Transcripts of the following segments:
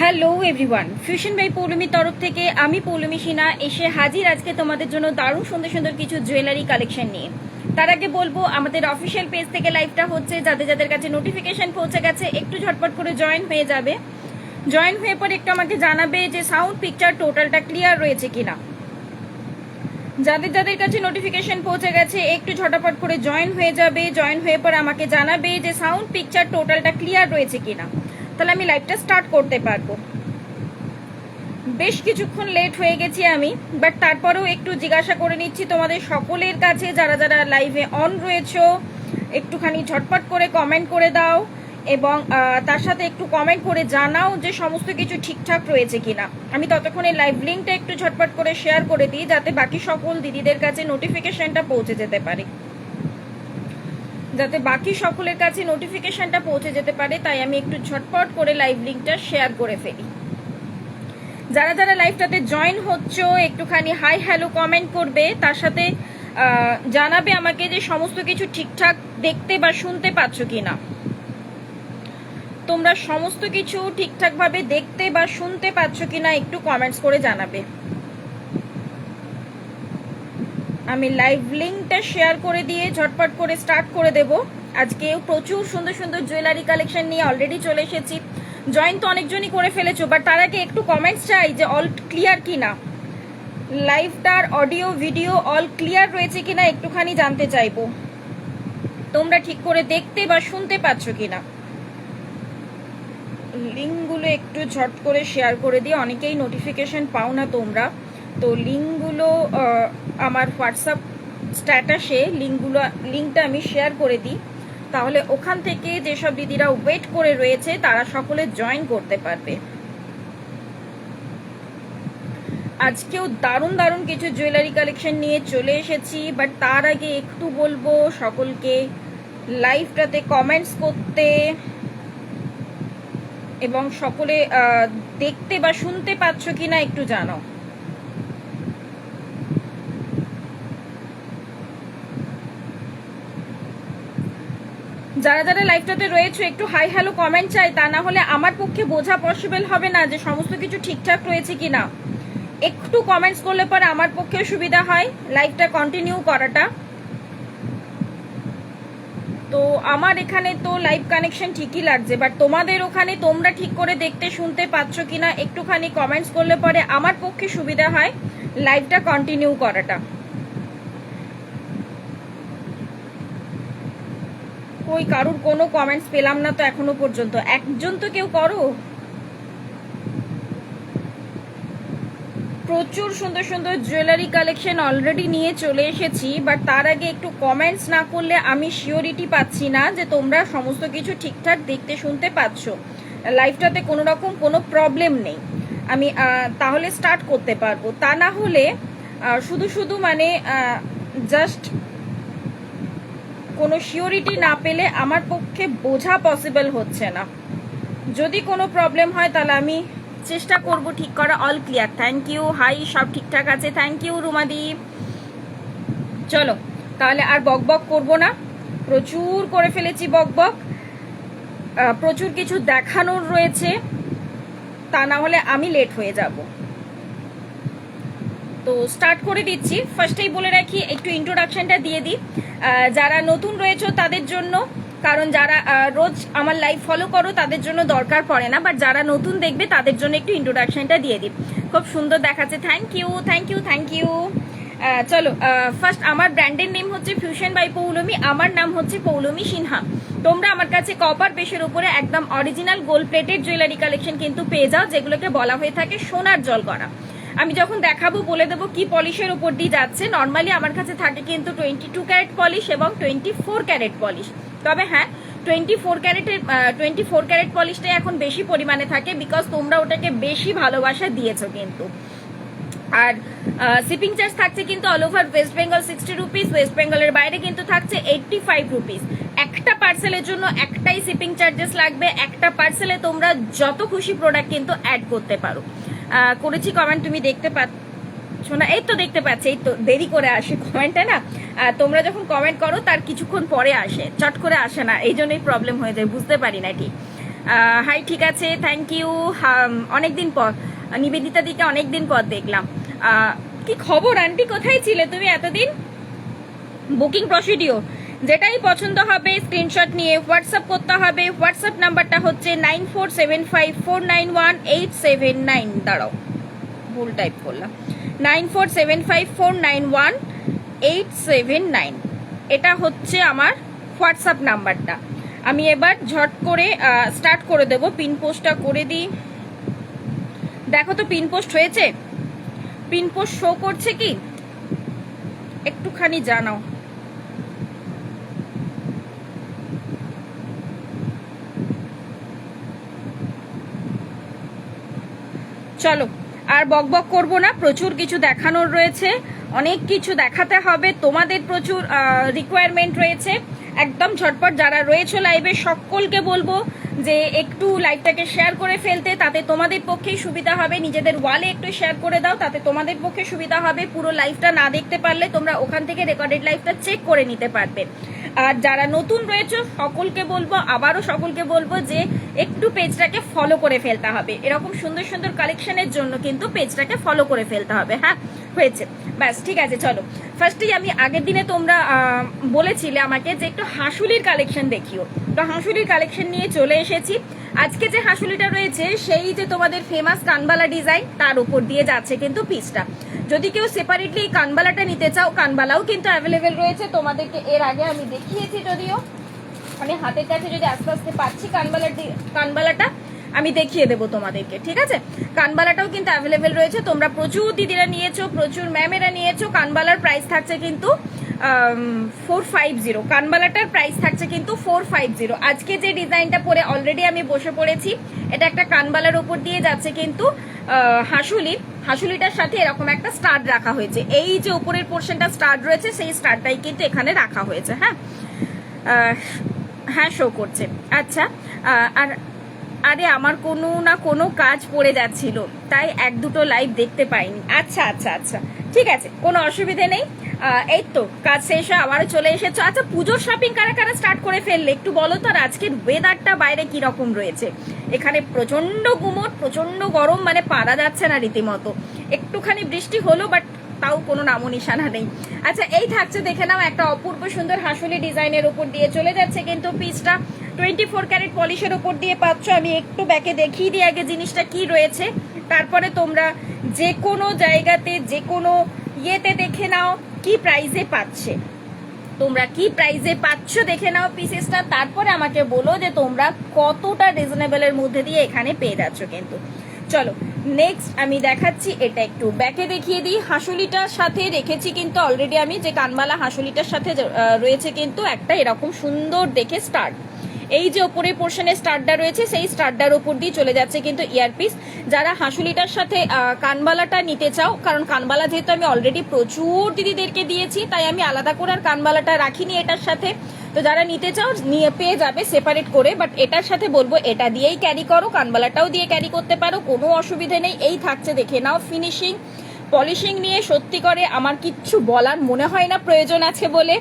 Hello everyone, fusion by পৌলমীর তরফ থেকে আমি পৌলমী সিনহা এসে হাজির আজকে তোমাদের জন্য দারুণ সুন্দর সুন্দর কিছু জুয়েলারি কালেকশন নিয়ে। তার আগে বলবো, আমাদের অফিসিয়াল পেজ থেকে লাইভটা হচ্ছে, যাদের যাদের কাছে নোটিফিকেশন পৌঁছে গেছে একটু ঝটপট করে জয়েন হয়ে যাবে। জয়েন হয়ে পর একটু আমাকে জানাবে যে সাউন্ড পিকচার টোটালটা ক্লিয়ার রয়েছে কিনা। যাদের যাদের কাছে নোটিফিকেশন পৌঁছে গেছে একটু ঝটপট করে জয়েন হয়ে যাবে। জয়েন হয়ে পর আমাকে জানাবে যে সাউন্ড পিকচার টোটালটা ক্লিয়ার রয়েছে কিনা, তাহলে আমি লাইভটা স্টার্ট করতে পারবো। বেশ কিছুক্ষণ লেট হয়ে গেছি আমি, বাট তারপরেও একটু জিজ্ঞাসা করে নিচ্ছি তোমাদের সকলের কাছে, যারা যারা লাইভে অন রয়েছো একটুখানি ঝটপট করে কমেন্ট করে দাও এবং তার সাথে একটু কমেন্ট করে জানাও যে সমস্ত কিছু ঠিকঠাক রয়েছে কিনা। আমি ততক্ষণে লাইভ লিঙ্কটা একটু ঝটপট করে শেয়ার করে দিই, যাতে বাকি সকল দিদিদের কাছে নোটিফিকেশনটা পৌঁছে যেতে পারে, তাই আমি একটু ঝটপট করে লাইভ লিঙ্কটা শেয়ার করে ফেলি। যারা যারা লাইভটাতে জয়েন হচ্ছ একটুখানি হাই হ্যালো কমেন্ট করবে, তার সাথে জানাবে আমাকে যে সমস্ত কিছু ঠিকঠাক দেখতে বা শুনতে পাচ্ছ কিনা। তোমরা সমস্ত কিছু ঠিকঠাকভাবে দেখতে বা শুনতে পাচ্ছ কিনা একটু কমেন্টস করে জানাবে। আমি লাইভ লিঙ্কটা শেয়ার করে দিয়ে ঝটপট করে স্টার্ট করে দেব। আজকেও প্রচুর সুন্দর সুন্দর জুয়েলারি কালেকশন নিয়ে অলরেডি চলে এসেছি। জয়েন তো অনেকজনই করে ফেলেছো, বাট তার আগে একটু কমেন্টস চাই যে অল ক্লিয়ার কিনা, লাইভটার অডিও ভিডিও অল ক্লিয়ার রয়েছে কিনা একটুখানি জানতে চাইবো। তোমরা ঠিক করে দেখতে বা শুনতে পাচ্ছ কিনা। লিঙ্কগুলো একটু ঝট করে শেয়ার করে দিয়ে, অনেকেই নোটিফিকেশন পাও না তোমরা, তো লিঙ্কগুলো আমার হোয়াটসঅ্যাপ স্ট্যাটাসে লিঙ্কটা আমি শেয়ার করে দিই, তাহলে ওখান থেকে যেসব দিদিরা ওয়েট করে রয়েছে তারা সকলে জয়েন করতে পারবে। আজকেও দারুণ দারুণ কিছু জুয়েলারি কালেকশন নিয়ে চলে এসেছি, বাট তার আগে একটু বলবো সকলকে লাইভটাতে কমেন্টস করতে এবং সকলে দেখতে বা শুনতে পাচ্ছ কিনা একটু জানাও। যারা যারা লাইভটাতে রয়েছে একটু হাই হ্যালো কমেন্ট চাই, তা না হলে আমার পক্ষে বোঝা পসিবল হবে না যে সমস্ত কিছু ঠিকঠাক রয়েছে কিনা। একটু কমেন্টস করলে পরে আমার পক্ষে সুবিধা হয় লাইভটা কন্টিনিউ করাটা। তো আমার এখানে তো লাইভ কানেকশন ঠিকই লাগছে, বাট তোমাদের ওখানে তোমরা ঠিক করে দেখতে শুনতে পাচ্ছ কিনা একটুখানি কমেন্টস করলে পরে আমার পক্ষে সুবিধা হয় লাইভটা কন্টিনিউ করাটা। কই কারুর কোনো কমেন্টস পেলাম না তো এখনো পর্যন্ত। একজন তো কেউ করো। প্রচুর সুন্দর সুন্দর জুয়েলারি কালেকশন অলরেডি নিয়ে চলে এসেছি, বাট তার আগে একটু কমেন্টস না করলে আমি শিওরিটি পাচ্ছি না যে তোমরা সমস্ত কিছু ঠিকঠাক দেখতে শুনতে পাচ্ছ, লাইভটাতে কোনো রকম কোনো প্রবলেম নেই, আমি তাহলে স্টার্ট করতে পারবো। তা না হলে শুধু শুধু মানে জাস্ট কোনো শিওরিটি না পেলে আমার পক্ষে বোঝা পসিবল হচ্ছে না। যদি কোনো প্রবলেম হয় তাহলে আমি চেষ্টা করব ঠিক করা। All clear, thank you. Hi, সব ঠিকঠাক আছে, থ্যাংক ইউ রুমাদি। চলো তাহলে আর বকবক করব না, প্রচুর করে ফেলেছি বকবক, প্রচুর কিছু দেখানোর রয়েছে, তা না হলে আমি লেট হয়ে যাব। তো স্টার্ট করে দিচ্ছি। ফার্স্টেই বলে রাখি, একটু ইন্ট্রোডাকশনটা দিয়ে দিই যারা নতুন রয়েছে তাদের জন্য, কারণ যারা রোজ আমার লাইভ ফলো করো তাদের জন্য দরকার পড়ে না, বাট যারা নতুন দেখবে তাদের জন্য একটু ইন্ট্রোডাকশনটা দিয়ে দিই। খুব সুন্দর দেখাচ্ছে, thank you thank you thank you. চলো, ফার্স্ট আমার ব্র্যান্ডের নেম হচ্ছে ফিউশন বাই পৌলমী, আমার নাম হচ্ছে পৌলমী সিনহা। তোমরা আমার কাছে কপার বেশের উপরে একদম original gold plated jewellery collection কিন্তু পেয়ে যাও, যেগুলোকে বলা হয়ে থাকে সোনার জল করা। আমি যখন দেখাবো বলে দেবো কি পলিশের উপর দিয়ে যাচ্ছে। নর্মালি আমার কাছে থাকে কিন্তু 22 ক্যারেট পলিশ এবং 24 ক্যারেট পলিশ, তবে হ্যাঁ 24 ক্যারেট পলিশটাই এখন বেশি পরিমাণে থাকে, বিকজ তোমরা ওটাকে বেশি ভালোবাসা দিয়েছো কিন্তু। আর শিপিং চার্জ থাকছে কিন্তু all over West Bengal 60 rupees, West বেঙ্গলের বাইরে কিন্তু থাকছে 85 রুপিস। একটা পার্সেলের জন্য একটাই শিপিং চার্জেস লাগবে। একটা পার্সেলে তোমরা যত খুশি প্রোডাক্ট কিন্তু অ্যাড করতে পারো। করেছি কমেন্ট, তুমি দেখতে পাচ্ছ না? এই তো দেখতে পাচ্ছি, এই তো দেরি করে আসে কমেন্টটা না। তোমরা যখন কমেন্ট করো তার কিছুক্ষণ পরে আসে, চট করে আসে না, এই জন্যই প্রবলেম হয়ে যায়, বুঝতে পারি না ঠিক। হাই, ঠিক আছে, থ্যাংক ইউ। অনেকদিন পর নিবেদিতা দিকে অনেকদিন পর দেখলাম। কি খবর আন্টি, কোথায় ছিলে তুমি এতদিন? বুকিং প্রসিডিওর যেটাই পছন্দ হবে স্ক্রিনশট নিয়ে হোয়াটসঅ্যাপ করতে হবে। হোয়াটসঅ্যাপ নাম্বারটা হচ্ছে 9475491879। দাঁড়াও, ভুল টাইপ করলাম। 9475491879, এটা হচ্ছে আমার হোয়াটসঅ্যাপ নাম্বারটা। আমি এবার ঝট করে স্টার্ট করে দেব। পিন পোস্টটা করে দিই। দেখো তো পিন পোস্ট হয়েছে? পিন পোস্ট শো করছে কি একটুখানি জানাও। চলো আর বকবক করব না, প্রচুর কিছু দেখানোর রয়েছে, অনেক কিছু দেখাতে হবে, তোমাদের প্রচুর রিকোয়ারমেন্ট রয়েছে। একদম ঝটপট যারা রয়েছে লাইভে সকলকে বলবো যে একটু লাইভটাকে শেয়ার করে ফেলতে, তাতে তোমাদের পক্ষেই সুবিধা হবে। নিজেদের ওয়ালে একটু শেয়ার করে দাও, তাতে তোমাদের পক্ষে সুবিধা হবে। পুরো লাইভটা না দেখতে পারলে তোমরা ওখান থেকে রেকর্ডেড লাইভটা চেক করে নিতে পারবে। আর যারা নতুন রয়েছে সকলকে বলবো, আবারও সকলকে বলবো যে একটু পেজটাকে ফলো করে ফেলতে হবে। এরকম সুন্দর সুন্দর কালেকশনের জন্য কিন্তু পেজটাকে ফলো করে ফেলতে হবে। হ্যাঁ, হয়েছে, ব্যাস ঠিক আছে। চলো ফার্স্টেই আমি আগের দিনে তোমরা বলেছিলে আমাকে যে একটু হাঁসুলির কালেকশন দেখিও, তো হাঁসুলির কালেকশন নিয়ে চলে এসেছি। আজকে যে হাঁসুলিটা রয়েছে সেই যে তোমাদের ফেমাস কানবালা ডিজাইন, তার উপর দিয়ে যাচ্ছে কিন্তু পিসটা। যদি কেউ সেপারেটলি কানবালাটা নিতে চাও, কানবালাও কিন্তু অ্যাভেলেবেল রয়েছে। তোমাদেরকে এর আগে আমি দেখিয়েছি, যদিও মানে হাতের কাছে যদি আস্তে আস্তে পাচ্ছি কানবালাটা আমি দেখিয়ে দেবো তোমাদেরকে, ঠিক আছে? কানবালাটাও কিন্তু অ্যাভেলেবেল রয়েছে। তোমরা প্রচুর দিদিরা নিয়েছো, প্রচুর ম্যামেরা নিয়েছো। কানবালার প্রাইস থাকছে কিন্তু 450। কানবালাটার প্রাইস থাকছে কিন্তু 450। আজকে যে ডিজাইনটা পরে অলরেডি আমি বসে পড়েছি, এটা একটা কানবালার উপর দিয়ে যাচ্ছে কিন্তু হাঁসুলিটার সাথে এরকম একটা স্টাড রাখা হয়েছে। এই যে উপরের পোর্শনটা স্টাড রয়েছে, সেই স্টাডটাই কিন্তু এখানে রাখা হয়েছে। হ্যাঁ শো করছে। আচ্ছা, আর আরে আমার কোনো না কোনো কাজ পড়ে যাচ্ছিল, তাই এক দুটো লাইভ দেখতে পাইনি। আচ্ছা আচ্ছা আচ্ছা, ঠিক আছে, কোনো অসুবিধে নেই। এই তো কাজ শেষ হয়ে আবারও চলে এসেছো। আচ্ছা, পুজোর শপিং কারা কারা স্টার্ট করে ফেললে একটু বলো তো। আর আজকের ওয়েদারটা বাইরে কি রকম রয়েছে? এখানে প্রচন্ড গুমট, প্রচন্ড গরম, মানে পারা যাচ্ছে না রীতিমতো। একটুখানি বৃষ্টি হলো, বাট তাও কোনো নামো নিশানা নেই। আচ্ছা, এই থাকছে দেখে নাও একটা অপূর্ব সুন্দর হাঁসুলি ডিজাইনের উপর দিয়ে চলে যাচ্ছে কিন্তু পিসটা 24 ক্যারেট পলিশের উপর দিয়ে পাচ্ছ। আমি একটু ব্যাকে দেখিয়ে দিই আগে জিনিসটা কি রয়েছে, তারপরে তোমরা যে কোনো জায়গাতে যে কোনো ইয়েতে দেখে নাও কি প্রাইসে পাচ্ছে, তোমরা কি প্রাইসে পাচ্ছ দেখে নাও পিসেসটা, তারপরে আমাকে বলো যে তোমরা কতটা রিজনেবলের মধ্যে দিয়ে এখানে পেয়ে যাচ্ছ কিন্তু। চলো নেক্সট আমি দেখাচ্ছি, এটা একটু ব্যাকে দেখিয়ে দিই। হাঁসুলিটার সাথে রেখেছি কিন্তু অলরেডি আমি, যে কানবালা হাঁসুলিটার সাথে রয়েছে কিন্তু একটা এরকম সুন্দর দেখে স্টার্ট। এই যে ওপরের পোর্শনে স্টারটা রয়েছে, সেই স্টারটার উপর দিয়ে চলে যাচ্ছে কিন্তু ইয়ারপিস। যারা হাঁসুলিটার সাথে কানবালাটা নিতে চাও, কারণ কানবালা যেহেতু আমি অলরেডি প্রচুর দিদিদেরকে দিয়েছি, তাই আমি আলাদা করে আর কানবালাটা রাখিনি এটার সাথে। তো যারা নিতে চাও নিয়ে পেয়ে যাবে সেপারেট করে, বাট এটার সাথে বলবো এটা দিয়েই ক্যারি করো, কানবালাটাও দিয়ে ক্যারি করতে পারো, কোনো অসুবিধে নেই। এই থাকছে দেখে নাও ফিনিশিং পলিশিং নিয়ে, সত্যি করে আমার কিচ্ছু বলার মনে হয় না প্রয়োজন আছে বলে।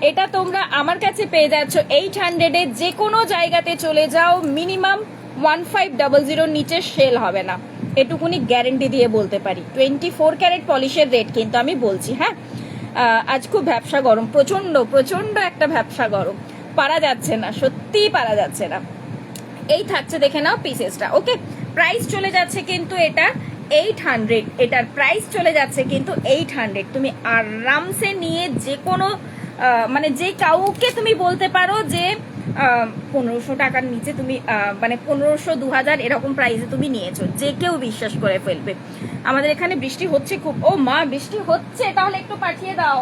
এটা তোমরা আমার কাছে পেয়ে যাচ্ছ 800-এ। যে কোনো জায়গাতে চলে যাও, মিনিমাম 1500 নিচে সেল হবে না, এটুকুনি গ্যারেন্টি দিয়ে বলতে পারি। 24 ক্যারেট পলিশের রেট কিন্তু আমি বলছি। হ্যাঁ, আজ খুব ব্যবসা গরম, প্রচন্ড প্রচন্ড একটা ব্যবসা গরম, পারা যাচ্ছে না, সত্যিই পারা যাচ্ছে না। এই থাকছে দেখে নাও পিসেসটা। ওকে, প্রাইস চলে যাচ্ছে কিন্তু এটা 800, এটার প্রাইস চলে যাচ্ছে কিন্তু 800। তুমি আরামসে নিয়ে যে কোনো মানে যে কাউকে তুমি বলতে পারো যে 1500 টাকার নিচে তুমি মানে 1500 2000 এরকম প্রাইসে তুমি নিয়েছো, যে কেউ বিশ্বাস করে ফেলবে। আমাদের এখানে বৃষ্টি হচ্ছে খুব। ও মা, বৃষ্টি হচ্ছে, তাহলে একটু পাঠিয়ে দাও,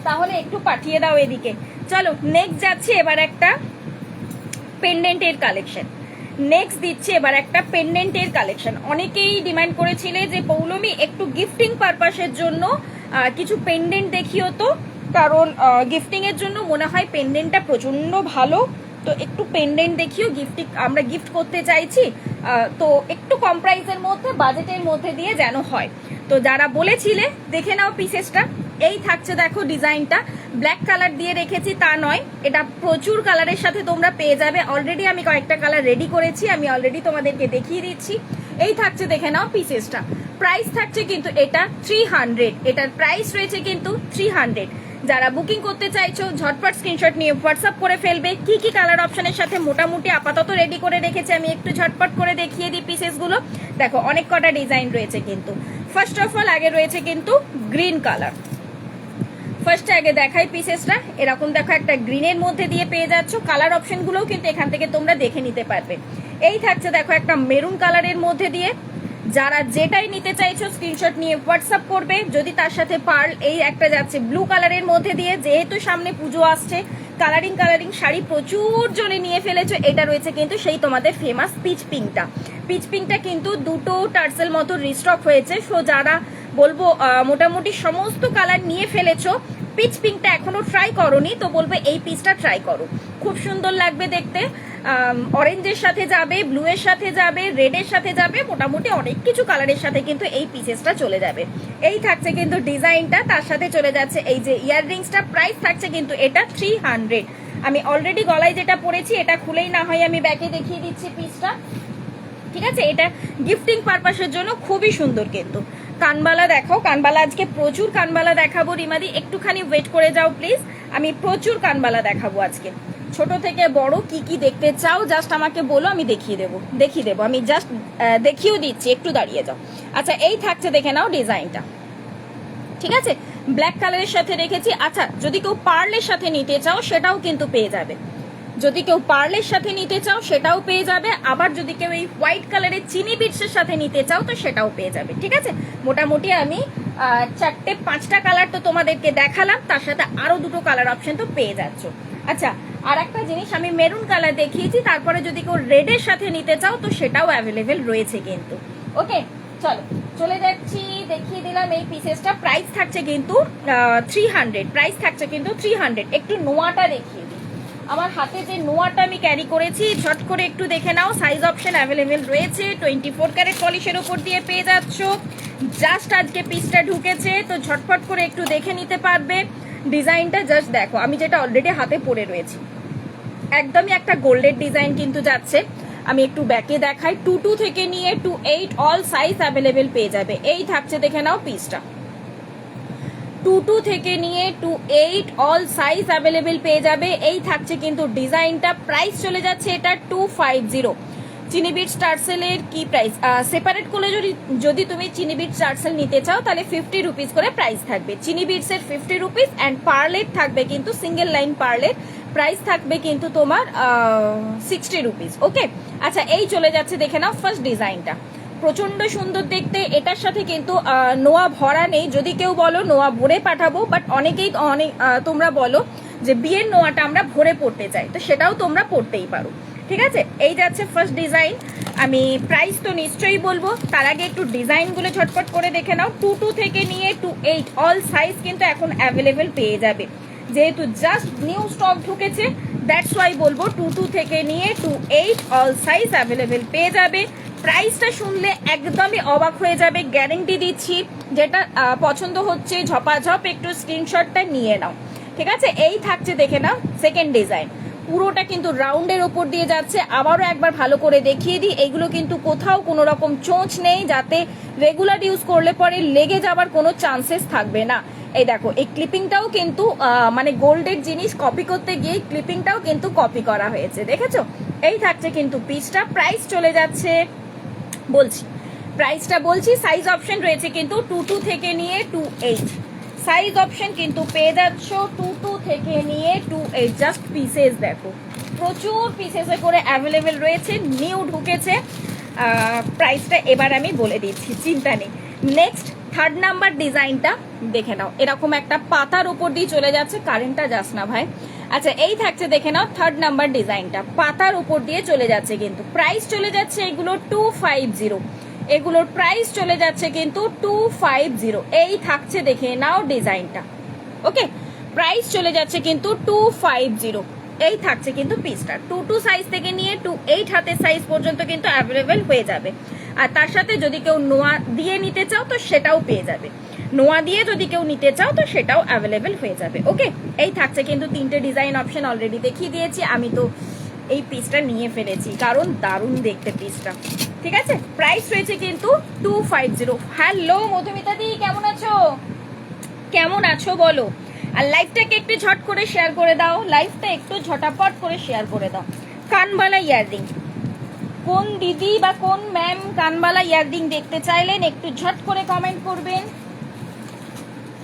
তাহলে একটু পাঠিয়ে দাও এদিকে। চলো নেক্সট যাচ্ছি এবার একটা পেন্ডেন্টের কালেকশন। নেক্সট দিচ্ছে এবার একটা পেন্ডেন্টের কালেকশন। অনেকেই ডিমান্ড করেছিলে যে পৌলমী একটু গিফটিং পারপাসের জন্য কিছু পেন্ডেন্ট দেখিও তো, কারণ গিফটিং এর জন্য মনে হয় পেন্ডেন্টটা প্রচন্ড ভালো। তো একটু পেন্ডেন্ট দেখিও, গিফটিং আমরা গিফট করতে চাইছি, তো একটু কম প্রাইসের মধ্যে, বাজেটের মধ্যে দিয়ে যেন হয়। তো যারা বলেছিলে দেখে নাও পিসেসটা, এই থাকছে দেখো ডিজাইনটা, ব্ল্যাক কালার দিয়ে রেখেছি তা নয়, এটা প্রচুর কালারের সাথে তোমরা পেয়ে যাবে। অলরেডি আমি কয়েকটা কালার রেডি করেছি, আমি অলরেডি তোমাদেরকে দেখিয়ে দিচ্ছি। এই থাকছে, দেখে নাও পিসেসটা। প্রাইস থাকছে কিন্তু এটা 300, এটার প্রাইস রয়েছে কিন্তু 300। যারা বুকিং করতে চাইছো ঝটপট স্ক্রিনশট নিয়ে হোয়াটসঅ্যাপ করে ফেলবে। কি কি কালার অপশনের সাথে মোটামুটি আপাতত রেডি করে রেখেছি, আমি একটু ঝটপট করে দেখিয়ে দিই পিসেসগুলো। দেখো অনেক কটা ডিজাইন রয়েছে কিন্তু। ফার্স্ট অফ অল আগে রয়েছে কিন্তু গ্রিন কালার। ফার্স্টে আগে দেখাই পিসেসটা, এরকম দেখো একটা গ্রিনের মধ্যে দিয়ে পেয়ে যাচ্ছ। কালার অপশনগুলোও কিন্তু এখান থেকে তোমরা দেখে নিতে পারবে। এই থাকছে দেখো একটা মেরুন কালারের মধ্যে দিয়ে। যারা যেটাই নিতে চাইছো স্ক্রিনশট নিয়ে হোয়াটসঅ্যাপ করবে। যদি তার সাথে পার্ল, এই একটা যাচ্ছে ব্লু কালারের মধ্যে দিয়ে, যেহেতু সামনে পুজো আসছে, কালারিং শাড়ি প্রচুর জনে নিয়ে ফেলেছো। এটা রয়েছে কিন্তু সেই তোমাদের ফেমাস পিচ পিঙ্কটা। পিচ পিঙ্কটা কিন্তু দুটো টার্সেল মতো রিস্টক হয়েছে। সো যারা বলবো মোটামুটি সমস্ত কালার নিয়ে ফেলেছো, পিচ পিঙ্কটা এখনো ট্রাই করোনি তো বলবো এই পিসটা ট্রাই করো, খুব সুন্দর লাগবে দেখতে। অরেঞ্জের সাথে যাবে, ব্লু এর সাথে যাবে, রেড এর সাথে যাবে, মোটামুটি অনেক কিছু কালারের সাথে কিন্তু এই পিসেসটা চলে যাবে। এই থাকছে কিন্তু ডিজাইনটা, তার সাথে চলে যাচ্ছে এই যে ইয়াররিংসটা। প্রাইস থাকছে কিন্তু এটা 300। আমি অলরেডি গলায় যেটা পরেছি এটা খুলেই না হয় আমি ব্যাকে দেখিয়ে দিচ্ছি পিসটা, ঠিক আছে? এটা গিফটিং পারপাসের জন্য খুবই সুন্দর কিন্তু। কানবালা দেখো, কানবালা আজকে প্রচুর কানবালা দেখাবো। রিমাদি একটুখানি ওয়েট করে যাও প্লিজ, আমি প্রচুর কানবালা দেখাবো আজকে। ছোট থেকে বড় কি কি দেখতে চাও জাস্ট আমাকে বলো, আমি দেখিয়ে দেবো। আমি জাস্ট দেখিয়েও দিচ্ছি, একটু দাঁড়িয়ে যাও। আচ্ছা এই থাকছে, দেখে নাও ডিজাইনটা, ঠিক আছে? ব্ল্যাক কালারের সাথে রেখেছি। আচ্ছা যদি কেউ পার্লের সাথে নিতে চাও সেটাও কিন্তু পেয়ে যাবে, যদি কেউ পার্লের সাথে নিতে চাও সেটাও পেয়ে যাবে। আবার যদি কেউ এই হোয়াইট কালারের চিনি বিটসের সাথে নিতে চাও তো সেটাও পেয়ে যাবে, ঠিক আছে? মোটামুটি আমি 4-5টা কালার তো তোমাদেরকে দেখালাম, তার সাথে আরো দুটো কালার অপশন তো পেয়ে যাচ্ছ। আচ্ছা আর একটা জিনিস, আমি মেরুন কালার দেখিয়েছি, তারপরে যদি কেউ রেডের সাথে নিতে চাও তো সেটাও অ্যাভেলেবেল রয়েছে কিন্তু। ওকে চলো চলে যাচ্ছি, দেখিয়ে দিলাম এই পিসেসটা। প্রাইস থাকছে কিন্তু 300, প্রাইস থাকছে কিন্তু 300। একটু নোয়াটা দেখিয়ে দিই, আমার হাতে যে নোয়াটা আমি ক্যারি করেছি, ঝট করে একটু দেখে নাও। সাইজ অপশন অ্যাভেলেবেল রয়েছে, 24 ক্যারেট পলিশের উপর দিয়ে পেয়ে যাচ্ছ। জাস্ট আজকে পিসটা ঢুকেছে তো ঝটপট করে একটু দেখে নিতে পারবে। ডিজাইনটা জাস্ট দেখো, আমি যেটা অলরেডি হাতে পরে রয়েছি, একদমই একটা গোল্ডের ডিজাইন কিন্তু যাচ্ছে। আমি একটু ব্যাকে দেখাই, 22 থেকে নিয়ে 28 অল সাইজ অ্যাভেলেবেল পেয়ে যাবে। এই থাকছে, দেখে নাও পিসটা, 22 থেকে নিয়ে 28 অল সাইজ অ্যাভেলেবেল পেয়ে যাবে। এই থাকছে কিন্তু ডিজাইনটা। প্রাইস চলে যাচ্ছে এটা 250। চিনি বিটস টার্সেলের কি প্রাইস, সেপারেট করে যদি তুমি চিনি বিটস টার্সেল নিতে চাও তাহলে 50 রুপিস করে প্রাইস থাকবে। চিনি বিটস এর 50 রুপিস অ্যান্ড পার্লের থাকবে কিন্তু সিঙ্গেল লাইন পার্লের প্রাইস থাকবে কিন্তু তোমার 60 রুপিস। ওকে আচ্ছা এই চলে যাচ্ছে, দেখে নাও ফার্স্ট ডিজাইনটা, প্রচন্ড সুন্দর দেখতে। এটার সাথে কিন্তু নোয়া ভরা নেই, যদি কেউ বলো নোয়া ভরে পাঠাবো, বাট অনেকেই তোমরা বলো যে বিয়ের নোয়াটা আমরা ভরে পড়তে চাই, তো সেটাও তোমরা পড়তেই পারো, ঠিক আছে? এই যাচ্ছে ফার্স্ট ডিজাইন। আমি প্রাইস তো নিশ্চয়ই বলবো, তার আগে একটু ডিজাইনগুলো ঝটপট করে দেখে নাও। 22 থেকে নিয়ে 28 অল সাইজ কিন্তু এখন অ্যাভেলেবেল পেয়ে যাবে, যেহেতু জাস্ট নিউ স্টক ঢুকেছে দ্যাটস ওয়াই বলবো 22 থেকে নিয়ে 28 অল সাইজ অ্যাভেলেবেল পেয়ে যাবে। প্রাইসটা শুনলে একদমই অবাক হয়ে যাবে, গ্যারেন্টি দিচ্ছি। যেটা পছন্দ হচ্ছে ঝপাঝপ একটু স্ক্রিনশটটা নিয়ে নাও, ঠিক আছে? এই থাকছে, দেখে নাও সেকেন্ড ডিজাইন, পুরোটা কিন্তু রাউন্ডের ওপর দিয়ে যাচ্ছে। আবারও একবার ভালো করে দেখিয়ে দিই, এইগুলো কিন্তু কোথাও কোনো রকম চোঁচ নেই, যাতে রেগুলার ইউজ করলে পরে লেগে যাবার কোনো চান্সেস থাকবে না। এই দেখো এই ক্লিপিংটাও কিন্তু মানে গোল্ডের জিনিস কপি করতে গিয়ে ক্লিপিংটাও কিন্তু কপি করা হয়েছে, দেখেছো? এই থাকছে কিন্তু পিসটা। প্রাইস চলে যাচ্ছে, প্রাইসটা বলছি। সাইজ অপশন রয়েছে কিন্তু 22 থেকে নিয়ে 28 সাইজ অপশন কিন্তু পেয়ে যাচ্ছ, 22 থেকে নিয়ে 28। জাস্ট পিসেস দেখো, প্রচুর পিসেসে করে অ্যাভেলেবেল রয়েছে, নিউ ঢুকেছে। প্রাইসটা এবার আমি বলে দিচ্ছি, চিন্তা নেই। নেক্সট থার্ড নাম্বার ডিজাইনটা দেখে নাও, এরকম একটা পাতার উপর দিয়ে চলে যাচ্ছে। কারেন্টটা যাস না ভাই। আচ্ছা এই থাকছে, দেখে নাও থার্ড নাম্বার ডিজাইনটা, পাতার উপর দিয়ে চলে যাচ্ছে কিন্তু। প্রাইস চলে যাচ্ছে এগুলো 250, এগুলোর প্রাইস চলে যাচ্ছে কিন্তু 250। এই থাকছে, দেখে নাও ডিজাইনটা। ওকে প্রাইস চলে যাচ্ছে কিন্তু 250। এই থাকছে কিন্তু পিসটা 22 সাইজ থেকে নিয়ে 28 হাতের সাইজ পর্যন্ত কিন্তু অ্যাভেলেবেল হয়ে যাবে। আর তার সাথে যদি কেউ নোয়া দিয়ে নিতে চাও তো সেটাও পেয়ে যাবে। নোয়া দিয়ে যদি কেউ নিতে চাও তো সেটাও অ্যাভেলেবেল হয়ে যাবে। ওকে, এই থাকছে কিন্তু 3টে ডিজাইন অপশন অলরেডি দেখিয়ে দিয়েছি। আমি তো এই পিসটা নিয়ে ফেলেছি কারণ দারুণ দেখতে পিসটা। ঠিক আছে, প্রাইস রয়েছে কিন্তু 250। হ্যালো মধুমিতা দি, কেমন আছো? কেমন আছো বলো? আর লাইভটাকে একটু ঝট করে শেয়ার করে দাও, লাইভটা একটু ঝটাপট করে শেয়ার করে দাও। কানবালা ইয়াররিং, কোন দিদি বা কোন ম্যাম কানবালা ইয়াররিং দেখতে চাইলেন একটু ঝট করে কমেন্ট করবেন,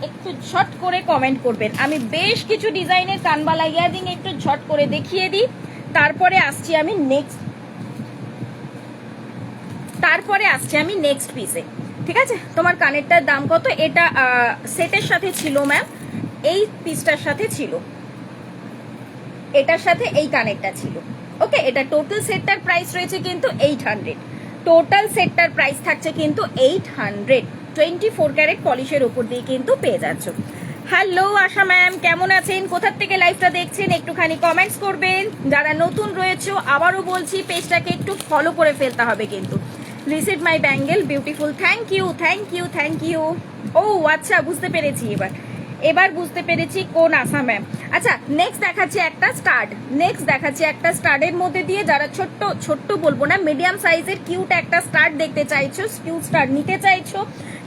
একটু ঝট করে কমেন্ট করবেন। আমি বেশ কিছু ডিজাইনের কানবালা ইয়াররিং একটু ঝট করে দেখিয়ে দিই, তারপরে আসছি আমি নেক্সট পিসে। ঠিক আছে, তোমার কানেরটার দাম কত? এটা সেটের সাথে ছিল ম্যাম, এই পিসটার সাথে ছিল, এটার সাথে এই কানেরটা ছিল। ওকে, এটা টোটাল সেটটার প্রাইস রয়েছে কিন্তু 800। টোটাল সেটটার প্রাইস থাকছে কিন্তু 800। 24 ক্যারেট পলিশের উপর দিয়ে কিন্তু পেয়ে যাচ্ছ। হ্যালো আশা ম্যাম, কেমন আছেন? কোথার থেকে লাইভটা দেখছেন একটুখানি কমেন্টস করবেন। যারা নতুন রয়েছে আবারও বলছি পেজটাকে একটু ফলো করে ফেলতে হবে কিন্তু। Receive my bangle beautiful, thank you thank you thank you. ও আচ্ছা, বুঝতে পেরেছি, এবার বুঝতে পেরেছি কোন আশা ম্যাম। আচ্ছা, নেক্সট দেখাচ্ছি একটা স্টার্টের মধ্যে দিয়ে যারা ছোট্ট বলবো না, মিডিয়াম সাইজের কিউট একটা স্টার্ট দেখতে চাইছো, কিউট স্টার্ট নিতে চাইছো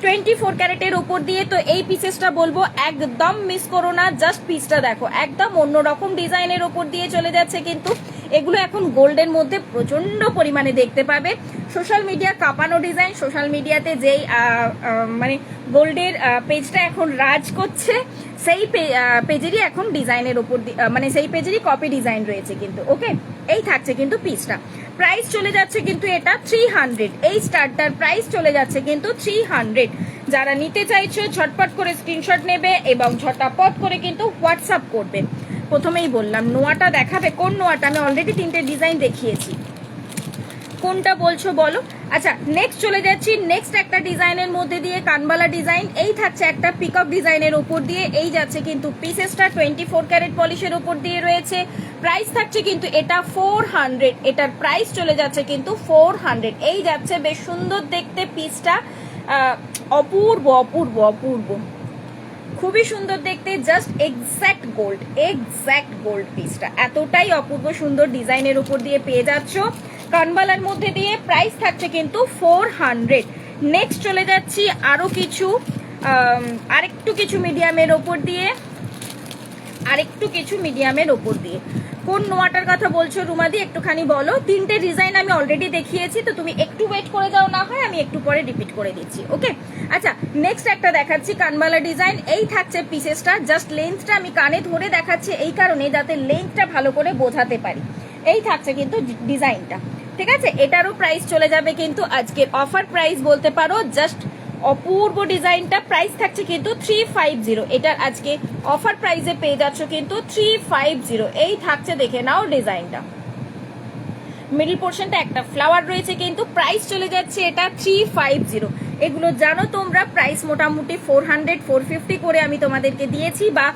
24 ক্যারেটের উপর দিয়ে, তো এই পিসেসটা বলবো একদম মিস করো না। জাস্ট পিসটা দেখো, একদম অন্যরকম ডিজাইনের উপর দিয়ে চলে যাচ্ছে কিন্তু। এগুলো এখন গোল্ডের মধ্যে প্রচন্ড পরিমাণে দেখতে পাবে। সোশ্যাল মিডিয়া কাঁপানো ডিজাইন, সোশ্যাল মিডিয়াতে যেই মানে গোল্ডের পেজটা এখন রাজ করছে, সেই পেজেরই এখন ডিজাইনের উপর মানে সেই পেজেরই কপি ডিজাইন রয়েছে কিন্তু। ওকে, এই থাকছে কিন্তু পিসটা। প্রাইস চলে যাচ্ছে কিন্তু এটা 300। এই স্টারটার প্রাইস চলে যাচ্ছে কিন্তু 300। যারা নিতে চাইছো ঝটপট করে স্ক্রিনশট নেবে এবং ঝটাপট করে কিন্তু হোয়াটসঅ্যাপ করবে। প্রথমেই বললাম নোয়াটা দেখাবে, কোন নোয়াটা? আমি অলরেডি 3টে ডিজাইন দেখিয়েছি, কোনটা বলছো বলো। আচ্ছা, নেক্সট চলে যাচ্ছি নেক্সট একটা ডিজাইনের মধ্যে দিয়ে, কানবালা ডিজাইন। এই থাকছে একটা পিকক ডিজাইনের উপর দিয়ে, এই যাচ্ছে কিন্তু পিসেসটা 24 ক্যারেট পলিশের উপর দিয়ে রয়েছে। প্রাইস থাকছে কিন্তু এটা 400। এটার প্রাইস চলে যাচ্ছে কিন্তু 400। এই যাচ্ছে, বেশ সুন্দর দেখতে পিসটা, অপূর্ব অপূর্ব অপূর্ব, খুবই সুন্দর দেখতে, জাস্ট এক্স্যাক্ট গোল্ড পিসটা, এতটাই অপূর্ব সুন্দর ডিজাইনের উপর দিয়ে পেয়ে যাচ্ছ কানবালার মধ্যে দিয়ে। প্রাইস থাকছে কিন্তু 400। নেক্সট চলে যাচ্ছি আরেকটু কিছু মিডিয়ামের ওপর দিয়ে, কোন নোয়াটার কথা বলছো রুমাদি একটুখানি বলো। 3টে ডিজাইন আমি অলরেডি দেখিয়েছি, তো তুমি একটু ওয়েট করে যাও, না হয় আমি একটু পরে রিপিট করে দিচ্ছি। ওকে, আচ্ছা, নেক্সট একটা দেখাচ্ছি কানবালা ডিজাইন। এই থাকছে পিসেসটা, জাস্ট লেন্থটা আমি কানে ধরে দেখাচ্ছি এই কারণে যাতে লেন্থটা ভালো করে বোঝাতে পারি। এই থাকছে কিন্তু ডিজাইনটা। ঠিক আছে, এটারও প্রাইস চলে যাবে কিন্তু আজকের অফার প্রাইস বলতে পারো, জাস্ট অপূর্ব ডিজাইনটা। প্রাইস থাকছে কিন্তু 350। এটার আজকে অফার প্রাইসে পেয়ে যাচ্ছ কিন্তু 350। এই থাকছে, দেখে নাও ডিজাইনটা, মিডল পোর্শনটা একটা ফ্লাওয়ার রয়েছে কিন্তু। প্রাইস চলে যাচ্ছে এটা 350। এগুলো জানো তোমরা, প্রাইস মোটামুটি 400 450 করে আমি তোমাদেরকে দিয়েছি, বা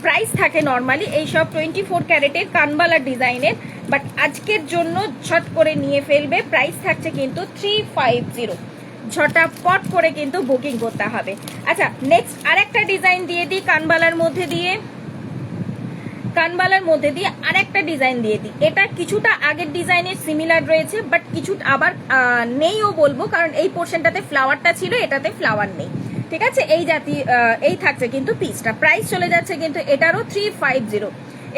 প্রাইস থাকে নর্মালি এইসব 24 ক্যারেটের কানবালা ডিজাইনের। বাট আজকের জন্য ঝট করে নিয়ে ফেলবে, প্রাইস থাকছে কিন্তু 350। ঝটাপট করে কিন্তু বুকিং করতে হবে। আচ্ছা, নেক্সট আরেকটা ডিজাইন দিয়ে দিই কানবালার মধ্যে দিয়ে, আরেকটা ডিজাইন দিয়ে দিই। এটা কিছুটা আগের ডিজাইনের সিমিলার রয়েছে, বাট কিছু আবার নেইও বলবো, কারণ এই পোর্শনটাতে ফ্লাওয়ারটা ছিল, এটাতে ফ্লাওয়ার নেই। ঠিক আছে, এই থাকছে কিন্তু পিসটা। প্রাইস চলে যাচ্ছে কিন্তু এটারও 350।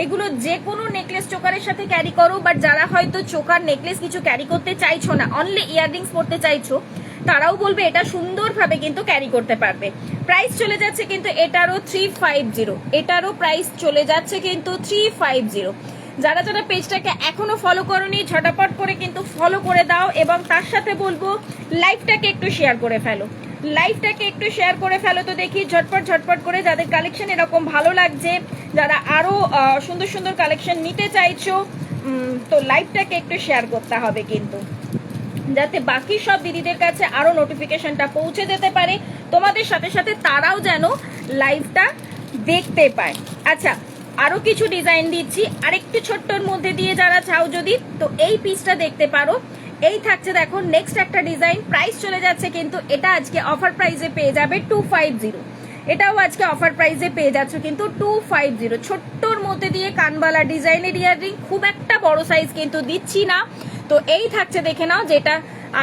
এগুলো যে কোনো নেকলেস চোকারের সাথে ক্যারি করো, বাট যারা হয়তো চোকার নেকলেস কিছু ক্যারি করতে চাইছো না, অনলি ইয়াররিংস পরতে চাইছো, তারাও বলবে এটা সুন্দরভাবে কিন্তু ক্যারি করতে পারবে। প্রাইস চলে যাচ্ছে কিন্তু এটারও 350। এটারও প্রাইস চলে যাচ্ছে কিন্তু 350। যারা যারা পেজটাকে এখনো ফলো করোনি ঝটাপট করে কিন্তু ফলো করে দাও, এবং তার সাথে বলবো লাইভটাকে একটু শেয়ার করে ফেলো, তো দেখি ঝটপট করে যাদের কালেকশন এরকম ভালো লাগছে, যারা আরো সুন্দর সুন্দর কালেকশন নিতে চাইছো, তো লাইভটাকে একটু শেয়ার করতে হবে কিন্তু, যাতে বাকি সব দিদিদের কাছে আরো নোটিফিকেশনটা পৌঁছে যেতে পারে, তোমাদের সাথে সাথে তারাও যেন লাইভটা দেখতে পায়। আচ্ছা, আরো কিছু ডিজাইন দিচ্ছি আরেকটু ছোট্টর মধ্যে দিয়ে, যারা চাও যদি, তো এই পিসটা দেখতে পারো। এই থাকছে দেখো নেক্সট একটা ডিজাইন, প্রাইস চলে যাচ্ছে কিন্তু এটা আজকে অফার প্রাইসে পেয়ে যাবে 250। এটাও আজকে অফার প্রাইসে পেয়ে যাচ্ছ কিন্তু 250। ছোট্টর মধ্যে দিয়ে কানবালা ডিজাইনের ইয়াররিং, খুব একটা বড় সাইজ কিন্তু দিচ্ছি না। তো এই থাকছে দেখে নাও, যেটা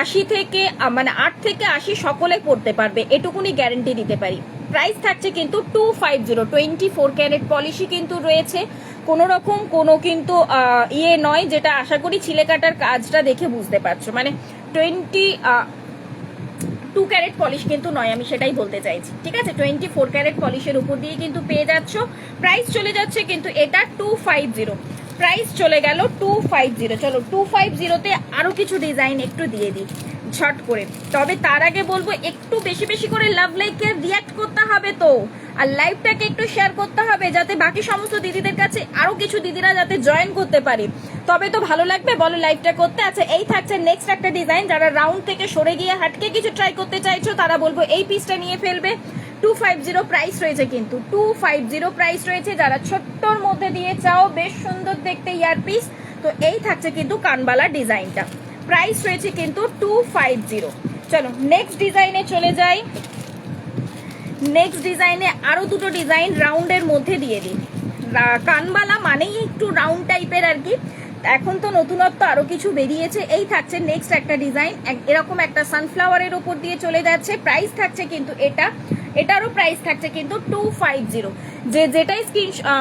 80 থেকে মানে 8 থেকে 80 সকলে পড়তে পারবে, এটুকুনি গ্যারেন্টি দিতে পারি। প্রাইস থাকছে কিন্তু 250। 24 ক্যারেট পলিশি কিন্তু রয়েছে, কোনো রকম কোনো কিন্তু ইয়ে নয়, যেটা আশা করি ছিলে কাটার কাজটা দেখে বুঝতে পারছো, মানে 22 ক্যারেট পলিশ কিন্তু নয়, আমি সেটাই বলতে চাইছি। ঠিক আছে, 24 ক্যারেট পলিশের উপর দিয়ে কিন্তু পেয়ে যাচ্ছ। প্রাইস চলে যাচ্ছে কিন্তু এটা 250। প্রাইস চলে গেল 250। চলো 250-তে আরো কিছু ডিজাইন একটু দিয়ে দিই ঝট করে। তবে তার আগে বলবো একটু বেশি বেশি করে লাভ লাইকে রিয়াক্ট করতে হবে, তো আর লাইভটাকে একটু শেয়ার করতে হবে, যাতে বাকি সমস্ত দিদিদের কাছে আরো কিছু দিদিরা যাতে জয়েন করতে পারি, তবে তো ভালো লাগবে বলো লাইভটা করতে। আচ্ছা, এই থাকছে নেক্সট একটা ডিজাইন, যারা রাউন্ড থেকে সরে গিয়ে হাটকে কিছু ট্রাই করতে চাইছো তারা বলবো এই পিসটা নিয়ে ফেলবে। 250 প্রাইস রয়েছে কিন্তু, 250 প্রাইস রয়েছে। যারা ছোট্টর মধ্যে দিয়ে চাও বেশ সুন্দর দেখতে ইয়ার পিস, তো এই থাকছে কিন্তু কানবালা ডিজাইনটা, প্রাইস রয়েছে কিন্তু 250। চলো নেক্সট ডিজাইনে চলে যাই। নেক্সট ডিজাইনে আরো দুটো ডিজাইন রাউন্ডের মধ্যে দিয়ে দিই। কানবালা মানেই একটু রাউন্ড টাইপের আর কি, এখন তো নতুনত্ব আরো কিছু বেরিয়েছে। এই থাকছে নেক্সট একটা ডিজাইন, এরকম একটা সানফ্লাওয়ারের উপর দিয়ে চলে যাচ্ছে। প্রাইস থাকছে কিন্তু এটারও প্রাইস থাকছে কিন্তু 250। যেটাই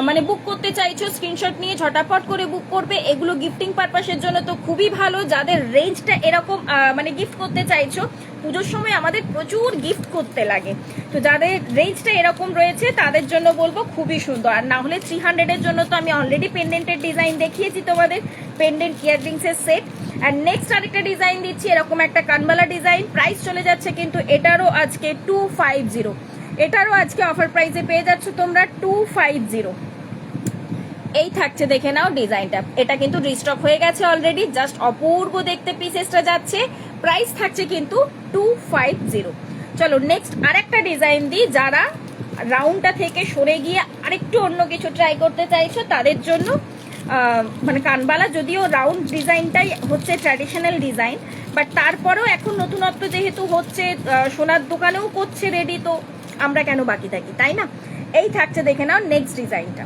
মানে বুক করতে চাইছো স্ক্রিনশট নিয়ে ঝটাপট করে বুক করবে। এগুলো গিফটিং পারপাসের জন্য তো খুবই ভালো, যাদের রেঞ্জটা এরকম মানে গিফট করতে চাইছো, পুজোর সময় আমাদের প্রচুর গিফট করতে লাগে, তো যাদের রেঞ্জটা এরকম রয়েছে তাদের জন্য বলবো খুবই সুন্দর। আর না হলে 300-এর জন্য তো আমি অলরেডি পেন্ডেন্টের ডিজাইন দেখিয়েছি তোমাদের, পেন্ডেন্ট ইয়াররিংসের সেট। আর নেক্সট আরেকটা ডিজাইন দিচ্ছি, এরকম একটা কানবালা ডিজাইন। প্রাইস চলে যাচ্ছে কিন্তু এটারও আজকে 250। এটারও আজকে অফার প্রাইসে পেয়ে যাচ্ছ তোমরা 250। এই থাকছে দেখে নাও ডিজাইনটা, এটা কিন্তু রিস্টক হয়ে গেছে অলরেডি, জাস্ট অপূর্ব দেখতে পিসেসটা যাচ্ছে। প্রাইস থাকছে কিন্তু 250। চলো নেক্সট আরেকটা ডিজাইন দিই, যারা রাউন্ডটা থেকে সরে গিয়ে আরেকটু অন্য কিছু ট্রাই করতে চাইছো তাদের জন্য। মানে কানবালা যদিও রাউন্ড ডিজাইনটাই হচ্ছে ট্র্যাডিশনাল ডিজাইন, বাট তারপরেও এখন নতুনত্ব যেহেতু হচ্ছে, সোনার দোকানেও করছে রেডি, তো আমরা কেন বাকি থাকি, তাই না? এই থাকছে দেখে নাও নেক্সট ডিজাইনটা,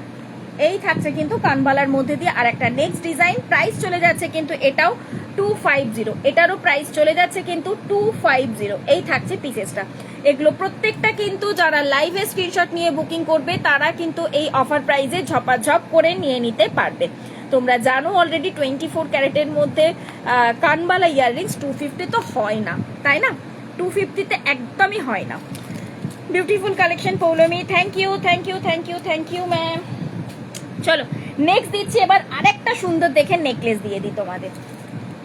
এই থাকছে কিন্তু কানবালার মধ্যে দিয়ে আর একটা নেক্সট ডিজাইন। প্রাইস চলে যাচ্ছে কিন্তু এটাও 250। এটারও প্রাইস চলে যাচ্ছে কিন্তু 250। এই থাকছে পিসেসটা। এগুলো প্রত্যেকটা কিন্তু যারা লাইভে স্ক্রিনশট নিয়ে বুকিং করবে তারা কিন্তু এই অফার প্রাইসে ঝপাঝপ করে নিয়ে নিতে পারবে। তোমরা জানো অলরেডি 24 ক্যারেটের মধ্যে কানবালা ইয়াররিংস 250 তো হয় না, তাই না? 250-তে একদমই হয় না। Beautiful collection Poulami, thank you thank you thank you thank you ma'am. চলো নেক্সট দিচ্ছি এবার আরেকটা সুন্দর দেখে নেকলেস দিয়ে দিই তোমাদের,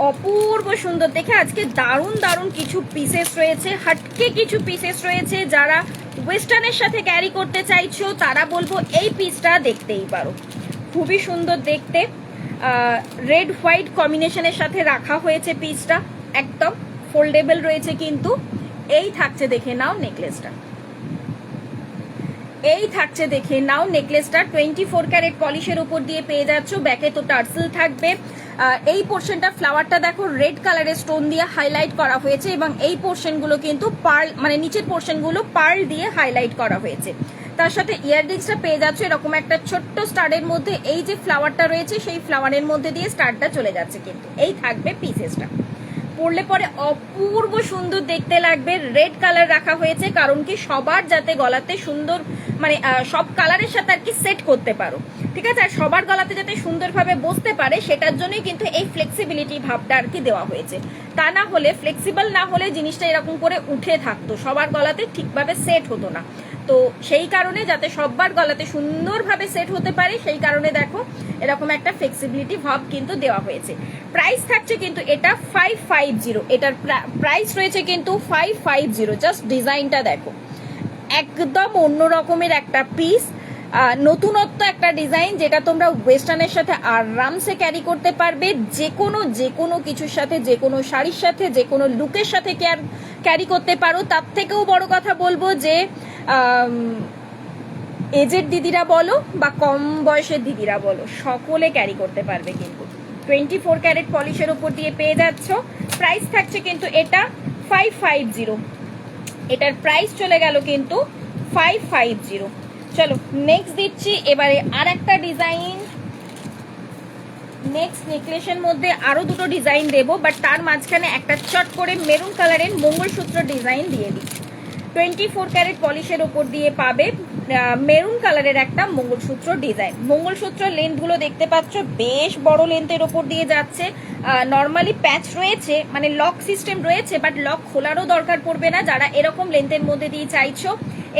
অপূর্ব সুন্দর দেখে। আজকে দারুণ দারুণ কিছু পিসেস রয়েছে, হাটকে কিছু পিসেস রয়েছে। যারা ওয়েস্টার্নের সাথে ক্যারি করতে চাইছো তারা বলবো এই পিসটা দেখতেই পারো, খুবই সুন্দর দেখতে। রেড হোয়াইট কম্বিনেশনের সাথে রাখা হয়েছে পিসটা, একদম ফোল্ডেবল রয়েছে কিন্তু। এই থাকছে দেখে নাও নেকলেসটা, এই থাকছে দেখে নাও নেকলেসটা 24 ক্যারেট পলিশের উপর দিয়ে পেয়ে যাচ্ছ। ব্যাকে তো টার্সেল থাকবে। এই পোর্শনটা ফ্লাওয়ারটা দেখো রেড কালারের স্টোন দিয়ে হাইলাইট করা হয়েছে, এবং এই পোর্শনগুলো কিন্তু পার্ল মানে নিচের পোর্শনগুলো পার্ল দিয়ে হাইলাইট করা হয়েছে। তার সাথে ইয়াররিংসটা পেয়ে যাচ্ছে এরকম একটা ছোট্ট স্টারের মধ্যে, এই যে ফ্লাওয়ারটা রয়েছে সেই ফ্লাওয়ারের মধ্যে দিয়ে স্টারটা চলে যাচ্ছে কিন্তু। এই থাকবে পিসেসটা, পরলে পরে অপূর্ব সুন্দর দেখতে লাগবে। রেড কালার রাখা হয়েছে কারণ কি সবার যাতে গলাতে সুন্দর মানে সব কালারের সাথে আর কি সেট করতে পারো, ঠিক আছে? আর সবার গলাতে যাতে সুন্দরভাবে বসতে পারে সেটার জন্যই কিন্তু এই ফ্লেক্সিবিলিটি ভাবটা আর কি দেওয়া হয়েছে। তা না হলে ফ্লেক্সিবল না হলে জিনিসটা এরকম করে উঠে থাকতো, সবার গলাতে ঠিকভাবে সেট হতো না। তো সেই কারণে যাতে সবার গলাতে সুন্দরভাবে সেট হতে পারে সেই কারণে দেখো এরকম একটা ফ্লেক্সিবিলিটি ভাব কিন্তু দেওয়া হয়েছে। প্রাইস থাকছে কিন্তু এটা 550। এটার প্রাইস রয়েছে কিন্তু 550। জাস্ট ডিজাইনটা দেখো, একদম অন্য রকমের একটা পিস, নতুনত্ব একটা ডিজাইন, যেটা তোমরা ওয়েস্টার্নের সাথে আরামসে ক্যারি করতে পারবে। যে কোনো কিছুর সাথে, যে কোনো শাড়ির সাথে, যে কোনো লুকের সাথে ক্যারি করতে পারো। তার থেকেও বড় কথা বলবো যে এজেড দিদিরা বলো বা কম বয়সের দিদিরা বলো, সকলে ক্যারি করতে পারবে কিন্তু। 24 ক্যারেট পলিশের ওপর দিয়ে পেয়ে যাচ্ছ। প্রাইস থাকছে কিন্তু এটা 550, এটার প্রাইস চলে গেল কিন্তু 550। চলো নেক্সট দিচ্ছি এবারে আর একটা ডিজাইন। নেক্সট নেকলেসের মধ্যে আরো দুটো ডিজাইন দেবো, বাট তার মাঝখানে একটা চট করে মেরুন কালারের মঙ্গলসূত্র ডিজাইন দিয়ে দিই। 24 ক্যারেট পলিশের ওপর দিয়ে পাবে মেরুন কালারের একটা মঙ্গলসূত্র ডিজাইন। মঙ্গলসূত্র লেন্থগুলো দেখতে পাচ্ছ বেশ বড় লেন্থের ওপর দিয়ে যাচ্ছে। নর্মালি প্যাচ রয়েছে, মানে লক সিস্টেম রয়েছে, বাট লক খোলারও দরকার পড়বে না। যারা এরকম লেন্থের মধ্যে দিয়ে চাইছো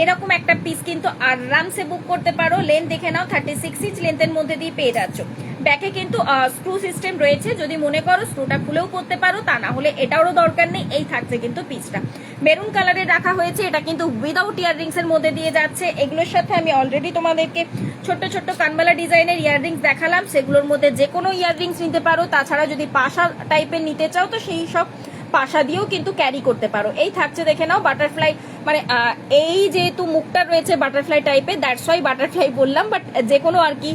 এরকম একটা পিস কিন্তু আরামসে বুক করতে পারো। লেন্থ দেখে নাও 36 ইঞ্চ লেন্থের মধ্যে দিয়ে পেয়ে যাচ্ছ। ব্যাকে কিন্তু স্ক্রু সিস্টেম রয়েছে, যদি মনে করো স্ক্রুটা খুলেও করতে পারো, তা না হলে এটারও দরকার নেই। এই থাকছে কিন্তু পিসটা মেরুন কালারের রাখা হয়েছে, এটা কিন্তু উইদাউট ইয়াররিংস এর মধ্যে দিয়ে যাচ্ছে। এগুলোর সাথে আমি অলরেডি তোমাদেরকে ছোট্ট ছোট্ট কানবালা ডিজাইনের ইয়াররিংস দেখালাম, সেগুলোর মধ্যে যে কোনো ইয়াররিংস নিতে পারো। তাছাড়া যদি পাশা টাইপের নিতে চাও তো সেই সব পাশা দিয়েও কিন্তু ক্যারি করতে পারো। এই থাকছে দেখে নাও বাটারফ্লাই, মানে এই যেহেতু মুখটা রয়েছে বাটারফ্লাই টাইপের, দ্যাটস ওয়াই বাটারফ্লাই বললাম, বাট যে কোনো আর কি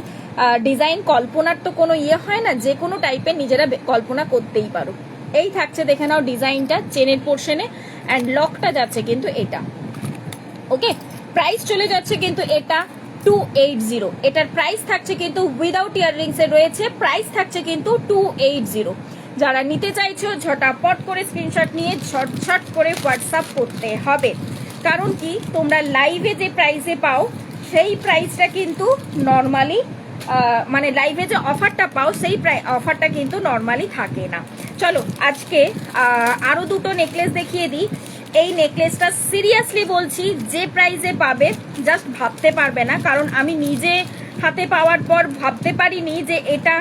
ডিজাইন কল্পনার তো কোনো ইয়ে হয় না, যে কোনো টাইপের নিজেরা কল্পনা করতেই পারো। এই থাকছে দেখে নাও ডিজাইনটা চেনের পোর্শনে, অ্যান্ড লকটা যাচ্ছে কিন্তু এটা। ওকে, প্রাইস চলে যাচ্ছে কিন্তু এটা 280। এটার প্রাইস থাকছে কিন্তু উইদাউট ইয়াররিংস এর রয়েছে, প্রাইস থাকছে কিন্তু 280। যারা নিতে চাইছো ঝটাপট করে স্ক্রিনশট নিয়ে ঝটঝট করে হোয়াটসঅ্যাপ করতে হবে, কারণ কি তোমরা লাইভে যে প্রাইসে পাও সেই প্রাইসটা কিন্তু নর্মালি মানে লাইভে যে অফারটা পাও সেই অফারটা কিন্তু নর্মালি থাকে না। চলো আজকে আরো দুটো নেকলেস দেখিয়ে দিই। এই নেকলেসটা সিরিয়াসলি বলছি যে প্রাইসে পাবে জাস্ট ভাবতে পারবে না, কারণ আমি নিজে হাতে পাওয়ার পর ভাবতে পারিনি যে এটা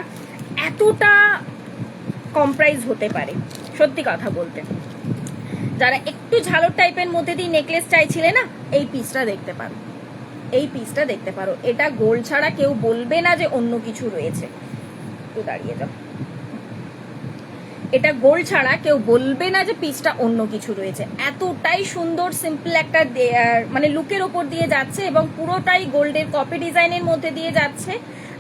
এতটা কম প্রাইস হতে পারে। সত্যি কথা বলতে, যারা একটু ঝালর টাইপের মধ্যে দিয়ে নেকলেস চাইছিলে না, এই পিসটা দেখতে পারো, এই পিসটা দেখতে পারো। এটা গোল্ড ছাড়া কেউ বলবে না যে অন্য কিছু রয়েছে। একটু দাঁড়িয়ে যাও, এটা গোল্ড ছাড়া কেউ বলবে না যে পিসটা অন্য কিছু রয়েছে। এতটাই সুন্দর সিম্পল একটা মানে লুকের ওপর দিয়ে যাচ্ছে এবং পুরোটাই গোল্ডের কপি ডিজাইনের মধ্যে দিয়ে যাচ্ছে।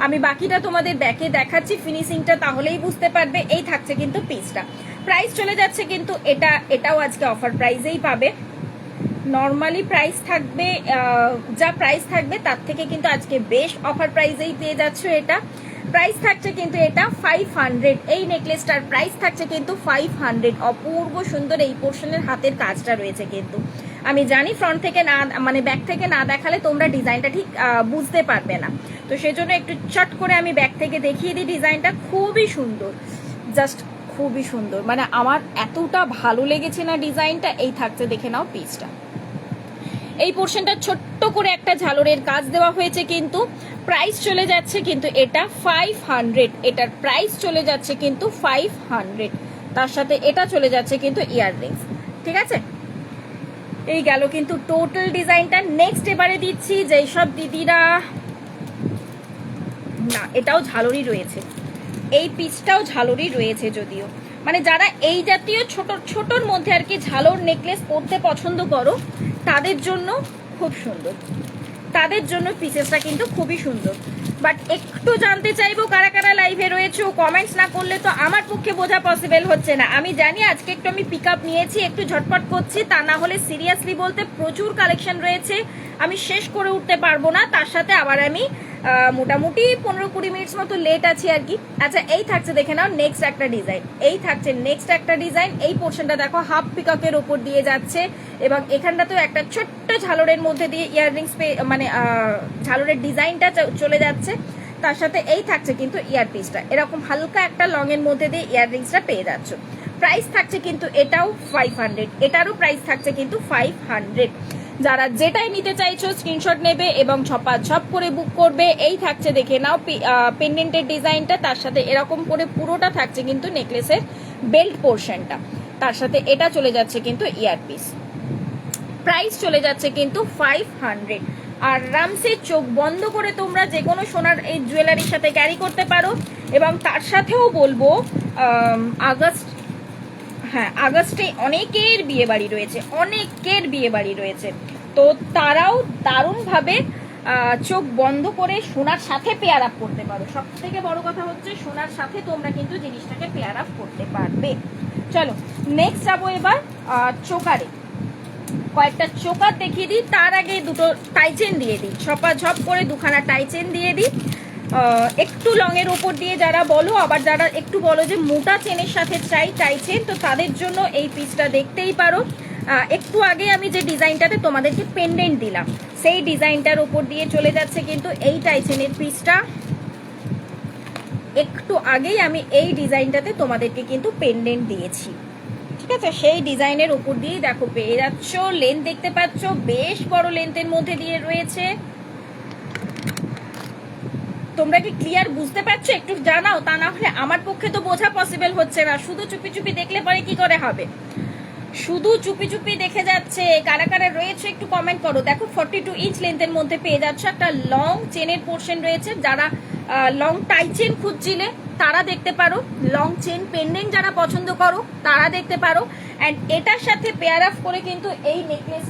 আমি বাকিটা তোমাদের দেখাচ্ছি ফিনিশিংটা, তাহলেই বুঝতে পারবে। এই থাকছে কিন্তু পিসটা। প্রাইস চলে যাচ্ছে কিন্তু এটাও আজকে অফার প্রাইসেই পাবে। নর্মালি প্রাইস থাকবে যা প্রাইস থাকবে তার থেকে কিন্তু আজকে বেশ অফার প্রাইসেই পেয়ে যাচ্ছ। এটা প্রাইস থাকছে কিন্তু এটা 500। এই নেকলেসটার প্রাইস থাকছে কিন্তু 500। অপূর্ব সুন্দর এই পোর্শনের হাতের কাজটা রয়েছে কিন্তু। আমি জানি ফ্রন্ট থেকে না, মানে ব্যাক থেকে না দেখালে তোমরা ডিজাইনটা ঠিক বুঝতে পারবে না, তো সেজন্য একটু চট করে আমি ব্যাক থেকে দেখিয়ে দিই। ডিজাইনটা খুবই সুন্দর, জাস্ট খুবই সুন্দর, মানে আমার এতটা ভালো লেগেছে না ডিজাইনটা। এই থাকছে দেখে নাও পিসটা। এই পোর্শনটা ছোট্ট করে একটা ঝালরের কাজ দেওয়া হয়েছে কিন্তু। প্রাইস চলে যাচ্ছে কিন্তু এটা 500। এটার প্রাইস চলে যাচ্ছে কিন্তু 500। তার সাথে এটা চলে যাচ্ছে কিন্তু ইয়াররিংস। ঠিক আছে, এই গেল কিন্তু টোটাল ডিজাইনটা। নেক্সট এবারে দিচ্ছি যেই সব দিদিরা, না এটাও ঝালরি রয়েছে, এই পিসটাও ঝালরি রয়েছে যদিও, মানে যারা এই জাতীয় ছোট ছোটর মধ্যে আর কি ঝালর নেকলেস পরতে পছন্দ করো তাদের জন্য খুব সুন্দর, তাদের জন্য পিসেসটা কিন্তু খুবই সুন্দর। বাট একটু জানতে চাইবো কারা কারা লাইভে রয়েছে, কমেন্টস না করলে তো আমার পক্ষে বোঝা পসিবল হচ্ছে না। আমি জানি আজকে একটু আমি পিক আপ নিয়েছি, একটু ঝটপট করছি, তা না হলে সিরিয়াসলি বলতে প্রচুর কালেকশন রয়েছে, আমি শেষ করে উঠতে পারবো না। তার সাথে আবার আমি মোটামুটি 15-20 মিনিটস মতো লেট আছি আর কি। আচ্ছা, এই থাকছে দেখে নাও নেক্সট একটা ডিজাইন। এই থাকছে নেক্সট একটা ডিজাইন। এই পোর্শনটা দেখো হাফ পিককের ওপর দিয়ে যাচ্ছে এবং এখানটাতেও একটা ছোট্ট ঝালরের মধ্যে দিয়ে ইয়াররিংস মানে ঝালরের ডিজাইনটা চলে যাচ্ছে। তার সাথে এই থাকছে কিন্তু ইয়ারপিসটা, এরকম হালকা একটা লং এর মধ্যে দিয়ে ইয়াররিংসটা পেয়ে যাচ্ছ। প্রাইস থাকছে কিন্তু এটাও 500। এটারও প্রাইস থাকছে কিন্তু 500। যারা যেটাই নিতে চাইছো স্ক্রিনশট নেবে এবং ঝপাঝপ করে বুক করবে। এই থাকছে দেখে নাও পেন্ডেন্টের ডিজাইনটা, তার সাথে এরকম করে পুরোটা থাকছে কিন্তু নেকলেসের বেল্ট পোর্শনটা, তার সাথে এটা চলে যাচ্ছে কিন্তু ইয়ারপিস। প্রাইস চলে যাচ্ছে কিন্তু 500। আর আরামসে চোখ বন্ধ করে তোমরা যে কোনো সোনার এই জুয়েলারির সাথে ক্যারি করতে পারো। এবং তার সাথেও বলবো আগস্টে অনেকের বিয়ে বাড়ি রয়েছে, অনেকের বিয়ে বাড়ি রয়েছে, তো তারাও দারুণভাবে চোখ বন্ধ করে সোনার সাথে পেয়ার আপ করতে পারো। সব থেকে বড় কথা হচ্ছে সোনার সাথে তোমরা কিন্তু জিনিসটাকে পেয়ার আপ করতে পারবে। চলো নেক্সট যাবো এবার চোকারে। কয়েকটা চোকার দেখিয়ে দিই, তার আগে দুটো টাইচেন দিয়ে দিই, ঝপ করে দুখানা টাইচেন দিয়ে দিই। একটু লং এর ওপর দিয়ে যারা বলো, আবার যারা একটু বলো যে মোটা চেনের সাথে চাই টাইচেন, তো তাদের জন্য এই পিসটা দেখতেই পারো। একটু আগে আমি যে ডিজাইনটাতে তোমাদেরকে পেন্ডেন্ট দিলাম সেই ডিজাইনটার ওপর দিয়ে চলে যাচ্ছে কিন্তু এই টাইচেনের পিসটা। একটু আগেই আমি এই ডিজাইনটাতে তোমাদেরকে কিন্তু পেন্ডেন্ট দিয়েছি, ঠিক আছে? সেই ডিজাইনের উপর দিয়েই দেখো পেয়ে যাচ্ছ। লেন্থ দেখতে পাচ্ছ, বেশ বড় লেন্থের মধ্যে দিয়ে রয়েছে। তোমরা কি ক্লিয়ার বুঝতে পারছো? একটু জানাও, তা না হলে আমার পক্ষে তো বোঝা পসিবল হচ্ছে না। শুধু চুপি চুপি দেখলে পরে কি করে হবে? শুধু চুপি চুপি দেখে যাচ্ছে, কারা কারা রয়েছে একটু কমেন্ট করো। দেখো 42 ইঞ্চ লেন্থের মধ্যে পেয়ে যাচ্ছ, একটা লং চেনের পোর্শন রয়েছে। যারা লং টাই চেন খুঁজছিলে তারা দেখতে পারো, লং চেন পেন্ডেন্ট যারা পছন্দ করো তারা দেখতে পারো। অ্যান্ড এটার সাথে পেয়ার আপ করে কিন্তু এই নেকলেস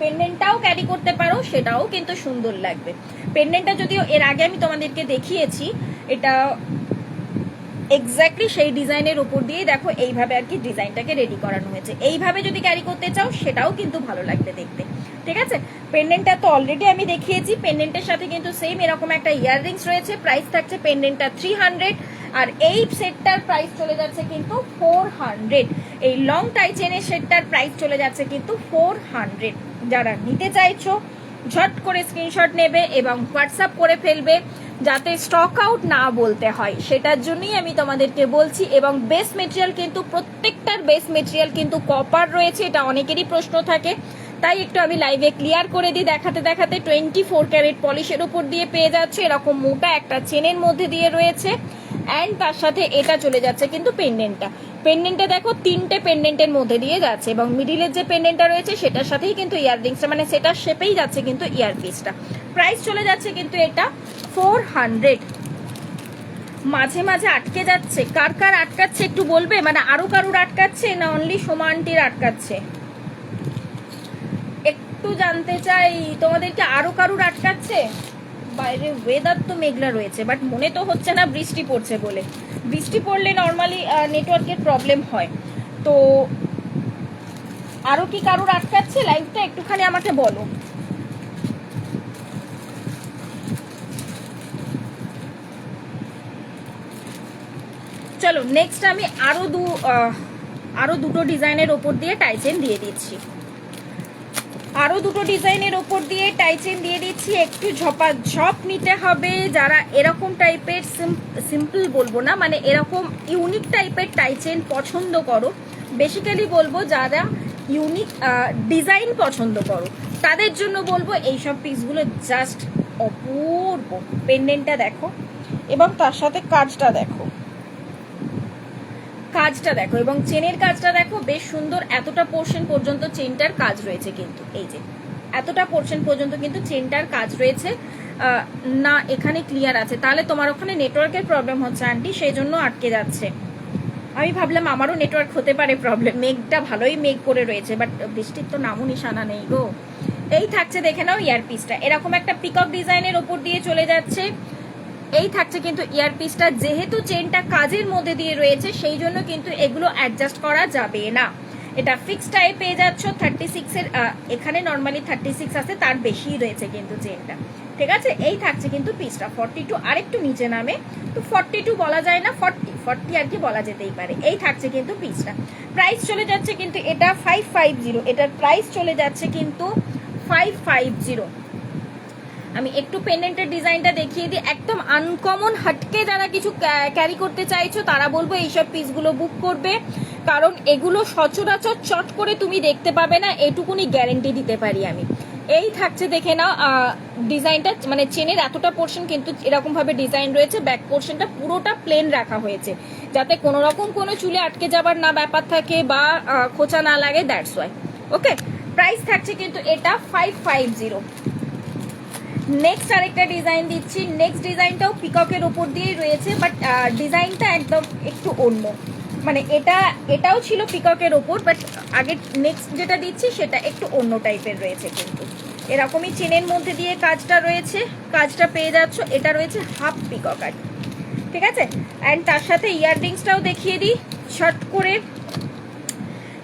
পেন্ডেন্টটাও ক্যারি করতে পারো, সেটাও কিন্তু সুন্দর লাগবে। পেন্ডেন্টটা যদিও এর আগে আমি তোমাদেরকে দেখিয়েছি, এটা এক্স্যাক্টলি সেই ডিজাইনের উপর দিয়ে দেখো এইভাবে আর কি ডিজাইনটাকে রেডি করানো হয়েছে। এইভাবে যদি ক্যারি করতে চাও সেটাও কিন্তু ভালো লাগবে দেখতে, ঠিক আছে? পেন্ডেন্টটা তো অলরেডি আমি দেখিয়েছি। পেন্ডেন্টের সাথে কিন্তু সেম এরকম একটা ইয়াররিংস রয়েছে। প্রাইস থাকছে পেন্ডেন্টটা 300, আর এই সেটটার প্রাইস চলে যাচ্ছে কিন্তু 400। এই লং টাই চেনের সেটটার প্রাইস চলে যাচ্ছে কিন্তু 400। যারা নিতে চাইছো ঝট করে স্ক্রিনশট নেবে এবং হোয়াটসঅ্যাপ করে ফেলবে, যাতে স্টক আউট না বলতে হয়, সেটার জন্যই আমি তোমাদেরকে বলছি। এবং বেস মেটেরিয়াল কিন্তু প্রত্যেকটার বেস মেটেরিয়াল কিন্তু কপার রয়েছে, এটা অনেকেরই প্রশ্ন থাকে, তাই একটু আমি লাইভে ক্লিয়ার করে দিই। দেখাতে 24 ক্যারেট পলিশের উপর দিয়ে পেয়ে যাচ্ছে, এরকম মোটা একটা চেনের মধ্যে দিয়ে রয়েছে। অ্যান্ড তার সাথে এটা চলে যাচ্ছে কিন্তু পেন্ডেন্টটা দেখো 3টে পেন্ডেন্টের মধ্যে দিয়ে যাচ্ছে, এবং মিডিলের যে পেন্ডেন্টটা রয়েছে সেটার সাথেই কিন্তু ইয়াররিংসটা, মানে সেটার শেপেই যাচ্ছে কিন্তু ইয়ারপিসটা। প্রাইস চলে যাচ্ছে কিন্তু এটা 400। মাঝে মাঝে আটকে যাচ্ছে, কার কার আটকাচ্ছে একটু বলবে? মানে আরো কারুর আটকাচ্ছে না অনলি সোমা আন্টির আটকাচ্ছে? একটু জানতে চাই, তোমাদেরকে আরো কারুর আটকাচ্ছে? বাইরে ওয়েদার তো মেঘলা রয়েছে, বাট মনে তো হচ্ছে না বৃষ্টি পড়ছে বলে। বৃষ্টি পড়লে নর্মালি নেটওয়ার্কের প্রবলেম হয়। তো আরো কি কারুর আটকাচ্ছে লাইভটা? একটুখানি আমাকে বলো। চলো নেক্সট আমি আরো দুটো ডিজাইনের ওপর দিয়ে টাইচেন দিয়ে দিচ্ছি। একটু ঝপ নিতে হবে। যারা এরকম টাইপের সিম্পল বলবো না, মানে এরকম ইউনিক টাইপের টাইচেন পছন্দ করো, বেসিক্যালি বলবো যারা ইউনিক ডিজাইন পছন্দ করো তাদের জন্য বলবো এইসব পিসগুলো জাস্ট অপূর্ব। পেন্ডেন্টটা দেখো এবং তার সাথে কাজটা দেখো এবং চেনের কাজটা দেখো, বেশ সুন্দর। এতটা পোর্শন পর্যন্ত চেনটার কাজ রয়েছে কিন্তু, এই যে এতটা পোর্শন পর্যন্ত কিন্তু চেনটার কাজ রয়েছে। না এখানে ক্লিয়ার আছে, তাহলে তোমার ওখানে নেটওয়ার্কের প্রবলেম হচ্ছে আন্টি, সেই জন্য আটকে যাচ্ছে। আমি ভাবলাম আমারও নেটওয়ার্ক হতে পারে প্রবলেম। মেঘটা ভালোই মেঘ করে রয়েছে, বাট বৃষ্টির তো নামও নিশানা নেই গো। এই থাকছে দেখে নাও ইয়ারপিসটা, এরকম একটা পিকক ডিজাইনের ওপর দিয়ে চলে যাচ্ছে। এই থাকছে কিন্তু ইয়ারপিসটা, যেহেতু চেনটা কাজের মধ্যে দিয়ে রয়েছে সেই জন্য কিন্তু এগুলো অ্যাডজাস্ট করা যাবে না। এটা ফিক্সড টাইপ পেয়ে যাচ্ছ 36 এর, এখানে নর্মালি 36 আছে, তার বেশি রয়েছে কিন্তু চেনটা, ঠিক আছে? এই থাকছে কিন্তু পিসটা 42, আরেকটু নিচে নামে তো 42 বলা যায় না, 40 আর কি বলা যেতেই পারে। এই থাকছে কিন্তু পিসটা। প্রাইস চলে যাচ্ছে কিন্তু এটা 550, এটার প্রাইস চলে যাচ্ছে কিন্তু 550। আমি একটু পেন্ডেন্টের ডিজাইনটা দেখিয়ে দিই। একদম আনকমন হাটকে যারা কিছু ক্যারি করতে চাইছো তারা বলবো এইসব পিসগুলো বুক করবে, কারণ এগুলো সচরাচর চট করে তুমি দেখতে পাবে না, এটুকুনি গ্যারেন্টি দিতে পারি আমি। এই থাকছে দেখে নাও ডিজাইনটা, মানে চেনের এতটা পোর্শন কিন্তু এরকম ভাবে ডিজাইন রয়েছে। ব্যাক পোর্শনটা পুরোটা প্লেন রাখা হয়েছে, যাতে কোনো রকম কোনো চুলে আটকে যাবার না ব্যাপার থাকে বা খোঁচা না লাগে, দ্যাটস ওয়াই। ওকে, প্রাইস থাকছে কিন্তু এটা 550। নেক্সট আরেকটা ডিজাইন দিচ্ছি। নেক্সট ডিজাইনটাও পিককের ওপর দিয়েই রয়েছে, বাট ডিজাইনটা একদম একটু অন্য, মানে এটাও ছিল পিককের ওপর, বাট আগে নেক্সট যেটা দিচ্ছি সেটা একটু অন্য টাইপের রয়েছে কিন্তু। এরকমই চেনের মধ্যে দিয়ে কাজটা রয়েছে, কাজটা পেয়ে যাচ্ছ। এটা রয়েছে হাফ পিকক আর কি, ঠিক আছে। অ্যান্ড তার সাথে ইয়াররিংসটাও দেখিয়ে দিই শর্ট করে।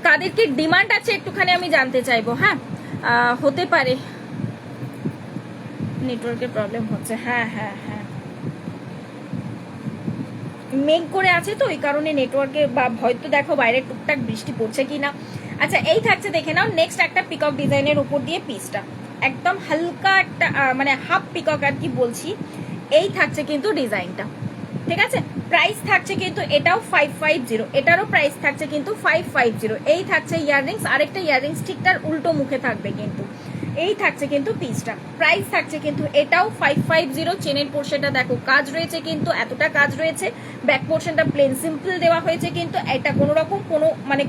কাদের কি ডিমান্ড আছে একটুখানি আমি জানতে চাইবো। হ্যাঁ, হতে পারে নেটওয়ার্কের প্রবলেম হচ্ছে। হ্যাঁ হ্যাঁ হ্যাঁ, মেঘ করে আছে তো, এই কারণে নেটওয়ার্কে, বা হয়তো দেখো বাইরে টুকটাক বৃষ্টি পড়ছে কি না। আচ্ছা, এই থাকছে দেখে নাও নেক্সট একটা পিকক ডিজাইনের উপর দিয়ে পিসটা, একদম হালকা একটা মানে হাফ পিকক আর কি বলছি। এই থাকছে কিন্তু ডিজাইনটা, ঠিক আছে। প্রাইস থাকছে কিন্তু এটাও 550, এটারও প্রাইস থাকছে কিন্তু 550। এই থাকছে ইয়াররিংস, আরেকটা ইয়াররিংস ঠিক তার উল্টো মুখে থাকবে কিন্তু। এই থাকছে কিন্তু পিসটা, প্রাইস থাকছে কিন্তু এটাও 550। চেনের পোর্শনটা দেখো কাজ রয়েছে কিন্তু, এতটা কাজ রয়েছে। ব্যাক পোর্শনটা প্লেন সিম্পল দেওয়া হয়েছে কিন্তু, এটা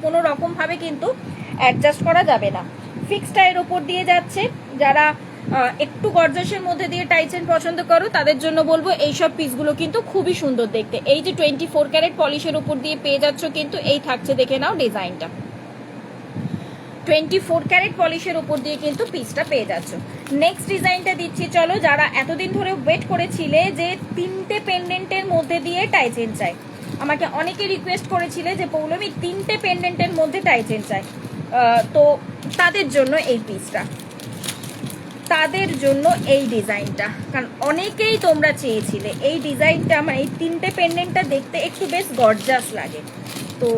কোনো রকম ভাবে কিন্তু অ্যাডজাস্ট করা যাবে না। ফিক্সড টাইয়ের ওপর দিয়ে যাচ্ছে। যারা একটু গর্জাসের মধ্যে দিয়ে টাইচেন পছন্দ করো তাদের জন্য বলবো এইসব পিসগুলো কিন্তু খুবই সুন্দর দেখতে। এই যে 24 ক্যারেট পলিশের উপর দিয়ে পেয়ে যাচ্ছ কিন্তু, এই থাকছে দেখে নাও ডিজাইনটা, 24 ক্যারেট পলিশের উপর দিয়ে কিন্তু পিসটা পেয়ে যাচ্ছ। নেক্সট ডিজাইনটা দিচ্ছি চলো। যারা এতদিন ধরে ওয়েট করেছিলে যে 3টে পেন্ডেন্টের মধ্যে দিয়ে টাইচেন চাই, আমাকে অনেকে রিকোয়েস্ট করেছিলে যে পৌলমী 3টে পেন্ডেন্টের মধ্যে টাইচেন চাই, তো তাদের জন্য এই পিসটা, তাদের জন্য এই ডিজাইনটা, কারণ অনেকেই তোমরা চেয়েছিলে এই ডিজাইনটা, মানে এই 3টে পেন্ডেন্টটা দেখতে একটু বেশ গর্জাস লাগে। তো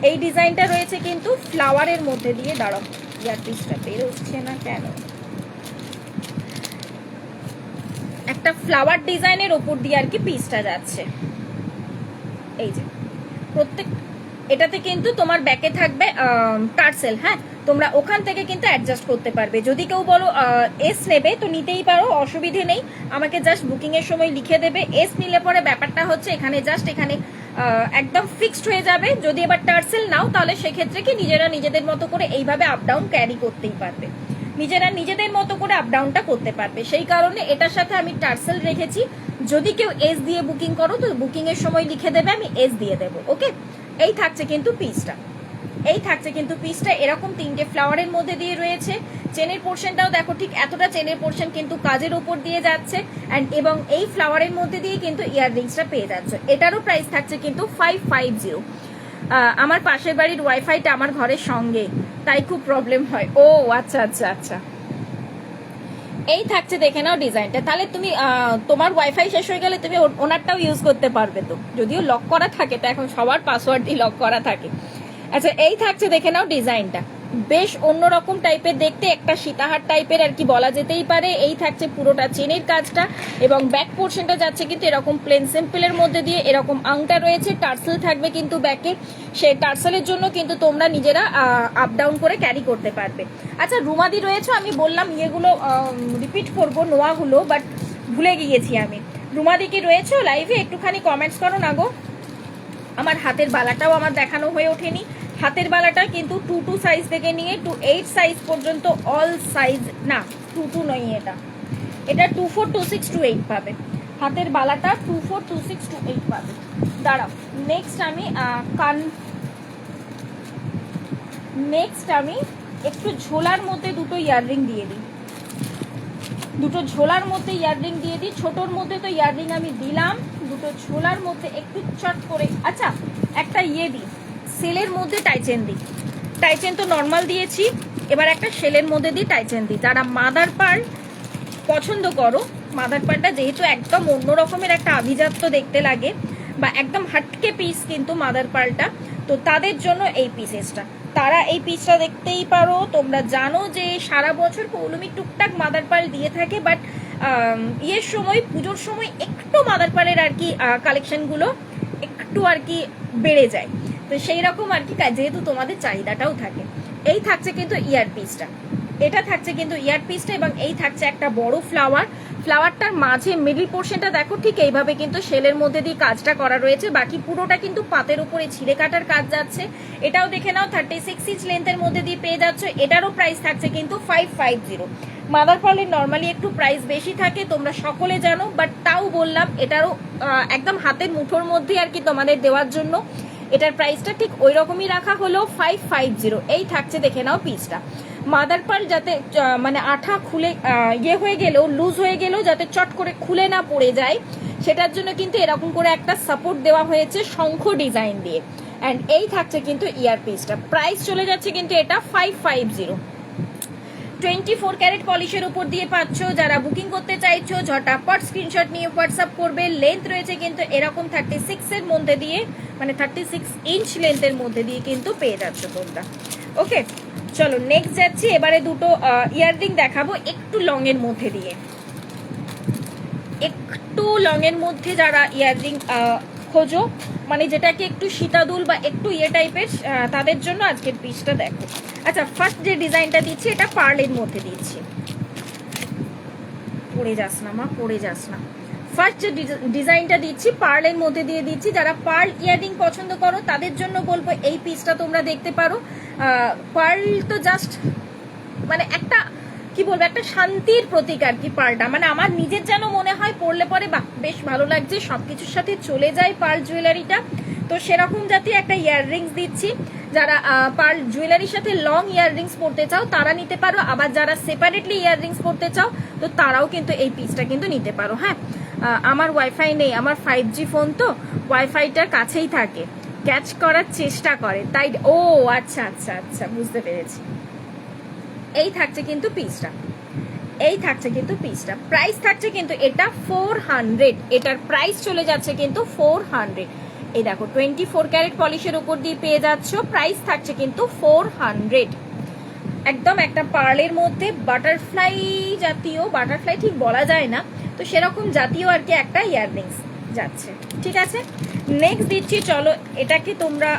এই ডিজাইনটা রয়েছে কিন্তু ফ্লাওয়ারের মধ্যে দিয়ে। দাঁড়াও, ইয়ার পিসটা বেরোচ্ছে না কেন, একটা ফ্লাওয়ার ডিজাইনের ওপর দিয়ে আর কি পিসটা যাচ্ছে। এই যে প্রত্যেক এটাতে কিন্তু তোমার ব্যাকে থাকবে টার্সেল। হ্যাঁ, তোমরা ওখান থেকে কিন্তু অ্যাডজাস্ট করতে পারবে। যদি কেউ বলো এস নেবে তো নিতেই পারো, অসুবিধে নেই। আমাকে জাস্ট বুকিং এর সময় লিখে দেবে। এস নিলে পরে ব্যাপারটা হচ্ছে এখানে জাস্ট এখানে একদম ফিক্সড হয়ে যাবে। যদি এবার টার্সেল নাও তাহলে সেক্ষেত্রে কি নিজেরা নিজেদের মতো করে এইভাবে আপ ডাউন ক্যারি করতেই পারবে, নিজেরা নিজেদের মতো করে আপ ডাউনটা করতে পারবে। সেই কারণে এটার সাথে আমি টার্সেল রেখেছি। যদি কেউ এস দিয়ে বুকিং করো তো বুকিং এর সময় লিখে দেবে, আমি এস দিয়ে দেবো। ওকে, এই থাকছে কিন্তু পিসটা, এই থাকছে কিন্তু পিসটা এরকম 3টে ফ্লাওয়ারের মধ্যে দিয়ে রয়েছে। চেনের পোর্শনটাও দেখো ঠিক এতটা চেনের পোর্শন কিন্তু কাজের উপর দিয়ে যাচ্ছে। এবং এই ফ্লাওয়ারের মধ্যে দিয়ে কিন্তু ইয়াররিংসটা পেয়ে যাচ্ছে। এটারও প্রাইস থাকছে কিন্তু 550। আমার পাশের বাড়ির ওয়াইফাইটা আমার ঘরের সঙ্গে, তাই খুব প্রবলেম হয়। ও আচ্ছা আচ্ছা আচ্ছা, এই থাকছে দেখে নাও ডিজাইনটা। তাহলে তুমি তোমার ওয়াইফাই শেষ হয়ে গেলে তুমি ওনারটাও ইউজ করতে পারবে তো, যদিও লক করা থাকে, তো এখন সবার পাসওয়ার্ডই লক করা থাকে। আচ্ছা, এই থাকছে দেখে নাও ডিজাইনটা, বেশ অন্যরকম টাইপের দেখতে, একটা সীতাহার টাইপের আর কি বলা যেতেই পারে। এই থাকছে পুরোটা চেনের কাজটা, এবং ব্যাক পোর্শনটা যাচ্ছে কিন্তু এরকম প্লেন সিম্পলের মধ্যে দিয়ে। এরকম আংটা রয়েছে, টার্সেল থাকবে কিন্তু ব্যাকে। সেই টার্সেলের জন্য কিন্তু তোমরা নিজেরা আপ ডাউন করে ক্যারি করতে পারবে। আচ্ছা, রুমাদি রয়েছে, আমি বললাম ইয়েগুলো রিপিট করবো নোয়াগুলো, বাট ভুলে গিয়েছি আমি। রুমাদি কি রয়েছে লাইভে? একটুখানি কমেন্টস করো না গো। আমার হাতের বালাটাও আমার দেখানো হয়ে ওঠেনি। হাতের বালাটা কিন্তু 22 সাইজ থেকে নিয়ে 28 সাইজ পর্যন্ত, অল সাইজ না, 22 নয়, এটা 24, 26, 28 পাবে। হাতের বালাটা 24, 26, 28 পাবে। দাঁড়াও, নেক্সট আমি একটু ঝোলার মধ্যে দুটো ইয়াররিং দিয়ে দিই, দুটো ঝোলার মধ্যে ইয়াররিং দিয়ে দিই। ছোটোর মধ্যে তো ইয়াররিং আমি দিলাম, দুটো ঝোলার মধ্যে একটু চট করে। আচ্ছা, একটা ইয়ে দিই, সেলের মধ্যে টাইচেন দিই। টাইচেন তো নর্মাল দিয়েছি, এবার একটা সেলের মধ্যে দিই টাইচেন দিই। যারা মাদার পার্ল পছন্দ করো, মাদার পার্লটা যেহেতু একদম অন্য রকমের একটা আভিজাত্য দেখতে লাগে, বা একদম হাটকে পিস কিন্তু মাদার পার্লটা, তো তাদের জন্য এই পিসেসটা, তারা এই পিসটা দেখতেই পারো। তোমরা জানো যে সারা বছর পৌলমী টুকটাক মাদার পার্ল দিয়ে থাকে, বাট ইয়ের সময়, পুজোর সময় একটু মাদার পার্লের আর কি কালেকশনগুলো একটু আর কি বেড়ে যায়। তো সেই রকম আর কি, যেহেতু তোমাদের চাহিদাটাও থাকে। এই থাকছে কিন্তু ইয়ার পিসটা, এটা থাকছে কিন্তু ইয়ার পিসটা, এবং এই থাকছে একটা বড় ফ্লাওয়ার। ফ্লাওয়ারটার মাঝে মিডল পোর্শনটা দেখো ঠিক এইভাবে কিন্তু শেলের মধ্যে দিয়ে কাজটা করা রয়েছে। বাকি পুরোটা কিন্তু পাতের উপরে ছিঁড়ে কাটার কাজ যাচ্ছে। এটাও দেখে নাও 36 ইঞ্চ লেন্থের মধ্যে দিয়ে পেয়ে যাচ্ছে। এটারও প্রাইস থাকছে কিন্তু 550। মাদার পার্লের নর্মালি একটু প্রাইস বেশি থাকে, তোমরা সকলে জানো, বাট তাও বললাম এটারও একদম হাতের মুঠোর মধ্যে আর কি তোমাদের দেওয়ার জন্য এটার প্রাইসটা ঠিক ওই রকমই রাখা হলো 550। এই থাকছে দেখে নাও পিসটা। মাদার পার্ল যাতে মানে আঠা খুলে ইয়ে হয়ে গেলেও, লুজ হয়ে গেলেও যাতে চট করে খুলে না পড়ে যায়, সেটার জন্য কিন্তু এরকম করে একটা সাপোর্ট দেওয়া হয়েছে শঙ্খ ডিজাইন দিয়ে। অ্যান্ড এই থাকছে কিন্তু ইয়ারপিসটা। প্রাইস চলে যাচ্ছে কিন্তু এটা 550। 24 ক্যারেট পলিশের উপর দিয়ে পাচ্ছ। যারা বুকিং করতে চাইছো ঝটাপট স্ক্রিনশট নিয়ে হোয়াটসঅ্যাপ করবে। লেন্থ রয়েছে কিন্তু এরকম 36 এর মধ্যে দিয়ে, মানে 36 ইঞ্চ লেন্থের মধ্যে দিয়ে কিন্তু পেয়ে যাচ্ছ তোমরা। ওকে, চলো নেক্সট যাচ্ছি। এবারে দুটো ইয়াররিং দেখাবো একটু লং এর মধ্যে দিয়ে। একটু লং এর মধ্যে যারা ইয়াররিং খোঁজো, মানে যেটাকে একটু সীতাদুল বা একটু ইয়ে টাইপের, তাদের জন্য আজকের পিসটা দেখো। আচ্ছা, ফার্স্ট যে ডিজাইনটা দিচ্ছি এটা পার্লের মধ্যে দিচ্ছি। পড়ে যাস না মা, পড়ে যাস না। ফার্স্ট যে ডিজাইনটা দিচ্ছি পার্লের মধ্যে দিয়ে দিচ্ছি। যারা পার্ল ইয়ারিং পছন্দ করো তাদের জন্য বলবো এই পিসটা তোমরা দেখতে পারো। পার্ল তো জাস্ট মানে একটা কি বলবো, একটা শান্তির প্রতীক আর কি পার্লটা। মানে আমার নিজের যেন মনে হয় পরলে পরে বাহ বেশ ভালো লাগছে, সবকিছুর সাথে চলে যায় পার্ল জুয়েলারিটা। তো সেরকম জাতীয় একটা ইয়াররিংস দিচ্ছি। যারা পার্ল জুয়েলারির সাথে লং ইয়াররিংস পরতে চাও তারা নিতে পারো, আবার যারা সেপারেটলি ইয়াররিংস পরতে চাও তো তারাও কিন্তু এই পিসটা কিন্তু নিতে পারো। হ্যাঁ, আমার ওয়াইফাই নেই, আমার 5G ফোন, তো ওয়াইফাইটার কাছেই থাকে, ক্যাচ করার চেষ্টা করে তাই। ও আচ্ছা আচ্ছা আচ্ছা, বুঝতে পেরেছি। এই থাকছে কিন্তু পিসটা, এই থাকছে কিন্তু পিসটা। প্রাইস থাকছে কিন্তু এটা 400। এটার প্রাইস চলে যাচ্ছে কিন্তু 400। এই দেখো 24 ক্যারেট পলিশের উপর দিয়ে পেয়ে যাচ্ছ। প্রাইস থাকছে কিন্তু 400। একদম একটা পার্লের মধ্যে বাটারফ্লাই জাতীয়, বাটারফ্লাই ঠিক বলা যায় না, তো সেরকম জাতীয় আর কি একটা ইয়াররিংস যাচ্ছে। ঠিক আছে, নেক্সট দিচ্ছি। চলো এটাকে তোমরা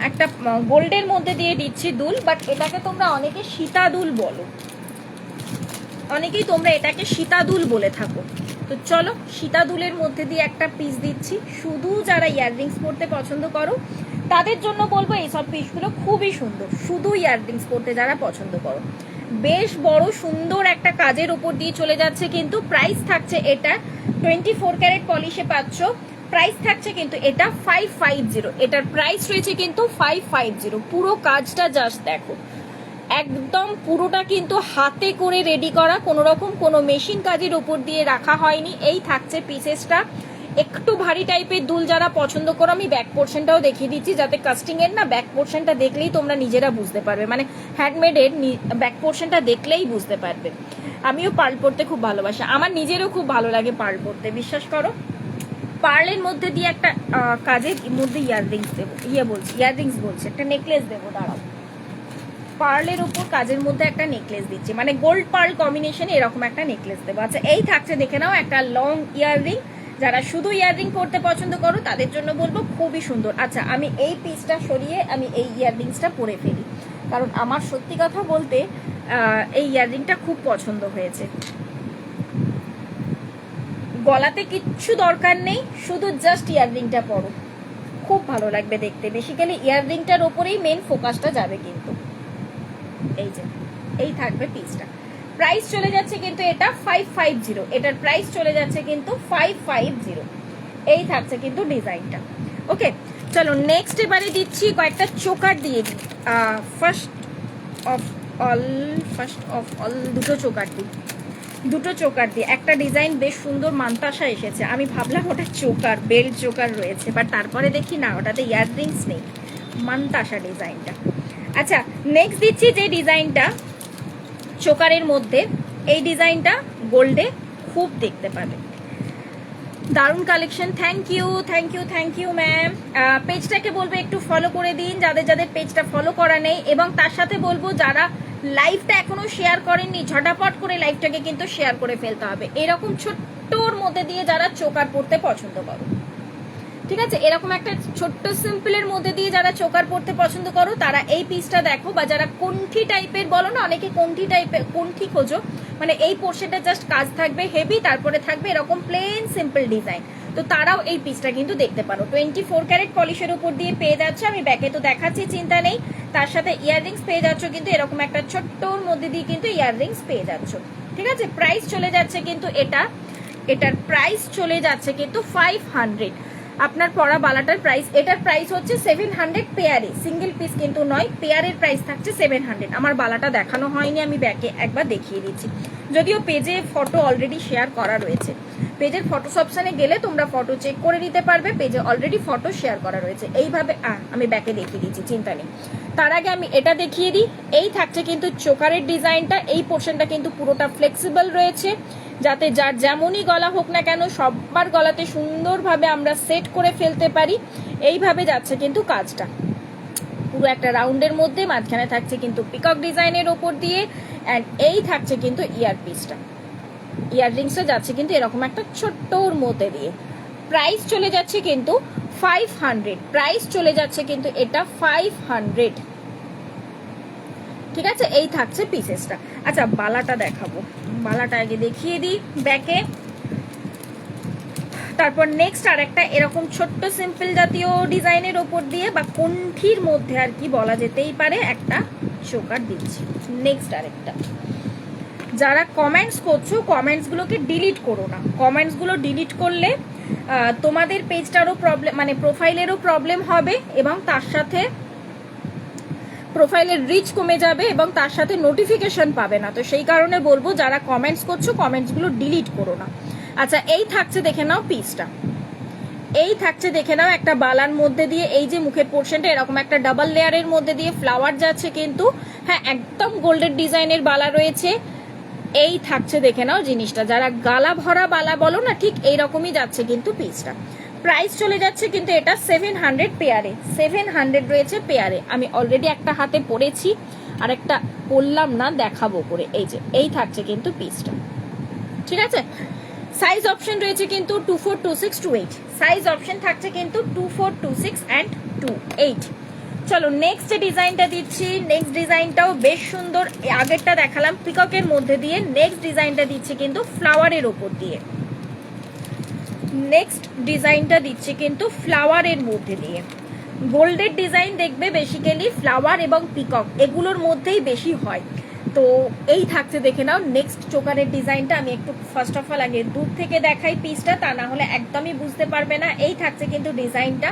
একটা গোল্ডের মধ্যে দিয়ে দিচ্ছি দুল, বাট এটাকে তোমরা অনেকে সীতাদুল বলো, অনেকেই তোমরা এটাকে সীতাদুল বলে থাকো। তো চলো সীতাদুলের মধ্যে দিয়ে একটা পিস দিচ্ছি। শুধু যারা ইয়াররিংস পরতে পছন্দ করো তাদের জন্য বলবো এইসব পিসগুলো খুবই সুন্দর। শুধু ইয়াররিংস পরতে যারা পছন্দ করো, বেশ বড় সুন্দর একটা কাজের উপর দিয়ে চলে যাচ্ছে কিন্তু। প্রাইস থাকছে এটা 24 ক্যারেট পলিশে পাচ্ছ। প্রাইস থাকছে কিন্তু এটা 550। এটার প্রাইস রয়েছে কিন্তু 550। পুরো কাজটা জাস্ট দেখো, একদম পুরোটা কিন্তু হাতে করে রেডি করা, কোনো রকম কোনো মেশিন কাজের উপর দিয়ে রাখা হয়নি। এই থাকছে পিসেসটা। একটু ভারী টাইপের দুল যারা পছন্দ করো, আমি ব্যাক পোর্শনটাও দেখিয়ে দিচ্ছি যাতে কাস্টিং এর না ব্যাক পোর্শনটা দেখলেই তোমরা নিজেরা বুঝতে পারবে, মানে হ্যান্ডমেডের ব্যাক পোর্শনটা দেখলেই বুঝতে পারবে। আমিও পার্ল পরতে খুব ভালোবাসি, আমার নিজেরও খুব ভালো লাগে পার্ল পরতে, বিশ্বাস করো। পার্লের মধ্যে দিয়ে একটা কাজের মধ্যে ইয়াররিংস দেবো, ইয়াররিংস বলছি, একটা নেকলেস দেবো, দাঁড়াও। পার্লের উপর কাজের মধ্যে একটা নেকলেস দিচ্ছি, মানে গোল্ড পার্ল কম্বিনেশনে এরকম একটা নেকলেস দেবো। আচ্ছা, এই থাকছে দেখে নাও একটা লং ইয়াররিং। যারা শুধু ইয়াররিং পরতে পছন্দ করো তাদের জন্য বলবো খুবই সুন্দর। আচ্ছা, আমি এই পিসটা সরিয়ে আমি এই ইয়াররিংসটা পরে ফেলি, কারণ আমার সত্যি কথা বলতে এই ইয়াররিংটা খুব পছন্দ হয়েছে। গলাতে কিচ্ছু দরকার নেই, শুধু জাস্ট ইয়াররিংটা পরো, খুব ভালো লাগবে দেখতে। বেসিক্যালি ইয়াররিংটার ওপরেই মেন ফোকাসটা যাবে কিন্তু। এই যে এই থাকবে পিসটা। প্রাইস চলে যাচ্ছে কিন্তু এটা 550। এটার প্রাইস চলে যাচ্ছে কিন্তু 550। এই থাকছে কিন্তু ডিজাইনটা। ওকে, চলো নেক্সট এবারে দিচ্ছি কয়েকটা চোকার দিয়ে দিই। ফার্স্ট অফ অল দুটো চোকার দিই, দুটো চোকার দিয়ে একটা ডিজাইন বেশ সুন্দর মান্তাসা এসেছে। আমি ভাবলাম ওটা চোকার, বেল্ট চোকার রয়েছে, বাট তারপরে দেখি না, ওটাতে ইয়াররিংস নেই, মান্তাসা ডিজাইনটা। আচ্ছা, নেক্সট দিচ্ছি যে ডিজাইনটা চোকারের মধ্যে, এই ডিজাইনটা গোল্ডে খুব দেখতে পাবে, দারুণ collection. Thank you thank you thank you ma'am. পেজটাকে বলবো একটু ফলো করে দিন যাদের যাদের পেজটা ফলো করা নেই, এবং তার সাথে বলবো যারা লাইভটা এখনো শেয়ার করেননি ঝটাপট করে লাইভটাকে কিন্তু শেয়ার করে ফেলতে হবে। এরকম ছোট্টর মধ্যে দিয়ে যারা চোকার পড়তে পছন্দ করো, ঠিক আছে, এরকম একটা ছোট্ট সিম্পলের মধ্যে দিয়ে যারা চোকার পড়তে পছন্দ করো তারা এই পিসটা দেখো। বা যারা কণ্ঠি টাইপের বলো না, অনেকে কণ্ঠি টাইপের কণ্ঠি খোঁজো, মানে এই পোর্শনটা জাস্ট কাজ থাকবে হেভি, তারপরে থাকবে এরকম প্লেন সিম্পল ডিজাইন, তো তারাও এই পিসটা কিন্তু দেখতে পারো। 24 ক্যারেট পলিশের উপর দিয়ে পেয়ে যাচ্ছে, আমি ব্যাকে তো দেখাচ্ছি চিন্তা নেই। তার সাথে ইয়াররিংস পেয়ে যাচ্ছ কিন্তু এরকম একটা ছোট্টর মধ্যে দিয়ে কিন্তু ইয়াররিংস পেয়ে যাচ্ছ। ঠিক আছে, প্রাইস চলে যাচ্ছে কিন্তু এটার প্রাইস চলে যাচ্ছে কিন্তু 500। আপনার পরা বালাটার প্রাইস, এটার প্রাইস হচ্ছে 700 পেয়ারে, সিঙ্গেল পিস কিন্তু নয়, পেয়ারের প্রাইস থাকছে 700। আমার বালাটা দেখানো হয়নি, আমি ব্যাকে একবার দেখিয়ে দিচ্ছি, যদিও পেজে ফটো অলরেডি শেয়ার করা রয়েছে। পেজের ফটোস অপশানে গেলে তোমরা ফটো চেক করে নিতে পারবে, পেজে অলরেডি ফটো শেয়ার করা রয়েছে। এইভাবে আমি ব্যাকে দেখিয়ে দিচ্ছি, চিন্তা নেই। তার আগে আমি এটা দেখিয়ে দিই, এই থাকছে কিন্তু চোকারের ডিজাইনটা, এই পোর্শনটা কিন্তু পুরোটা ফ্লেক্সিবল রয়েছে, যাতে যার যেমনই গলা হোক না কেন সবার গলাতে সুন্দরভাবে আমরা সেট করে ফেলতে পারি। এইভাবে যাচ্ছে কিন্তু কাজটা, পুরো একটা রাউন্ডের মধ্যে, মাঝখানে থাকছে কিন্তু পিকক ডিজাইনের ওপর দিয়ে, অ্যান্ড এই থাকছে কিন্তু ইয়ার পিসটা, ইয়াররিংসটা যাচ্ছে কিন্তু এরকম একটা ছোট্টর মধ্যে দিয়ে। প্রাইস চলে যাচ্ছে কিন্তু 500, প্রাইস চলে যাচ্ছে কিন্তু এটা 500, ঠিক আছে। এই থাকছে পিসেসটা। আচ্ছা বালাটা দেখাবো, বালাটা আগে দেখিয়ে দিই ব্যাকে, তারপর নেক্সট আর একটা এরকম ছোট্ট সিম্পল জাতীয় ডিজাইনের ওপর দিয়ে বা কণ্ঠির মধ্যে আর কি বলা যেতেই পারে একটা চোকার দিচ্ছি। নেক্সট আরেকটা, যারা কমেন্টস করছো কমেন্টসগুলোকে ডিলিট করো না, কমেন্টসগুলো ডিলিট করলে তোমাদের পেজটারও প্রবলেম, মানে প্রোফাইলেরও প্রবলেম হবে, এবং তার সাথে প্রোফাইলের রিচ কমে যাবে, এবং তার সাথে নোটিফিকেশন পাবে না। তো সেই কারণে বলবো যারা কমেন্টস করছো কমেন্টসগুলো ডিলিট করো না। আচ্ছা এই থাকছে দেখে নাও পিসটা, এই থাকছে দেখে নাও একটা বালার মধ্যে দিয়ে, এই যে মুখের পোর্শনটা এরকম একটা ডাবল লেয়ারের মধ্যে দিয়ে ফ্লাওয়ার যাচ্ছে কিন্তু, হ্যাঁ একদম গোল্ডেন ডিজাইনের বালা রয়েছে। এই থাকছে দেখে নাও জিনিসটা, যারা গালা ভরা বালা বলো না, ঠিক এইরকমই যাচ্ছে কিন্তু পিসটা। প্রাইস চলে যাচ্ছে কিন্তু এটা 700 পেয়ারে, 700 রয়েছে পেয়ারে। আমি অলরেডি একটা হাতে পরেছি, আর একটা পরলাম না, দেখাবো করে। এই যে এই থাকছে কিন্তু পিসটা, ঠিক আছে। সাইজ অপশন রয়েছে কিন্তু 24, 26, 28, সাইজ অপশন থাকছে কিন্তু 24, 26 অ্যান্ড 28। চলো নেক্সট ডিজাইনটা দিচ্ছি, নেক্সট ডিজাইনটাও বেশ সুন্দর। আগেরটা দেখালাম পিককের মধ্যে দিয়ে, নেক্সট ডিজাইনটা দিচ্ছি কিন্তু ফ্লাওয়ারের ওপর দিয়ে, নেক্সট ডিজাইনটা দিচ্ছি কিন্তু ফ্লাওয়ারের মধ্যে দিয়ে। গোল্ডের ডিজাইন দেখবে বেসিক্যালি ফ্লাওয়ার এবং পিকক এগুলোর মধ্যেই বেশি হয়। তো এই থাকছে দেখে নাও নেক্সট চোকারের ডিজাইনটা। আমি একটু ফার্স্ট অফ অল আগে দূর থেকে দেখাই পিসটা, তা না হলে একদমই বুঝতে পারবে না। এই থাকছে কিন্তু ডিজাইনটা,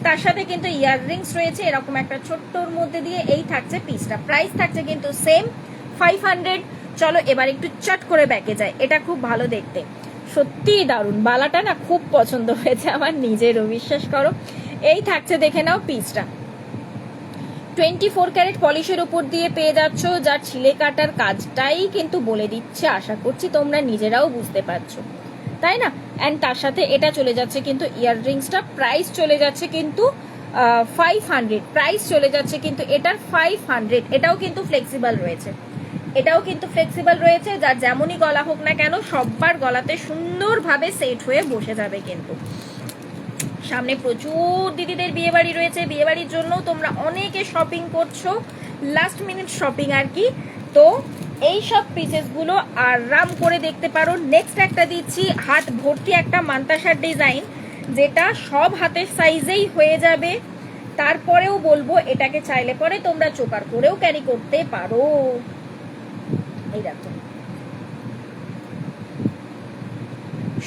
তার সাথে কিন্তু ইয়াররিংস রয়েছে এরকম একটা ছোট্টর মধ্যে দিয়ে। এই থাকছে পিসটা, প্রাইস থাকছে কিন্তু সেম 500। চলো এবার একটু চট করে ব্যাকে যায়, এটা খুব ভালো দেখতে, সত্যিই দারুণ। বালাটা না খুব পছন্দ হয়েছে আমার নিজেরও, বিশ্বাস করো। এই থাকছে দেখে নাও পিসটা, 24 ক্যারেট পলিশের উপর দিয়ে পেয়ে যাচ্ছ, যার ছিলে কাটার কাজটাই কিন্তু বলে দিচ্ছে। আশা করছি তোমরা নিজেরাও বুঝতে পারছো, তাই না। অ্যান্ড তার সাথে এটা চলে যাচ্ছে কিন্তু ইয়াররিংসটা, প্রাইস চলে যাচ্ছে কিন্তু 500, প্রাইস চলে যাচ্ছে কিন্তু এটার 500। এটাও কিন্তু ফ্লেক্সিবল রয়েছে, এটাও কিন্তু ফ্লেক্সিবল রয়েছে, যার যেমনই গলা হোক না কেন সবার গলাতে সুন্দরভাবে সেট হয়ে বসে যাবে কিন্তু। সামনে প্রচুর দিদিদের বিয়ে বাড়ি রয়েছে, বিয়ে বাড়ির জন্য তোমরা অনেকে শপিং করছো, লাস্ট মিনিট শপিং আর কি। তো এই সব পিসেসগুলো আরাম করে দেখতে পারো। নেক্সট একটা দিচ্ছি হাত ভর্তি একটা মান্তাসার ডিজাইন, যেটা সব হাতের সাইজেই হয়ে যাবে। তারপরেও বলবো এটাকে চাইলে পরে তোমরা চোকার করেও ক্যারি করতে পারো। এই দেখো,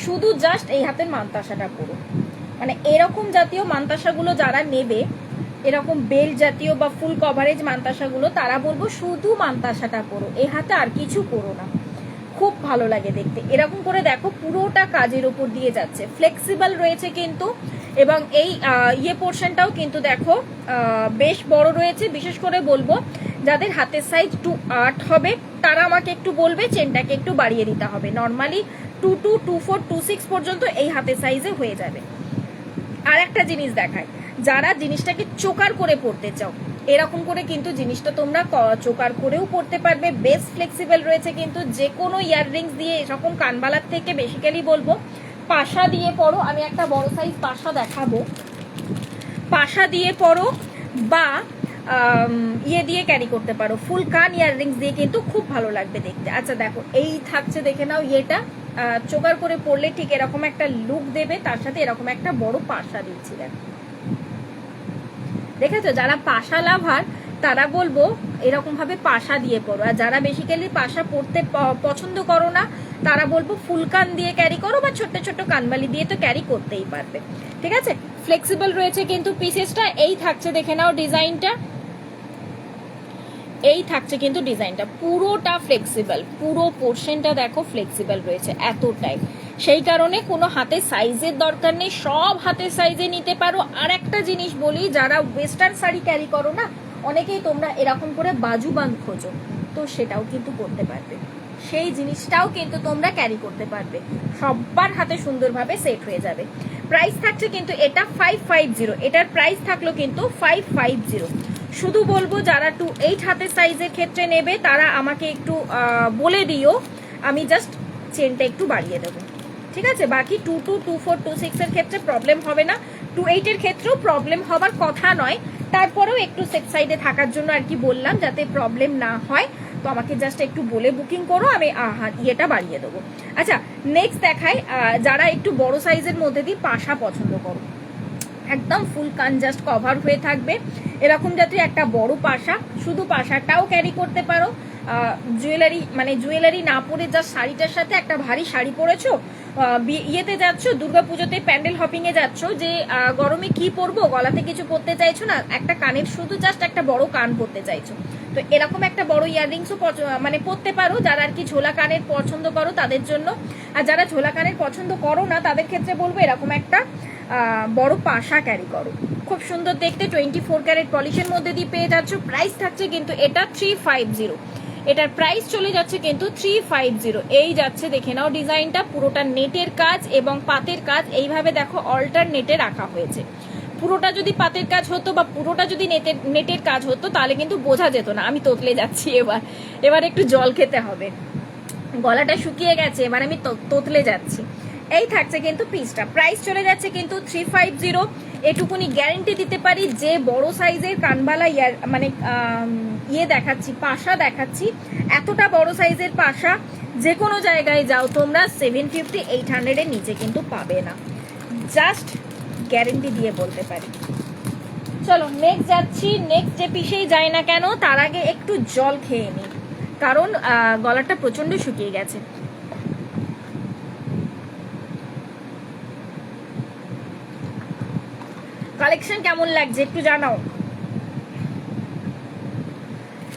শুধু জাস্ট এই হাতের মান্তাসাটা পুরো, মানে এরকম জাতীয় মান্তাসাগুলো যারা নেবে, এরকম বেল্ট জাতীয় বা ফুল কভারেজ মান্তাসাগুলো, তারা বলবো শুধু মান্তাসাটা পরো, এই হাতে আর কিছু পরো না, খুব ভালো লাগে দেখতে। এরকম করে দেখো পুরোটা কাজের উপর দিয়ে যাচ্ছে, ফ্লেক্সিবল রয়েছে কিন্তু। এবং এই ইয়ে পোর্শনটাও কিন্তু দেখো বেশ বড় রয়েছে। বিশেষ করে বলবো যাদের হাতের সাইজ 28 হবে তারা আমাকে একটু বলবে চেনটাকে একটু বাড়িয়ে দিতে হবে। নর্মালি 22, 24, 26 পর্যন্ত এই হাতের সাইজে হয়ে যাবে। আর একটা জিনিস দেখায়, যারা জিনিসটাকে চোকার করে পড়তে চাও, এরকম করে কিন্তু জিনিসটা তোমরা চোকার করেও পড়তে পারবে। বেশ ফ্লেক্সিবল রয়েছে কিন্তু, যে কোনো ইয়াররিংস দিয়ে, এরকম কানবালার থেকে বেসিক্যালি বলবো পাশা দিয়ে পরো। আমি একটা বড় সাইজ পাশা দেখাবো, পাশা দিয়ে পরো বা ইয়ে দিয়ে ক্যারি করতে পারো, ফুল কান ইয়াররিংস দিয়ে কিন্তু খুব ভালো লাগবে দেখতে। আচ্ছা দেখো এই থাকছে দেখে নাও, ইয়েটা চোকার করে পরলে ঠিক এরকম একটা লুক দেবে, তার সাথে এরকম একটা বড় পাশা দিচ্ছি। দেখো দেখেছো, যারা পাশা লাভার তারা বলবো এরকম ভাবে পাশা দিয়ে পরো। আর যারা বেসিক্যালি পাশা পরতে পছন্দ করো না তারা বলবো ফুল কান দিয়ে ক্যারি করো বা ছোট্ট ছোট্ট কানবালি দিয়ে তো ক্যারি করতেই পারবে। ঠিক আছে, ফ্লেক্সিবল রয়েছে কিন্তু পিসেসটা। এই থাকছে দেখে নাও ডিজাইনটা, এই থাকছে কিন্তু ডিজাইনটা পুরোটা ফ্লেক্সিবল, পুরো পোর্শনটা দেখো ফ্লেক্সিবল রয়েছে এতটাই। সেই কারণে কোনো হাতের সাইজের দরকার নেই, সব হাতের সাইজে নিতে পারো। আর একটা জিনিস বলি, যারা ওয়েস্টার্ন শাড়ি ক্যারি করো না, অনেকেই তোমরা এরকম করে বাজুবান খোঁজো, তো সেটাও কিন্তু করতে পারবে, সেই জিনিসটাও কিন্তু তোমরা ক্যারি করতে পারবে, সবার হাতে সুন্দরভাবে সেট হয়ে যাবে। প্রাইস থাকছে কিন্তু এটা 550, এটার প্রাইস থাকলো কিন্তু 550। শুধু বলবো যারা 2/8 হাতের সাইজের ক্ষেত্রে নেবে তারা আমাকে একটু বলে দিও, আমি জাস্ট চেনটা একটু বাড়িয়ে দেবো। ঠিক আছে, বাকি 22, 24, 26 এর ক্ষেত্রে প্রবলেম হবে না, 28 এর ক্ষেত্রেও প্রবলেম হবার কথা নয়, তারপরেও একটু সেফ সাইডে থাকার জন্য আর কি বললাম, যাতে প্রবলেম না হয়। তো আমাকে জাস্ট একটু বলে বুকিং করো, আমি ইয়েটা বাড়িয়ে দেবো। আচ্ছা, নেক্সট দেখাই যারা একটু বড় সাইজের মধ্যে দিয়ে পাশা পছন্দ করো, একদম ফুল কান জাস্ট কভার হয়ে থাকবে এরকম জাতীয় একটা বড় পাশা, শুধু পাশাটাও ক্যারি করতে পারো। জুয়েলারি মানে জুয়েলারি না পরে জাস্ট শাড়িটার সাথে একটা ভারী শাড়ি পরেছো, ইয়েতে যাচ্ছ, দুর্গাপুজোতে প্যান্ডেল হপিং এ যাচ্ছ, যে গরমে কি পরবো, গলাতে কিছু পরতে চাইছো না, একটা কানের শুধু জাস্ট একটা বড় কান পরতে চাইছো, তো এরকম একটা বড় ইয়াররিংসও মানে পরতে পারো, যারা আর কি ঝোলা কানের পছন্দ করো তাদের জন্য। আর যারা ঝোলা কানের পছন্দ করো না তাদের ক্ষেত্রে বলবো এরকম একটা বড় পাশা ক্যারি করো, খুব সুন্দর দেখতে, 24 ক্যারেট পলিশের মধ্যে দিয়ে পেয়ে যাচ্ছ। প্রাইস থাকছে কিন্তু এটা 350, এটার প্রাইস চলে যাচ্ছে কিন্তু 350। এই যাচ্ছে দেখে নাও ডিজাইনটা, পুরোটা নেটের কাজ এবং পাতের কাজ, এইভাবে দেখো অল্টারনেটে রাখা হয়েছে। পুরোটা যদি পাতের কাজ হতো বা পুরোটা যদি নেটের কাজ হতো তাহলে কিন্তু বোঝা যেত না। আমি তোতলে যাচ্ছি, এবার একটু জল খেতে হবে, গলাটা শুকিয়ে গেছে, এবার আমি তোতলে যাচ্ছি। এই থাকছে কিন্তু পিসটা, প্রাইস চলে যাচ্ছে কিন্তু 350। এটুকুনি গ্যারেন্টি দিতে পারি, যে বড় সাইজের কানবালা মানে ইয়ে দেখাচ্ছি, পাশা দেখাচ্ছি, এতটা বড় সাইজের পাশা যে কোনো জায়গায় যাও তোমরা 750, 800 এর নিচে কিন্তু পাবে না, জাস্ট গ্যারেন্টি দিয়ে বলতে পারি। চলো নেক্সট যাচ্ছি, নেক্সট যে পিসেই যাই না কেন তার আগে একটু জল খেয়ে নিই, কারণ গলাটা প্রচন্ড শুকিয়ে গেছে। কালেকশন কেমন লাগছে একটু জানাও,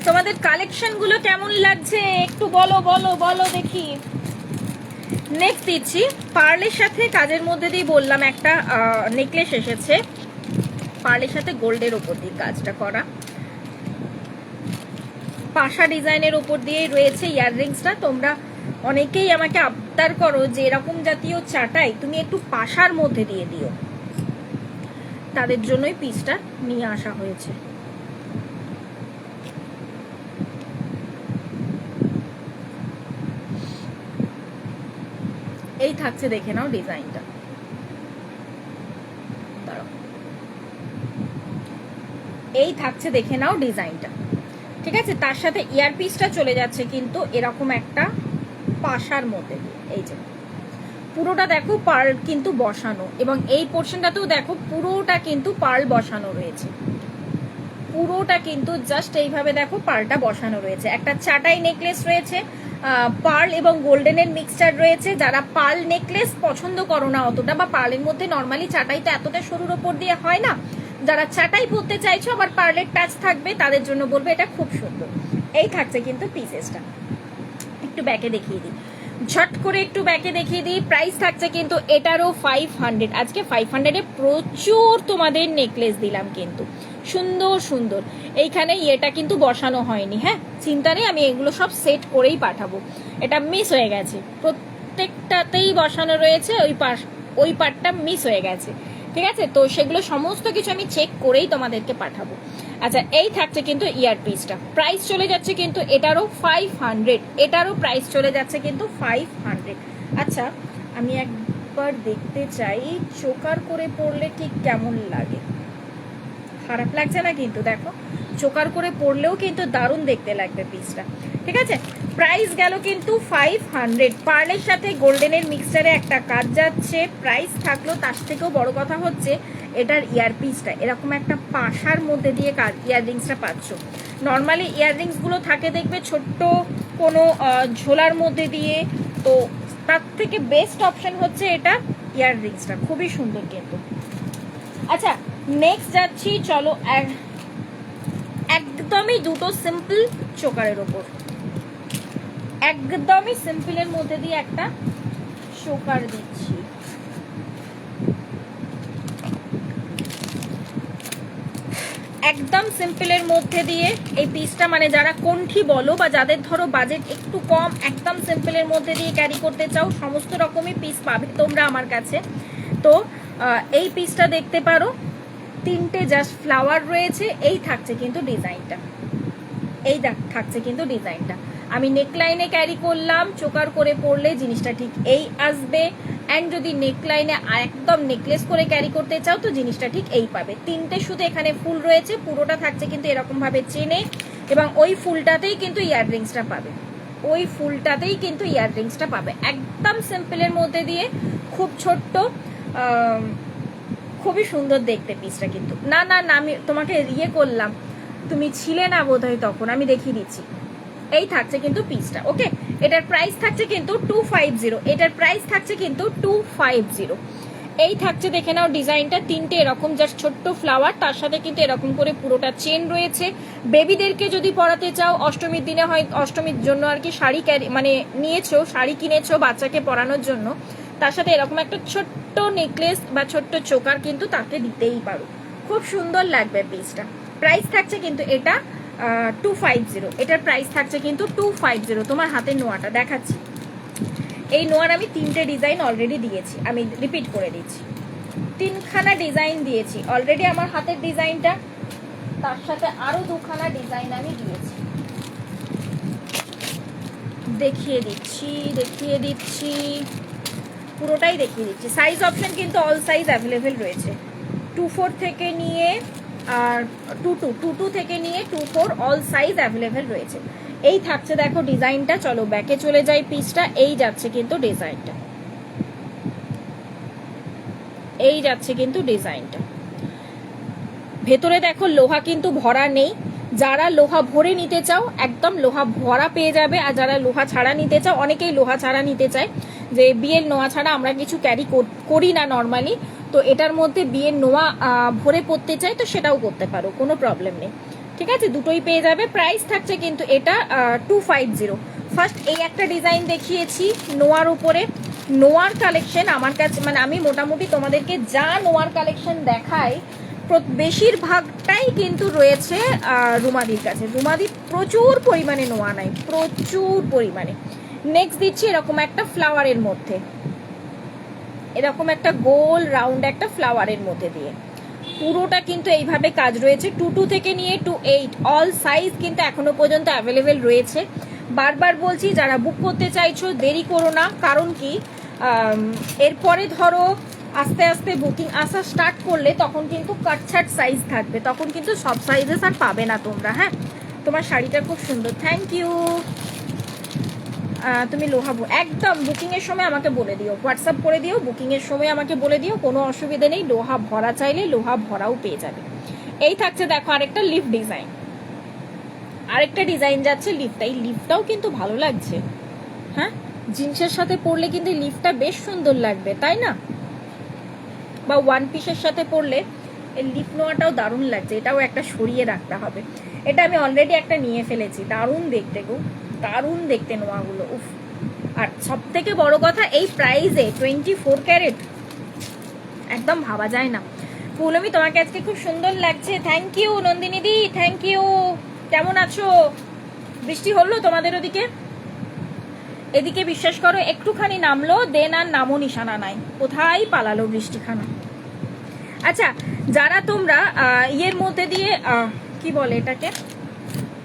তোমাদের কালেকশন গুলো কেমন লাগছে একটু বলো বলো বলো দেখি। নেক্সট দিচ্ছি পার্লের সাথে কাজের মধ্যে দিয়ে বললাম একটা নেকলেস এসেছে, পার্লের সাথে গোল্ডের ওপর দিয়ে কাজটা করা, পাশা ডিজাইনের ওপর দিয়ে রয়েছে ইয়াররিংসটা। তোমরা অনেকেই আমাকে আবদার করো যে এরকম জাতীয় চাটাই তুমি একটু পাশার মধ্যে দিয়ে দিও, তাদের জন্যই পিসটা নিয়ে আসা হয়েছে। এই থাকছে দেখে নাও ডিজাইনটা, এই থাকছে দেখে নাও ডিজাইনটা। ঠিক আছে, তার সাথে ইয়ার পিসটা চলে যাচ্ছে কিন্তু এরকম একটা পাশার মধ্যে, এই যে পুরোটা দেখো পার্ল কিন্তু বসানো, এবং এই পোর্শনটাতেও দেখো পুরোটা কিন্তু পার্ল বসানো রয়েছে, পুরোটা কিন্তু জাস্ট এইভাবে দেখো পার্লটা বসানো রয়েছে। একটা চাটাই নেকলেস রয়েছে, পার্ল এবং গোল্ডেনের মিক্সচার রয়েছে। যারা পার্ল নেকলেস পছন্দ করো না অতটা, বা পার্লের মধ্যে নর্মালি চাটাই তো এতটা সরুর ওপর দিয়ে হয় না, যারা চাটাই পরতে চাইছো আবার পার্লের টাচ থাকবে তাদের জন্য বলবো এটা খুব সুন্দর। এই থাকছে কিন্তু পিসেসটা, একটু ব্যাকে দেখিয়ে দিই, ঝট করে একটু ব্যাকে দেখিয়ে দিই। প্রাইস থাকছে কিন্তু এটারও 500, আজকে 500-এ প্রচুর তোমাদের নেকলেস দিলাম কিন্তু সুন্দর সুন্দর। এইখানে ইয়েটা কিন্তু বসানো হয়নি, হ্যাঁ চিন্তা নেই, আমি এগুলো সব সেট করেই পাঠাবো, এটা মিস হয়ে গেছে, প্রত্যেকটাতেই বসানো রয়েছে, ওই পার্টটা মিস হয়ে গেছে। ঠিক আছে, তো সেগুলো সমস্ত কিছু আমি চেক করেই তোমাদেরকে পাঠাবো। আচ্ছা, এই থাকছে কিন্তু ইয়ার পিসটা, প্রাইস চলে যাচ্ছে কিন্তু এটারও 500, এটারও প্রাইস চলে যাচ্ছে কিন্তু 500। আচ্ছা, আমি একবার দেখতে চাই চোকার করে পড়লে ঠিক কেমন লাগে, খারাপ লাগছে না কিন্তু, দেখো চোকার করে পরলেও কিন্তু দারুণ দেখতে লাগবে পিসটা। ঠিক আছে, প্রাইস গেল কিন্তু 500। পার্লের সাথে গোল্ডেনের মিক্সচারে একটা কাজ যাচ্ছে, প্রাইস থাকলো। তার থেকেও বড় কথা হচ্ছে এটার ইয়ারপিসটা এরকম একটা পাশার মধ্যে দিয়ে ইয়াররিংসটা পাচ্ছ। নর্মালি ইয়াররিংসগুলো থাকে দেখবে ছোট্ট কোনো ঝোলার মধ্যে দিয়ে, তো তার থেকে বেস্ট অপশন হচ্ছে এটা ইয়াররিংসটা, খুবই সুন্দর কিন্তু। আচ্ছা, নেক্সট যাচ্ছি, চলো একদমই দুটো সিম্পল চোকারের ওপর, একদমই সিম্পলের মধ্যে দিয়ে একটা চোকার দিচ্ছি। একদম সিম্পলের মধ্যে দিয়ে এই পিসটা, মানে যারা কণ্ঠি বলো বা যাদের ধরো বাজেট একটু কম, একদম সিম্পলের মধ্যে দিয়ে ক্যারি করতে চাও, সমস্ত রকমই পিস পাবে তোমরা আমার কাছে। তো এই পিসটা দেখতে পারো, তিনটে জাস্ট ফ্লাওয়ার রয়েছে, এই থাকছে কিন্তু ডিজাইনটা, এই থাকছে কিন্তু ডিজাইনটা। আমি নেকলাইনে ক্যারি করলাম, চোকার করে পরলে জিনিসটা ঠিক এই আসবে। অ্যান্ড যদি নেকলাইনে একদম নেকলেস করে ক্যারি করতে চাও তো জিনিসটা ঠিক এই পাবে। তিনটে শুধু এখানে ফুল রয়েছে, পুরোটা থাকছে কিন্তু এরকম ভাবে চেনে, এবং ওই ফুলটাতেই কিন্তু ইয়াররিংসটা পাবে, ওই ফুলটাতেই কিন্তু ইয়াররিংসটা পাবে। একদম সিম্পলের মধ্যে দিয়ে খুব ছোট্ট, খুবই সুন্দর দেখতে পিসটা কিন্তু। না না না, আমি তোমাকে ইয়ে করলাম, তুমি ছিলে না বোধহয় তখন, আমি দেখিয়ে দিচ্ছি। এই থাকছে কিন্তু পিসটা, ওকে। এটার প্রাইস থাকছে কিন্তু 250, এটার প্রাইস থাকছে কিন্তু 250। এই থাকছে, দেখে নাও ডিজাইনটা, তিনটে এরকম জাস্ট ছোট্ট ফ্লাওয়ার, তার সাথে কিন্তু এরকম করে পুরোটা চেন রয়েছে। বেবিদেরকে যদি পরাতে চাও, অষ্টমীর দিনে হয়, অষ্টমীর জন্য আর কি শাড়ি মানে নিয়েছো, শাড়ি কিনেছো বাচ্চাকে পরানোর জন্য, তার সাথে এরকম একটা ছোট্ট নেকলেস বা ছোট্ট চোকার কিন্তু তাকে দিতেই পারো, খুব সুন্দর লাগবে পিসটা। প্রাইস থাকছে কিন্তু এটা 250, এটার প্রাইস থাকছে কিন্তু 250। তোমার হাতের নোয়াটা দেখাচ্ছি, এই নোয়ার আমি তিনটে ডিজাইন অলরেডি দিয়েছি, আমি রিপিট করে দিচ্ছি, তিনখানা ডিজাইন দিয়েছি অলরেডি আমার হাতের ডিজাইনটা, তার সাথে আরো দুখানা ডিজাইন আমি দিয়েছি, দেখিয়ে দিচ্ছি পুরোটাই দেখিয়ে দিচ্ছি। সাইজ অপশন কিন্তু অল সাইজ অ্যাভেলেবেল রয়েছে, 24 থেকে নিয়ে আর 22 থেকে নিয়ে 24 অল সাইজ অ্যাভেলেবেল রয়েছে। এই থাকছে দেখো ডিজাইনটা, চলো ব্যাকে চলে যাই পিসটা, এই যাচ্ছে কিন্তু ডিজাইনটা, এই যাচ্ছে কিন্তু ডিজাইনটা। ভেতরে দেখো লোহা কিন্তু ভরা নেই, যারা লোহা ভরে নিতে চাও একদম লোহা ভরা পেয়ে যাবে, আর যারা লোহা ছাড়া নিতে চাও, অনেকেই লোহা ছাড়া নিতে চায়, যে বিয়ের নোয়া ছাড়া আমরা কিছু ক্যারি করি না নর্মালি, তো এটার মধ্যে বিয়ের নোয়া ভরে পড়তে চাই তো সেটাও করতে পারো, কোনো প্রবলেম নেই। ঠিক আছে, দুটোই পেয়ে যাবে। প্রাইস থাকছে কিন্তু এটা 250। ফার্স্ট এই একটা ডিজাইন দেখিয়েছি নোয়ার উপরে। নোয়ার কালেকশন আমার কাছে, মানে আমি মোটামুটি তোমাদেরকে যা নোয়ার কালেকশন দেখাই বেশিরভাগটাই কিন্তু রয়েছে রুমাদির কাছে। রুমাদি প্রচুর পরিমাণে নোয়া নাই, প্রচুর পরিমাণে। নেক্সট দিচ্ছি এরকম একটা ফ্লাওয়ারের মধ্যে, এরকম একটা গোল রাউন্ড একটা ফ্লাওয়ারের মধ্যে দিয়ে, পুরোটা কিন্তু এইভাবে কাজ রয়েছে। 22 থেকে নিয়ে 28 অল সাইজ কিন্তু এখনো পর্যন্ত অ্যাভেলেবেল রয়েছে। বারবার বলছি, যারা বুক করতে চাইছো দেরি করো না, কারণ কি এরপরে ধরো আস্তে আস্তে বুকিং আসা স্টার্ট করলে তখন কিন্তু কাটছাট সাইজ থাকবে, তখন কিন্তু সব সাইজেস আর পাবে না তোমরা। হ্যাঁ, তোমার শাড়িটা খুব সুন্দর, থ্যাংক ইউ। তুমি লোহা একদম বুকিংয়ের সময় আমাকে বলে দিও, হোয়াটসঅ্যাপ করে দিও, বুকিংয়ের সময় আমাকে বলে দিও, কোনো অসুবিধা নেই। লোহা ভরা চাইলে লোহা ভরাও পেয়ে যাবে। এই থাকছে দেখো আরেকটা লিফ ডিজাইন, আরেকটা ডিজাইন যাচ্ছে লিফটা, এই লিফটাও কিন্তু ভালো লাগছে। হ্যাঁ, জিন্সের সাথে পরলে কিন্তু লিফটা বেশ সুন্দর লাগবে, তাই না? বা ওয়ান পিসের সাথে পরলে এই লিফ নোয়াটাও দারুণ লাগছে, এটাও একটা সরিয়ে রাখতে হবে। এটা আমি অলরেডি একটা নিয়ে ফেলেছি, দারুণ দেখতে গো, দারুণ দেখতে নোয়াগুলো, উফ। আর সব থেকে বড় কথা, এই প্রাইসে 24 ক্যারেট একদম ভাবা যায় না। পৌলমি তোমাকে আজকে খুব সুন্দর লাগছে, থ্যাংক ইউ। নন্দিনী দি থ্যাংক ইউ। কেমন আছো? বৃষ্টি হলো তোমাদের ওদিকে? এদিকে বিশ্বাস করো একটুখানি নামলো, দেন আর নামও নিশানা নাই, কোথায় পালালো বৃষ্টিখানা। আচ্ছা, যারা তোমরা ইয়ের মধ্যে দিয়ে কি বলে এটাকে,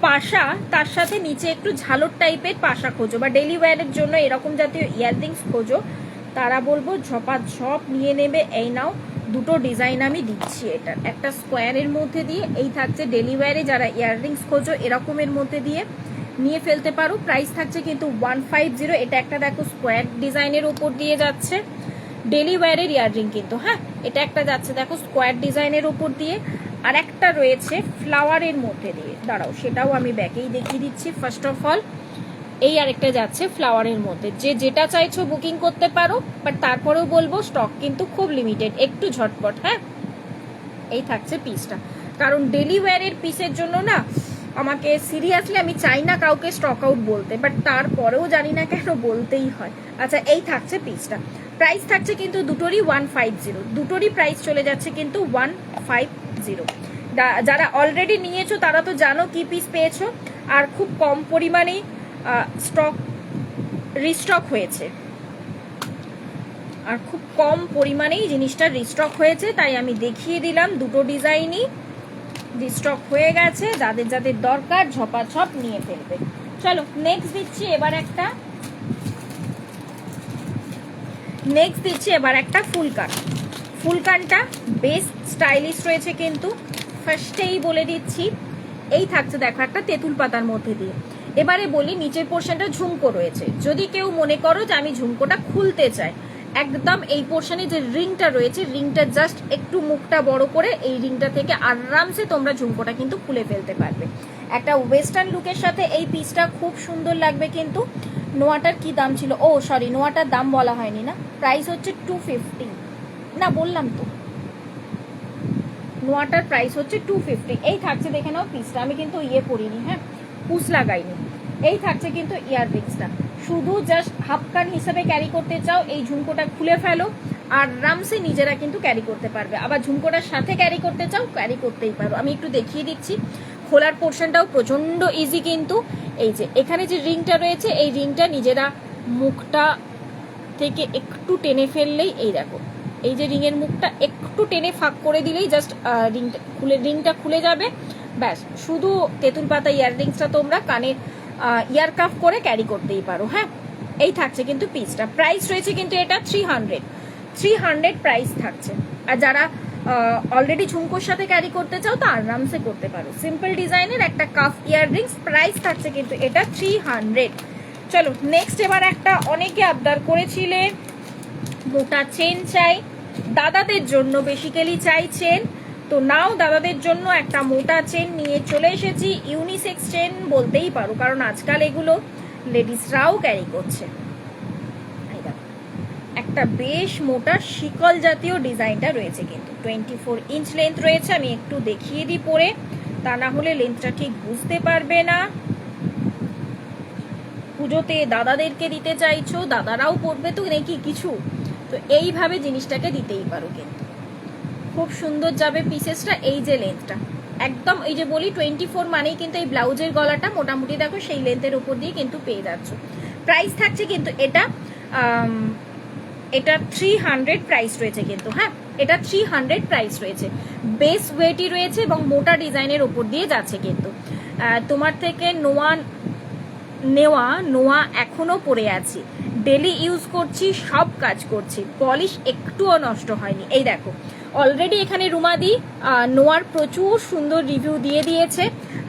পাশা, তার সাথে নিচে একটু ঝালর টাইপের পাশা খোঁজো, বা ডেলি ওয়্যারের জন্য এরকম জাতীয় ইয়াররিংস খোঁজো, তারা বলবো ঝপাঝপ নিয়ে নেবে। এই নাও দুটো ডিজাইন আমি দিচ্ছি। এটা একটা স্কোয়ারের মধ্যে দিয়ে, এই থাকছে ডেলি ওয়্যারে যারা ইয়াররিংস খোঁজো এরকমের মধ্যে দিয়ে নিয়ে ফেলতে পারো। প্রাইস থাকছে কিন্তু 150। এটা একটা দেখো স্কোয়ার ডিজাইনের ওপর দিয়ে যাচ্ছে, ডেলি ওয়্যারের ইয়াররিং কিন্তু। হ্যাঁ, এটা একটা যাচ্ছে দেখো স্কোয়ার ডিজাইনের ওপর দিয়ে, আর একটা রয়েছে ফ্লাওয়ারের মধ্যে দিয়ে। দাঁড়াও, সেটাও আমি ব্যাকেই দেখিয়ে দিচ্ছি। ফার্স্ট অফ অল এই আরেকটা যাচ্ছে ফ্লাওয়ারের মধ্যে। যে যেটা চাইছো বুকিং করতে পারো, বাট তারপরেও বলবো স্টক কিন্তু খুব লিমিটেড, একটু ঝটপট। হ্যাঁ, এই থাকছে পিসটা, কারণ ডেলি ওয়্যারের পিসের জন্য না আমাকে সিরিয়াসলি আমি চাই না কাউকে স্টক আউট বলতে, বাট তারপরেও জানি না কেন বলতেই হয়। আচ্ছা, এই থাকছে পিসটা। প্রাইস থাকছে কিন্তু দুটোরই 150, দুটোরই প্রাইস চলে যাচ্ছে কিন্তু 150। যারা অলরেডি নিয়েছো তারা তো জানো কি পিস পেয়েছো, আর খুব কম পরিমাণেই স্টক রিস্টক হয়েছে, আর খুব কম পরিমাণেই জিনিসটা রিস্টক হয়েছে, তাই আমি দেখিয়ে দিলাম। দুটো ডিজাইনই রিস্টক হয়ে গেছে, যাদের যাদের দরকার ঝপাঝপ নিয়ে ফেলবে। চলো নেক্সট দিচ্ছি এবার একটা ফুলকান। ফুলকানটা বেশ স্টাইলিশ রয়েছে কিন্তু, ফার্স্টেই বলে দিচ্ছি। এই থাকছে দেখো একটা তেঁতুল পাতার মধ্যে দিয়ে। এবারে বলি, নিচের পোর্শনটা ঝুমকো রয়েছে। যদি কেউ মনে করো যে আমি ঝুমকোটা খুলতে চাই, একদম এই পোর্শনে যে রিংটা রয়েছে, রিংটা জাস্ট একটু মুখটা বড় করে এই রিংটা থেকে আরামসে তোমরা ঝুমকোটা কিন্তু খুলে ফেলতে পারবে। একটা ওয়েস্টার্ন লুকের সাথে এই পিসটা খুব সুন্দর লাগবে কিন্তু। নোয়াটার কি দাম ছিল? ও সরি, নোয়াটার দাম বলা হয়নি না। প্রাইস হচ্ছে 250, না বললাম তো, নোয়াটার প্রাইস হচ্ছে 250। এই থাকছে, দেখে নাও পিসটা, আমি কিন্তু ইয়ে করিনি, হ্যাঁ পুস লাগাইনি। এই থাকছে কিন্তু ইয়াররিংসটা। শুধু জাস্ট হাফ কান হিসাবে ক্যারি করতে চাও, এই ঝুমকোটা খুলে ফেলো, আর আরামসে নিজেরা কিন্তু ক্যারি করতে পারবে। আবার ঝুমকোটার সাথে ক্যারি করতে চাও, ক্যারি করতেই পারো। আমি একটু দেখিয়ে দিচ্ছি। খোলার পোর্শনটাও প্রচন্ড ইজি কিন্তু। এই যে এখানে যে রিংটা রয়েছে, এই রিংটা নিজেরা মুখটা থেকে একটু টেনে ফেললেই, এই দেখো এই যে রিংয়ের মুখটা একটু টেনে ফাঁক করে দিলেই জাস্ট রিংটা খুলে যাবে। ব্যাস, শুধু তেঁতুল পাতা ইয়াররিংসটা তোমরা কানে ইয়ার কাফ করে ক্যারি করতেই পারো। হ্যাঁ, এই থাকছে কিন্তু পিসটা। প্রাইস রয়েছে কিন্তু এটা 300 প্রাইস থাকছে। আর যারা অলরেডি ঝুমকোর সাথে ক্যারি করতে চাও তো আরামসে করতে পারো। সিম্পল ডিজাইনের একটা কাফ ইয়াররিংস, প্রাইস থাকছে কিন্তু এটা 300। চলো নেক্সট এবার একটা, অনেকে আবদার করেছিলে মোটা চেন চাই, দাদাদের জন্য বেসিক্যালি চাই চেন, তো নাও দাদাদের জন্য একটা মোটা চেন নিয়ে চলে এসেছি। ইউনিসেক্স চেন বলতেই পারো, কারণ আজকাল এগুলো লেডিসরাও ক্যারি করছে। একটা বেশ মোটা শিকল জাতীয় ডিজাইনটা রয়েছে কিন্তু, 24 ইঞ্চ লেন্থ রয়েছে। আমি একটু দেখিয়ে দিই পরে, তা না হলে লেন্থটা ঠিক বুঝতে পারবে না। পুজোতে দাদাদেরকে দিতে চাইছো, দাদারাও পরবে তো নাকি কিছু, তো এইভাবে জিনিসটাকে দিতেই পারো কিন্তু খুব সুন্দর যাবে পিসেসটা। এই যে লেন্থটা একদম, এই যে বলি 24 মানেই কিন্তু এই ব্লাউজের গলাটা মোটামুটি দেখো সেই লেন্থের উপর দিয়ে কিন্তু পেয়ে যাচ্ছ। প্রাইস থাকছে কিন্তু এটা 300 প্রাইস রয়েছে কিন্তু। হ্যাঁ, এটা 300 প্রাইস রয়েছে। বেস ওয়েটি রয়েছে এবং মোটা ডিজাইনের উপর দিয়ে যাচ্ছে কিন্তু। তোমার থেকে নোয়া এখনো পরে আছি, ডেলি ইউজ করছি, সব কাজ করছি, পলিশ একটুও নষ্ট হয়নি। এই দেখো অলরেডি এখানে রুমাদি নোয়ার প্রচুর সুন্দর রিভিউ দিয়ে দিয়েছে।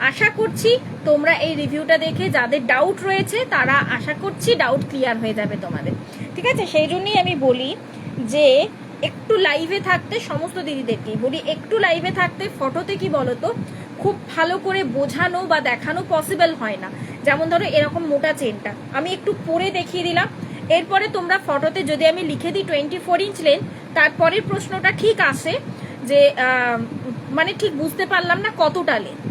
আশা করছি তোমরা এই রিভিউটা দেখে যাদের ডাউট রয়েছে তারা, আশা করছি ডাউট ক্লিয়ার হয়ে যাবে তোমাদের। ঠিক আছে, সেই জন্যই আমি বলি যে একটু লাইভে থাকতে, সমস্ত দিদিদেরকেই বলি একটু লাইভে থাকতে। ফটোতে কি বলতো খুব ভালো করে বোঝানো বা দেখানো পসিবল হয় না। যেমন ধরো এরকম মোটা চেনটা আমি একটু পরে দেখিয়ে দিলাম, এরপরে তোমরা ফটোতে যদি আমি লিখে দিই 24 ইঞ্চ লেন্থ, তারপরের প্রশ্নটা ঠিক আসে যে মানে ঠিক বুঝতে পারলাম না কতটা লেন্থ।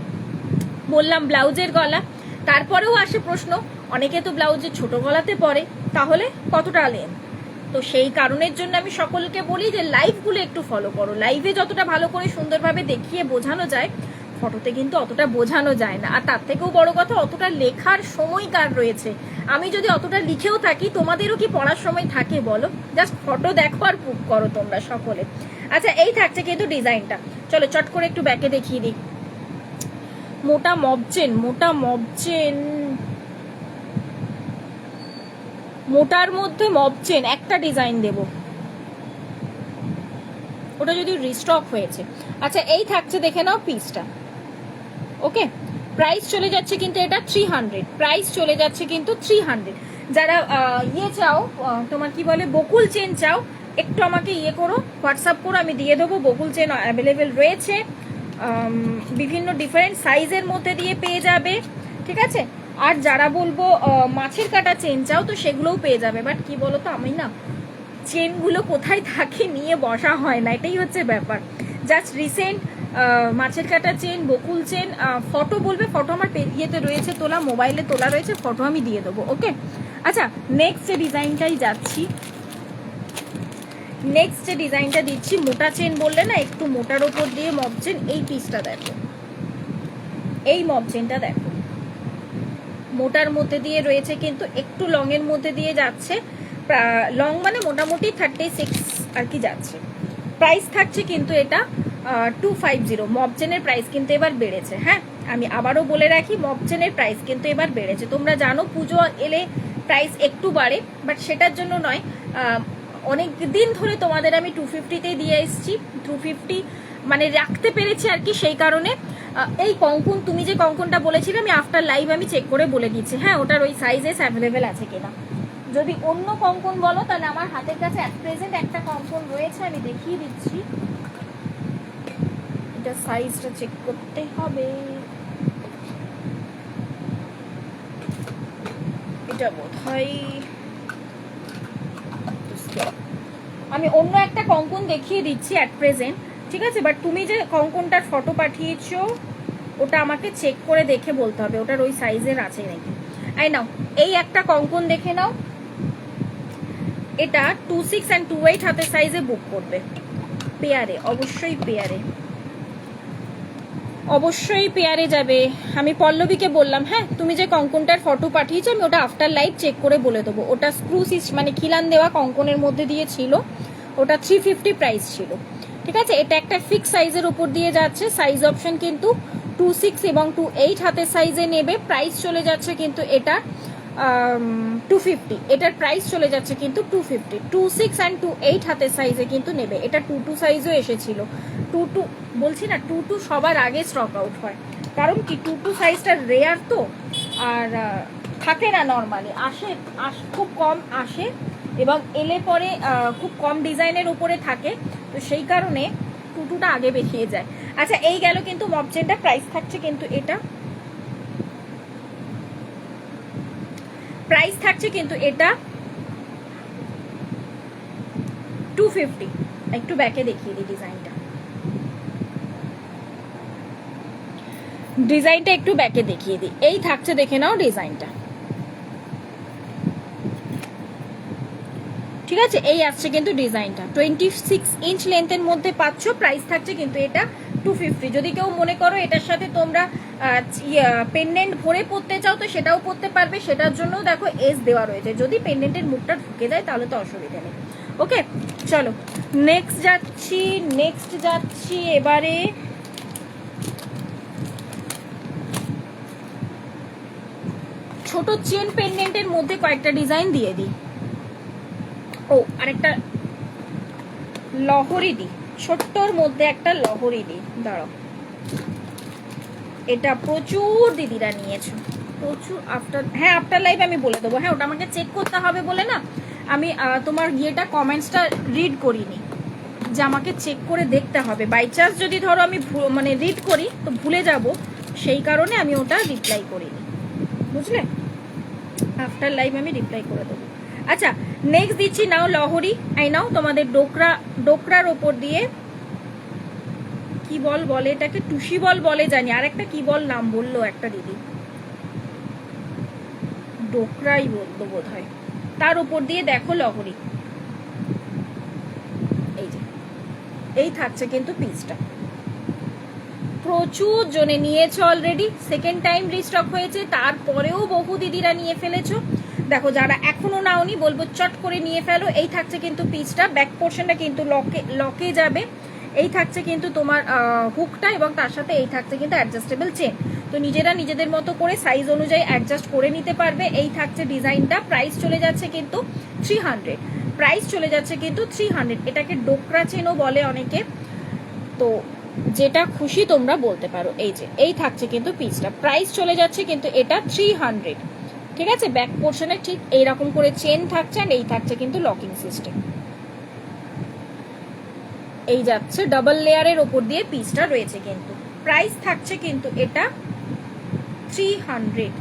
বললাম ব্লাউজের গলা, তারপরেও আসে প্রশ্ন অনেকে তো ব্লাউজের ছোট গলাতে পরে, তাহলে কতটা লেন্থ। তো সেই কারণের জন্য আমি সকলকে বলি যে লাইভগুলো একটু ফলো করো। লাইভে যতটা ভালো করে সুন্দরভাবে দেখিয়ে বোঝানো যায়, ফটোতে কিন্তু অতটা বোঝানো যায় না। আর তার থেকেও বড় কথা, অতটা লেখার সময় কার রয়েছে? আমি যদি অতটা লিখেও থাকি, তোমাদেরও কি পড়ার সময় থাকে বলো? জাস্ট ফটো দেখো আর বুক করো তোমরা সকলে। আচ্ছা, এই থাকছে কিন্তু ডিজাইনটা। চলো চট করে একটু ব্যাকে দেখিয়ে দিই। মোটা মবচেন, মোটার মধ্যে মবচেন একটা ডিজাইন দেব। ওটা যদি রিস্টক হয়েছে। আচ্ছা এই থাকছে, দেখে নাও পিসটা। ওকে, প্রাইস চলে যাচ্ছে কিন্তু এটা 300, প্রাইস চলে যাচ্ছে কিন্তু 300। যারা ইয়ে চাও, তোমার কি বলে, বকুল চেন চাও, একটু আমাকে ইয়ে করো, হোয়াটসঅ্যাপ করো, আমি দিয়ে দেবো। বকুল চেন অ্যাভেলেবেল রয়েছে, বিভিন্ন ডিফারেন্ট সাইজের মধ্যে দিয়ে পেয়ে যাবে, ঠিক আছে। আর যারা বলবো মাছের কাটা চেন চাও, তো সেগুলোও পেয়ে যাবে। বাট কি বলো তো, আমি না চেনগুলো কোথায় থাকে নিয়ে বসা হয় না, এটাই হচ্ছে ব্যাপার। জাস্ট রিসেন্ট মাছের কাটা চেন, বকুল চেন, ফটো বলবে, ফটো আমার ইয়েতে রয়েছে তোলা, মোবাইলে তোলা রয়েছে, ফটো আমি দিয়ে দেবো। ওকে, আচ্ছা নেক্সট যে ডিজাইনটাই যাচ্ছি, নেক্সট যে ডিজাইনটা দিচ্ছি, মোটা চেন বললে না, একটু মোটার ওপর দিয়ে মব চেন। এই পিসটা দেখো, এই মব চেনটা দেখো, মোটার মধ্যে দিয়ে রয়েছে কিন্তু একটু লং এর মধ্যে দিয়ে যাচ্ছে। লং মানে মোটামুটি 36 আর কি যাচ্ছে। প্রাইস থাকছে কিন্তু এটা 250। মব চেনের প্রাইস কিন্তু এবার বেড়েছে। হ্যাঁ, আমি আবারও বলে রাখি, মব চেনের প্রাইস কিন্তু এবার বেড়েছে। তোমরা জানো পুজো এলে প্রাইস একটু বাড়ে, বাট সেটার জন্য নয়। অনেক দিন ধরে তোমাদের আমি 250তেই দিয়ে এসেছি, 250 মানে রাখতে পেরেছি আর কি, সেই কারণে। এই কঙ্কন, তুমি যে কঙ্কনটা বলেছিলে, আমি আফটার লাইভ আমি চেক করে বলে দিচ্ছি, হ্যাঁ ওটার ওই সাইজেস অ্যাভেলেবেল আছে কিনা। যদি অন্য কঙ্কন বলো, তাহলে আমার হাতের কাছে অ্যাট প্রেজেন্ট একটা কঙ্কন রয়েছে, আমি দেখিয়ে দিচ্ছি। এটা সাইজটা চেক করতে হবে, এটা বোধহয় আমি অন্য একটা কঙ্কন দেখিয়ে দিচ্ছি অ্যাট প্রেজেন্ট, ঠিক আছে। বাট তুমি যে কঙ্কনটার ফটো পাঠিয়েছো, ওটা আমাকে চেক করে দেখে বলতে হবে ওটার ওই সাইজের আছে নাকি। এই নাও, এই একটা কঙ্কন দেখে নাও, এটা 26 and 28 হাতের সাইজে বুক করবে, পেয়ারে, অবশ্যই পেয়ারে, অবশ্যই পেয়ারে যাবে। আমি পল্লবীকে বললাম, হ্যাঁ তুমি যে কঙ্কনটার ফটো পাঠিয়েছো, আমি ওটা আফটার লাইভ চেক করে বলে দেবো। ওটা স্ক্রু মানে খিলান দেওয়া কঙ্কনের মধ্যে দিয়ে ছিল, ওটা 350 প্রাইস ছিল, ঠিক আছে। এটা একটা ফিক্স সাইজের উপর দিয়ে যাচ্ছে, সাইজ অপশন কিন্তু 26 এবং 28 হাতের সাইজে নেবে। প্রাইস চলে যাচ্ছে কিন্তু এটা 250, এটার প্রাইস চলে যাচ্ছে কিন্তু 250। 26 and 28 হাতের সাইজে কিন্তু নেবে। এটা 22 সাইজও এসেছিল, 22 বলছি না, 22 সবার আগে স্টক আউট হয়, কারণ কি 22 সাইজটা রেয়ার তো, আর থাকে না নর্মালি, আসে খুব কম আসে, এবং এলে পরে খুব কম ডিজাইনের উপরে থাকে, তো সেই কারণে 22টা আগে বেরিয়ে যায়। আচ্ছা এই গেল কিন্তু মব চেনটা। প্রাইস থাকছে কিন্তু এটা, প্রাইস থাকছে কিন্তু এটা 250। একটু ব্যাকে দেখিয়ে দিই ডিজাইনটা, ডিজাইনটা একটু ব্যাকে দেখিয়ে দিই। এই থাকছে, দেখে নাও ডিজাইনটা, ঠিক আছে। এই আসছে কিন্তু ডিজাইনটা, 26 ইঞ্চ লেন্থের মধ্যে পাচ্ছ। প্রাইস থাকছে কিন্তু এটা 250। যদি কেউ মনে করো এটার সাথে তোমরা পেন্ডেন্ট ভরে পরতে চাও, তো সেটাও পরতে পারবে, সেটার জন্য দেখো এস দেওয়া রয়েছে। যদি পেন্ডেন্টের মুখটা ঢুকে যায় তাহলে তো অসুবিধা নেই। ওকে চলো নেক্সট যাচ্ছি, নেক্সট যাচ্ছি এবারে ছোট চেন পেন্ডেন্টের মধ্যে কয়েকটা ডিজাইন দিয়ে দিই। ও আরেকটা লহরি দিই, ছোট্টর মধ্যে একটা লহরি দিই, দাঁড়াও। এটা প্রচুর দিদিরা নিয়েছো, প্রচুর। হ্যাঁ আফটার লাইভ আমি বলে দেবো। হ্যাঁ ওটা আমাকে চেক করতে হবে বলে না, আমি তোমার ইয়েটা কমেন্টসটা রিড করিনি, যে আমাকে চেক করে দেখতে হবে। বাই চান্স যদি ধরো আমি মানে রিড করি তো ভুলে যাব, সেই কারণে আমি ওটা রিপ্লাই করিনি, বুঝলে। আফটার লাইভ আমি রিপ্লাই করে দেবো। আচ্ছা নেক্সট দিচ্ছি, নাও লহরি। আই নাও তোমাদের ডোকরার ওপর দিয়ে কি বল বলে এটাকে, টুসি বল বলে জানি, আর একটা কি বল নাম বললো একটা দিদি, ডোকরাই বললো বোধ হয়। তার উপর দিয়ে দেখো লহরি, এই যে এই থাকছে কিন্তু পিসটা। প্রচুর জনে নিয়েছো অলরেডি, সেকেন্ড টাইম রিস্টক হয়েছে, তারপরেও বহু দিদিরা নিয়ে ফেলেছো। দেখো যারা এখনো নাওনি বলবো চট করে নিয়ে ফেলো। এই থাকছে কিন্তু পিসটা, ব্যাক পোর্শনটা কিন্তু লকে যাবে। এই থাকছে কিন্তু তোমার হুকটা, এবং তার সাথে এই থাকছে কিন্তু অ্যাডজাস্টেবল চেন। তো নিজেরা নিজেদের মতো করে সাইজ অনুযায়ী অ্যাডজাস্ট করে নিতে পারবে। এই থাকছে ডিজাইনটা। প্রাইস চলে যাচ্ছে কিন্তু 300। প্রাইস চলে যাচ্ছে কিন্তু 300। এটাকে ডোকরা চেনও বলে অনেকে, তো যেটা খুশি তোমরা বলতে পারো। এই যে এই থাকছে কিন্তু পিসটা, প্রাইস চলে যাচ্ছে কিন্তু এটা 300, ঠিক আছে। ব্যাক পোর্শনে ঠিক এইরকম করে চেন থাকছে, আর এই থাকছে কিন্তু লকিং সিস্টেম। এই যাচ্ছে ডাবল লেয়ারের ওপর দিয়ে পিসটা রয়েছে, কিন্তু প্রাইস থাকছে কিন্তু এটা 300।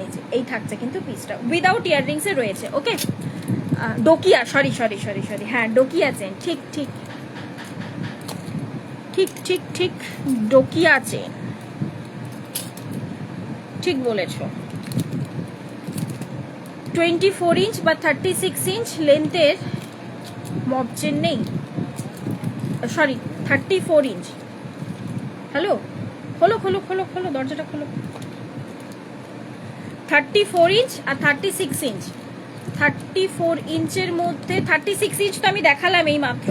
এই যে এই থাকছে কিন্তু পিসটা উইদাউট ইয়াররিংস এ রয়েছে। ওকে, ডোকিয়া, সরি, হ্যাঁ ডোকিয়া চেন, ঠিক ঠিক ঠিক ঠিক ঠিক ডোকিয়া চেন, ঠিক বলেছো। 24 ইঞ্চ বা 36 ইঞ্চ লেন্থের মব চেন নেই, সরি 34 ইঞ্চ। হ্যালো, খোলো খোলো খোলো খোলো, দরজাটা খোলো। 34 ইঞ্চ আর 36 ইঞ্চ। 34 ইঞ্চের মধ্যে 36 ইঞ্চ তো আমি দেখালাম এই মাত্র।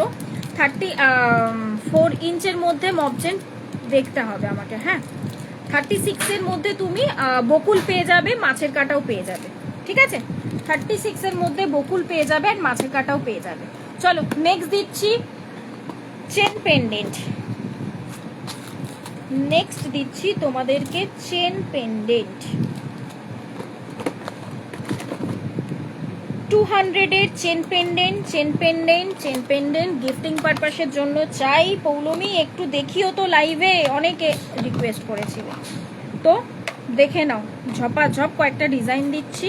34 ইঞ্চের মধ্যে মব চেন দেখতে হবে আমাকে, হ্যাঁ। 36 এর মধ্যে তুমি বকুল পেয়ে যাবে, মাছের কাঁটাও পেয়ে যাবে, ঠিক আছে। 36 এর মধ্যে বকুল পেয়ে যাবে আর মাছের কাঁটাও পেয়ে যাবে। চলো নেক্সট দিচ্ছি চেন পেন্ডেন্ট। নেক্সট দিচ্ছি তোমাদেরকে চেন পেন্ডেন্ট। 200 এর চেন পেন্ডেন্ট গিফটিং পারপাসের জন্য চাই। পৌলমি একটু দেখিও তো লাইভে, অনেকে রিকোয়েস্ট করেছিল, তো দেখে নাও। ঝপাঝপ কয়েকটা ডিজাইন দিচ্ছি,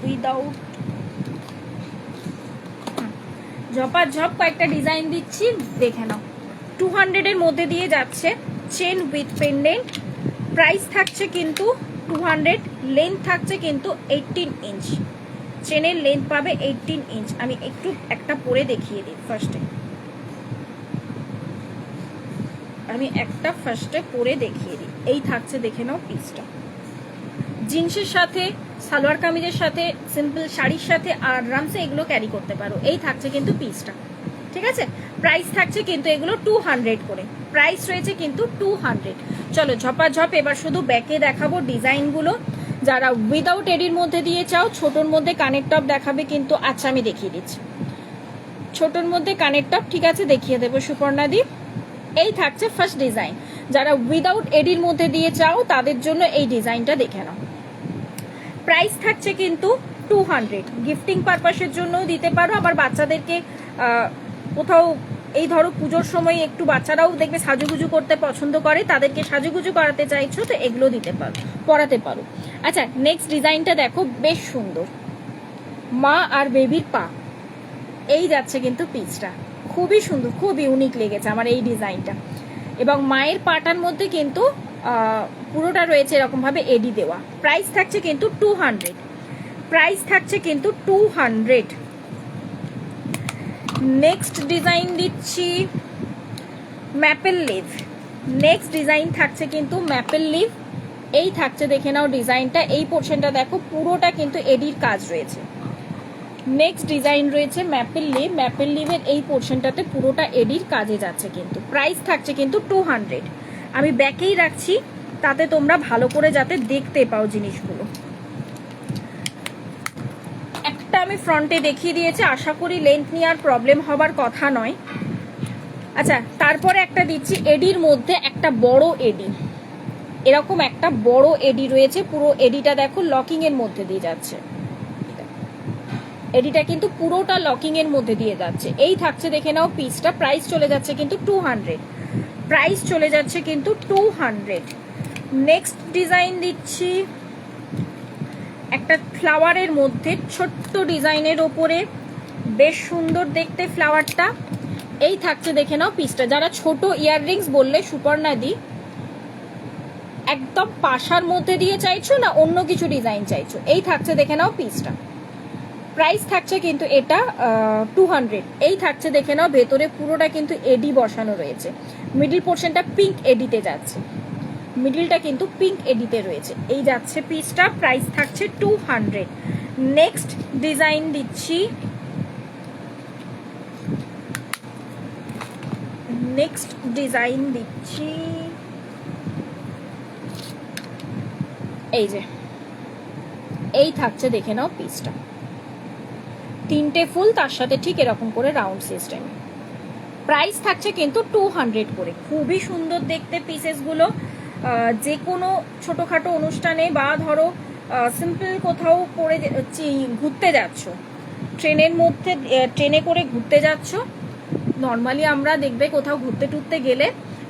উইদাউট ঝপাঝপ কয়েকটা ডিজাইন দিচ্ছি, দেখে নাও। 200 এর মধ্যে দিয়ে যাচ্ছে চেন উইথ পেন্ডেন্ট। প্রাইস থাকছে কিন্তু 200, লেন্থ থাকছে কিন্তু 18 ইঞ্চ। চেনের লেন্থ পাবে 18 ইঞ্চ। আমি একটু একটা পরে দেখিয়ে দিই ফার্স্টে, পরে দেখিয়ে দিই। এই থাকছে, দেখে নাও পিসটা। জিন্সের সাথে, সালোয়ার কামিজের সাথে, সিম্পল শাড়ির সাথে আরামসে এগুলো ক্যারি করতে পারো। এই থাকছে কিন্তু পিসটা, ঠিক আছে। প্রাইস থাকছে কিন্তু এগুলো 200 করে, প্রাইস রয়েছে কিন্তু 200। চলো ঝপাঝপ এবার শুধু ব্যাকে দেখাবো ডিজাইনগুলো। যারা উইদাউট এডির মধ্যে দিয়ে চাও, ছোটোর মধ্যে কানের টপ দেখাবে কিন্তু, আচ্ছা আমি দেখিয়ে দিচ্ছি। ছোটোর মধ্যে কানের টপ, ঠিক আছে, দেখিয়ে দেবো সুপর্ণাদি। এই থাকছে ফার্স্ট ডিজাইন। যারা উইদাউট এডির মধ্যে দিয়ে চাও তাদের জন্য এই ডিজাইনটা দেখে নাও। প্রাইস থাকছে কিন্তু 200, গিফটিং পারপাসের জন্যও দিতে পারো। আবার বাচ্চাদেরকে কোথাও, এই ধরো পুজোর সময় একটু বাচ্চারাও দেখবে সাজুগুজু করতে পছন্দ করে, তাদেরকে সাজুগুজু করাতে চাইছো তো এগুলো দিতে পারো, পরাতে পারো। আচ্ছা নেক্সট ডিজাইনটা দেখো, বেশ সুন্দর, মা আর বেবির পা। এই যাচ্ছে কিন্তু পিসটা, খুবই সুন্দর, খুব ইউনিক লেগেছে আমার এই ডিজাইনটা। এবং মায়ের পাটার মধ্যে কিন্তু পুরোটা রয়েছে এরকম ভাবে এডি দেওয়া। প্রাইস থাকছে কিন্তু 200, প্রাইস থাকছে কিন্তু 200। নেক্সট ডিজাইন দিচ্ছি ম্যাপেল লিভ। নেক্সট ডিজাইন থাকছে কিন্তু ম্যাপেল লিভ। এই থাকছে, দেখে নাও ডিজাইনটা। এই পোর্শনটা দেখো, পুরোটা কিন্তু এডির কাজ রয়েছে। নেক্সট ডিজাইন রয়েছে ম্যাপেল লিভ। ম্যাপেল লিভের এই পোর্শনটাতে পুরোটা এডির কাজে যাচ্ছে কিন্তু। প্রাইস থাকছে কিন্তু 200। আমি ব্যাকেই রাখছি তাতে তোমরা ভালো করে যাতে দেখতে পাও জিনিসগুলো। একটা আমি ফ্রন্টে দেখিয়ে দিয়েছি, আশা করি লেন্থ নিয়ে আর প্রবলেম হবার কথা নয়। আচ্ছা তারপরে একটা দিচ্ছি এডির মধ্যে একটা বড় এডি। এরকম একটা বড় এডি রয়েছে, পুরো এডিটা দেখো লকিং এর মধ্যে দিয়ে যাচ্ছে। এডিটা কিন্তু পুরোটা লকিং এর মধ্যে দিয়ে যাচ্ছে। এই থাকছে, দেখে নাও পিসটা। প্রাইস চলে যাচ্ছে কিন্তু 200, প্রাইস চলে যাচ্ছে কিন্তু 200। নেক্সট ডিজাইন দিচ্ছি একটা ফ্লাওয়ারের মধ্যে, ছোট্ট ডিজাইনের ওপরে, বেশ সুন্দর দেখতে ফ্লাওয়ারটা। এই থাকছে, দেখে নাও পিসটা। যারা ছোট ইয়াররিংস বললে সুপর্ণাদি, একদম পাশার মধ্যে দিয়ে চাইছো না অন্য কিছু ডিজাইন চাইছো, এই থাকছে, দেখে নাও পিসটা। প্রাইস থাকছে কিন্তু এটা 200। এই থাকছে, দেখে নাও ভেতরে পুরোটা কিন্তু এডি বসানো রয়েছে। মিডল পোর্শনটা পিঙ্ক এডিতে যাচ্ছে, মিডলটা কিন্তু পিঙ্ক এডিতে রয়েছে। এই যাচ্ছে পিসটা, প্রাইস থাকছে 200। নেক্সট ডিজাইন দিচ্ছি, এই যে এই থাকছে, দেখে নাও পিসটা, 3টে ফুল, তার সাথে ঠিক এরকম করে রাউন্ড সিস্টেম। প্রাইস থাকছে কিন্তু 200 করে। খুবই সুন্দর দেখতে পিসেসগুলো। যে কোনো ছোটোখাটো অনুষ্ঠানে বা ধরো সিম্পল কোথাও পরে ঘুরতে যাচ্ছ, ট্রেনের মধ্যে, ট্রেনে করে ঘুরতে যাচ্ছ, নর্মালি আমরা দেখবে কোথাও ঘুরতে টুরতে গেলে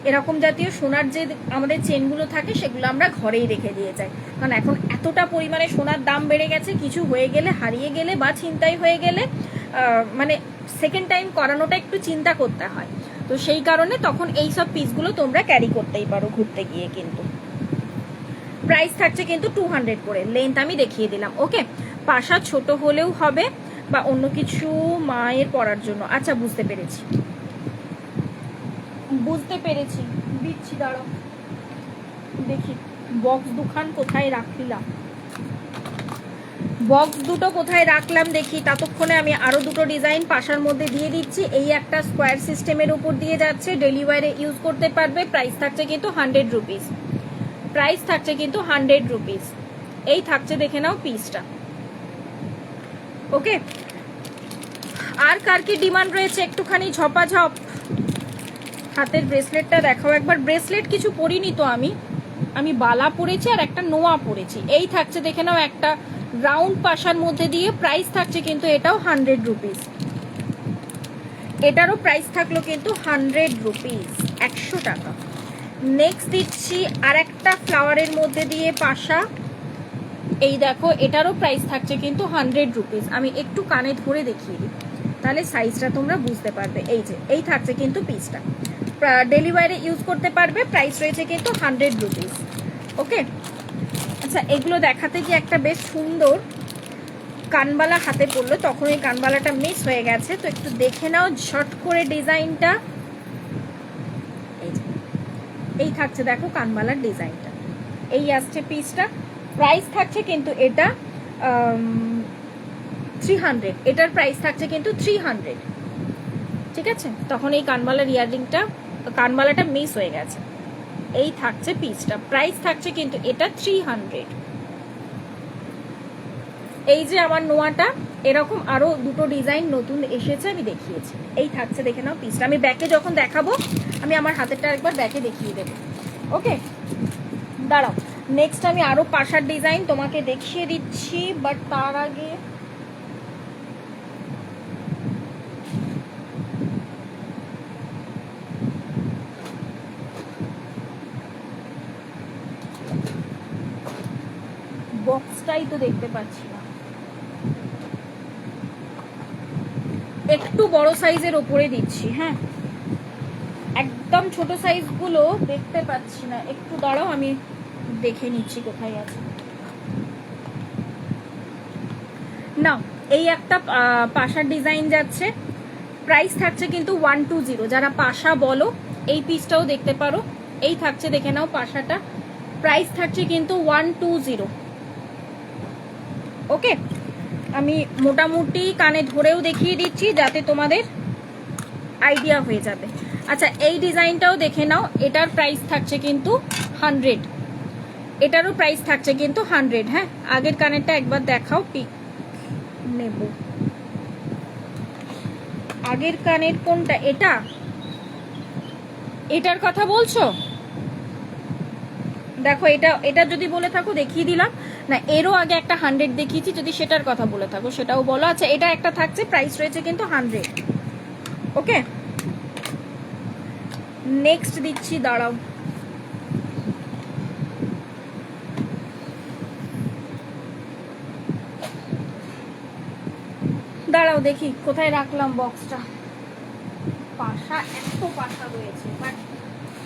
এরকম জাতীয় সোনার যে আমাদের চেনগুলো থাকে সেগুলো আমরা ঘরেই রেখে দিয়ে যাই, কারণ এখন এতটা পরিমাণে সোনার দাম বেড়ে গেছে, কিছু হয়ে গেলে, হারিয়ে গেলে বা ছিনতাই হয়ে গেলে মানে সেকেন্ড টাইম করানোটা একটু চিন্তা করতে হয়। তো সেই কারণে তখন এই সব পিসগুলো তোমরা ক্যারি করতেই পারো ঘুরতে গিয়ে। কিন্তু প্রাইস থাকছে কিন্তু 200 করে। লেন্থ আমি দেখিয়ে দিলাম। ওকে, পাশা ছোট হলেও হবে বা অন্য কিছু মায়ের পরার জন্য। আচ্ছা, বুঝতে পেরেছি দিচ্ছি, দাঁড়াও দেখি বক্স দুখান কোথায় রাখলাম, বক্স দুটো কোথায় রাখলাম দেখি। ততক্ষণে আমি আরো দুটো ডিজাইন পাশার মধ্যে দিয়ে দিচ্ছি। এই একটা স্কোয়ার সিস্টেমের উপর দিয়ে যাচ্ছে, ডেলি ওয়্যারে ইউজ করতে পারবে। প্রাইস থাকছে কিন্তু 100 রুপিস। প্রাইস থাকছে কিন্তু 100 রুপিস। এই থাকছে, দেখে নাও পিসটা। ওকে, আর কার কি ডিমান্ড রয়েছে একটুখানি ঝপাঝপ? হাতের ব্রেসলেটটা দেখাও একবার। ব্রেসলেট কিছু পরিনি তো আমি বালা পরেছি আর একটা নোয়া পরেছি। এই থাকছে, দেখে নাও, একটা রাউন্ড পাশার মধ্যে দিয়ে। প্রাইস থাকছে কিন্তু এটাও 100 রুপিস। এটারও প্রাইস থাকলো কিন্তু 100 রুপিস, 100 টাকা। নেক্সট দিচ্ছি আর একটা ফ্লাওয়ারের মধ্যে দিয়ে পাশা। এই দেখো, এটারও প্রাইস থাকছে কিন্তু 100 রুপিস। আমি একটু কানে ধরে দেখিয়ে দিই, তাহলে সাইজটা তোমরা বুঝতে পারবে। এই যে, এই থাকছে কিন্তু পিসটা, ডেলি ওয়্যারে ইউজ করতে পারবে। প্রাইস রয়েছে কিন্তু 100 রুপিস। ওকে, আচ্ছা, এগুলো দেখাতে গিয়ে একটা বেশ সুন্দর কানবালা হাতে পড়লো, তখন এই কানবালাটা মিস হয়ে গেছে। তো একটু দেখে নাও ঝট করে ডিজাইনটা। এই থাকছে, দেখো কানবালার ডিজাইনটা, এই আসছে পিসটা। প্রাইস থাকছে কিন্তু এটা 300। এটার প্রাইস থাকছে কিন্তু 300। ঠিক আছে, তখন এই কানবালার ইয়াররিংটা, কানবালাটা মিস হয়ে গেছে। এই থাকছে পিসটা, প্রাইস থাকছে কিন্তু এটা 300। এই যে আমার নোয়াটা, এরকম আরো দুটো ডিজাইন নতুন এসেছে, আমি দেখিয়েছি। এই থাকছে, দেখে নাও পিসটা। আমি ব্যাকে যখন দেখাবো, আমি আমার হাতেরটা একবার ব্যাকে দেখিয়ে দেবো। ওকে, দাঁড়াও, নেক্সট আমি আরো পাশার ডিজাইন তোমাকে দেখিয়ে দিচ্ছি, বাট তার আগে বক্সটাই তো দেখতে পাচ্ছি না, একটু বড় সাইজের ওপরে দিচ্ছি। হ্যাঁ, একদম ছোট সাইজগুলো দেখতে পাচ্ছি না, একটু দাঁড়াও, আমি দেখে নিচ্ছি কোথায় আছে। না, এই একটা পাশার ডিজাইন যাচ্ছে, প্রাইস থাকছে কিন্তু 120। যারা পাশা বলো, এই পিসটাও দেখতে পারো। এই থাকছে, দেখে নাও পাশাটা, প্রাইস থাকছে কিন্তু 120। ওকে, আমি মোটামুটি কানে ধরেও দেখিয়ে দিচ্ছি যাতে তোমাদের আইডিয়া হয়ে যাবে। আচ্ছা, এই ডিজাইনটাও দেখে নাও, এটার প্রাইস থাকছে কিন্তু 100। এটারও প্রাইস থাকছে কিন্তু 100। হ্যাঁ, আগের কানেরটা একবার দেখাও, পিক নেব। আগের কানের কোনটা? এটা, এটার কথা বলছো? দেখো, এটা যদি বলে থাকো দেখিয়ে দিলাম না, এরও আগে একটা 100 দেখিয়েছি, যদি সেটার কথা বলে থাকো সেটাও বলো। আচ্ছা, এটা একটা থাকছে, প্রাইস রয়েছে কিন্তু 100। ওকে, নেক্সট দিচ্ছি, দাঁড়াও, দাঁড়াও দেখি কোথায় রাখলাম বক্সটা। পাশা, এত পাশা রয়েছে, বাট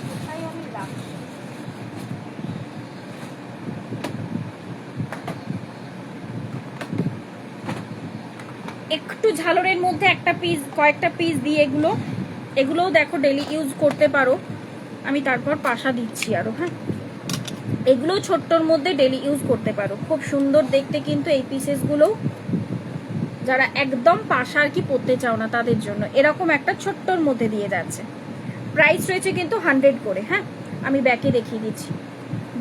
কোথায় আমি রাখছি? একটু ঝালরের মধ্যে একটা পিস, কয়েকটা পিস দিয়ে এগুলোও দেখো ডেলি ইউজ করতে পারো। আমি তারপর পাশা দিচ্ছি আরো। হ্যাঁ, এগুলো ছোট্টর মধ্যে ডেলি ইউজ করতে পারো, খুব সুন্দর দেখতে কিন্তু এই পিসেসগুলো। যারা একদম পাশা আর কি পরতে চাও না তাদের জন্য এরকম একটা ছোট্টর মধ্যে দিয়ে যাচ্ছে। প্রাইস রয়েছে কিন্তু 100 করে। হ্যাঁ, আমি ব্যাকে দেখিয়ে দিচ্ছি,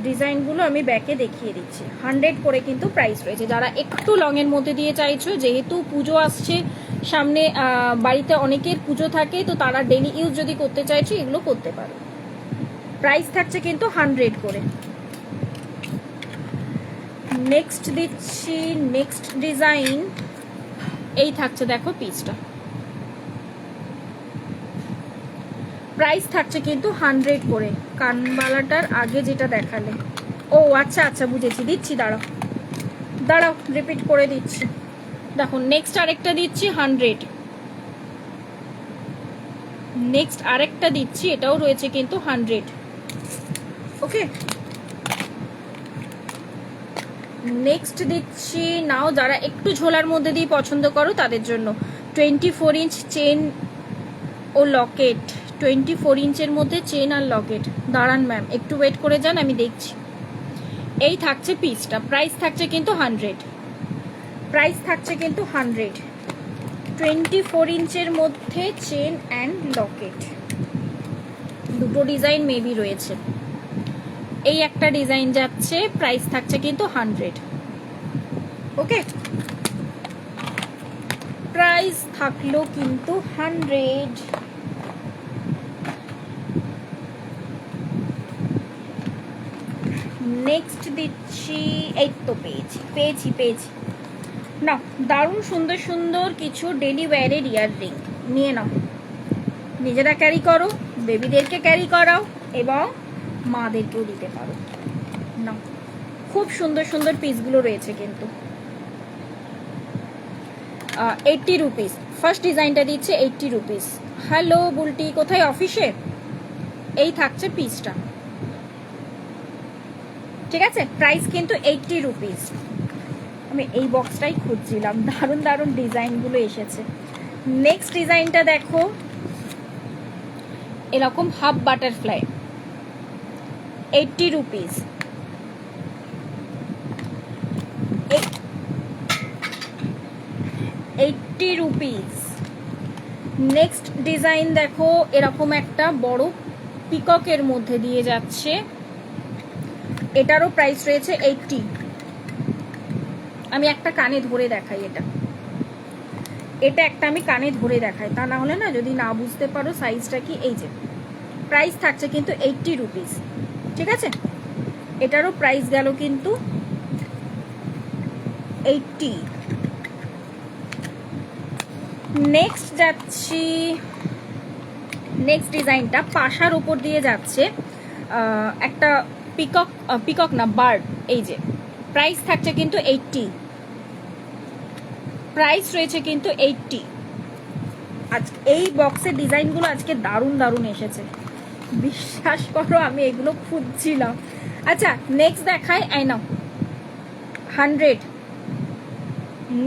ডিজাইনগুলো আমি ব্যাকে দেখিয়ে দিচ্ছি। 100 করে কিন্তু প্রাইস রয়েছে। যারা একটু লংয়ের মধ্যে দিয়ে চাইছো, যেহেতু পুজো আসছে সামনে, বাড়িতে অনেকের পুজো থাকে, তো তারা ডেলি ইউজ যদি করতে চাইছো এগুলো করতে পারো। প্রাইস থাকছে কিন্তু 100 করে। নেক্সট দিচ্ছি নেক্সট ডিজাইন, এই থাকছে দেখো পিসটা, প্রাইস থাকছে কিন্তু 100 করে। কানবালাটার আগে যেটা দেখালে, ও আচ্ছা আচ্ছা বুঝেছি, দিচ্ছি, দাঁড়াও দাঁড়াও রিপিট করে দিচ্ছি। দেখো নেক্সট আরেকটা দিচ্ছি 100, নেক্সট আরেকটা দিচ্ছি, এটাও রয়েছে কিন্তু 100। ওকে, নেক্সট দিচ্ছি, নাও যারা একটু ঝোলার মধ্যে দিয়ে পছন্দ করো তাদের জন্য 24 ইঞ্চ চেন ও লকেট, 24 ইঞ্চের মধ্যে চেন আর লকেট। দাঁড়ান ম্যাম, একটু ওয়েট করে যান, আমি দেখছি। এই থাকছে পিসটা, প্রাইস থাকছে কিন্তু 100, প্রাইস থাকছে কিন্তু 100। 24 ইঞ্চের মধ্যে চেন অ্যান্ড লকেট, দুটো ডিজাইন মেবি রয়েছে। এই একটা ডিজাইন যাচ্ছে, প্রাইস থাকছে কিন্তু 100। ওকে, প্রাইস থাকলো কিন্তু 100। নেক্সট দিচ্ছি, এই তো পেয়েছি পেয়েছি পেয়েছি না, দারুণ সুন্দর সুন্দর কিছু ডেলি ওয়্যারের ইয়াররিং নিয়ে নাও, নিজেরা ক্যারি করো, বেবিদেরকে ক্যারি করাও এবং মাদেরকেও দিতে পারো। না, খুব সুন্দর সুন্দর পিসগুলো রয়েছে কিন্তু। 80 রুপিস, ফার্স্ট ডিজাইনটা দিচ্ছে 80 রুপিস। হ্যালো বুলটি, কোথায়? অফিসে। এই থাকছে পিসটা, ঠিক আছে, প্রাইস কিন্তু 80 রুপিস। আমি এই বক্সটাই খুঁজছিলাম, দারুণ দারুণ ডিজাইনগুলো এসেছে। নেক্সট ডিজাইনটা দেখো, এরকম half butterfly, 80 rupees. 80 rupees. Next design দেখো, এরকম একটা বড় পিককের মধ্যে দিয়ে যাচ্ছে, এটারও প্রাইস রয়েছে 80। আমি একটা কানে ধরে দেখাই, এটা একটা আমি কানে ধরে দেখাই, তা না হলে না যদি না বুঝতে পারো সাইজটা কি। এই যে প্রাইস থাকছে কিন্তু 80 রুপিস, ঠিক আছে, এটারও প্রাইস গেল কিন্তু 80। নেক্সট যাচ্ছি, নেক্সট ডিজাইনটা পাশার উপর দিয়ে যাচ্ছে, একটা পিকক না বার্ড, এই যে প্রাইস থাকছে কিন্তু 80, প্রাইস রয়েছে কিন্তু 80। আজ এই বক্সের ডিজাইনগুলো আজকে দারুণ দারুণ এসেছে, বিশ্বাস করো আমি এগুলো খুঁজছিলাম। আচ্ছা নেক্সট দেখাই, আই নাও 100,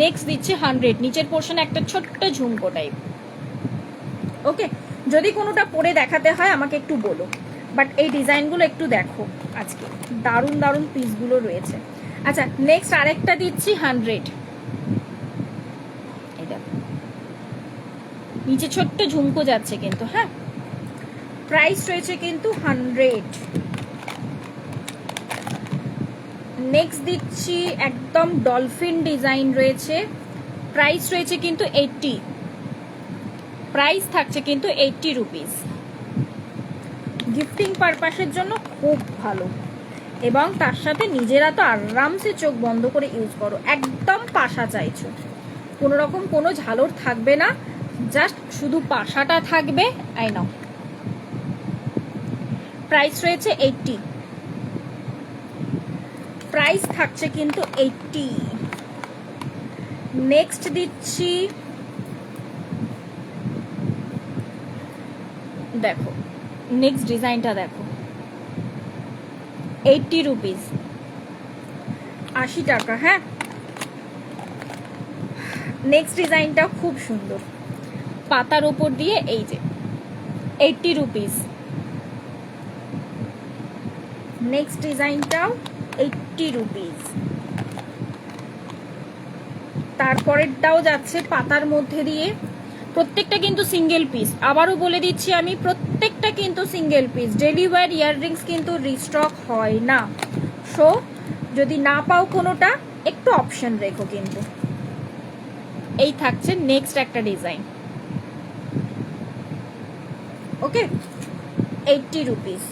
নেক্সট দিচ্ছে 100, নিচের পোর্শনে একটা ছোট্ট ঝুমকো টাইপ। ওকে, যদি কোনোটা পরে দেখাতে হয় আমাকে একটু বলো, বাট এই ডিজাইনগুলো একটু দেখো, আজকে দারুণ দারুণ পিসগুলো রয়েছে। আচ্ছা নেক্সট আরেকটা দিচ্ছি 100, এটা নিচে ছোট্ট ঝুমকো যাচ্ছে কিন্তু, হ্যাঁ, প্রাইস রয়েছে কিন্তু 100। নেক্সট দিচ্ছি একদম ডলফিন ডিজাইন রয়েছে, প্রাইস রয়েছে কিন্তু 80, প্রাইস থাকছে কিন্তু 80 রুপিস। গিফটিং পারপাসের জন্য খুব ভালো, এবং তার সাথে নিজেরা তো আরামসে চোখ বন্ধ করে ইউজ করো। একদম পাশা চাইছো, কোনো রকম কোনো ঝালর থাকবে না, জাস্ট শুধু পাশাটা থাকবে। আই নাও, প্রাইস রয়েছে 80, প্রাইস থাকছে কিন্তু 80। নেক্সট দিচ্ছি, দেখো নেক্সট ডিজাইনটা দেখো, 80 রুপিস, 80 টাকা, হ্যাঁ। নেক্সট ডিজাইনটা খুব সুন্দর, পাতার উপর দিয়ে, এই যে 80 রুপিস। নেক্সট ডিজাইনটাও 80 রুপিস। তারপরেরটাও যাচ্ছে পাতার মধ্যে দিয়ে, প্রত্যেকটা কিন্তু সিঙ্গেল পিস, আবারও বলে দিচ্ছি আমি, প্রত্যেকটা কিন্তু single piece. Daily wear earrings কিন্তু রিস্টক হয় না। সো যদি না পাও কোনোটা, একটু অপশন রেখো কিন্তু। এই থাকছে নেক্সট একটা ডিজাইন, ওকে, 80 রুপিস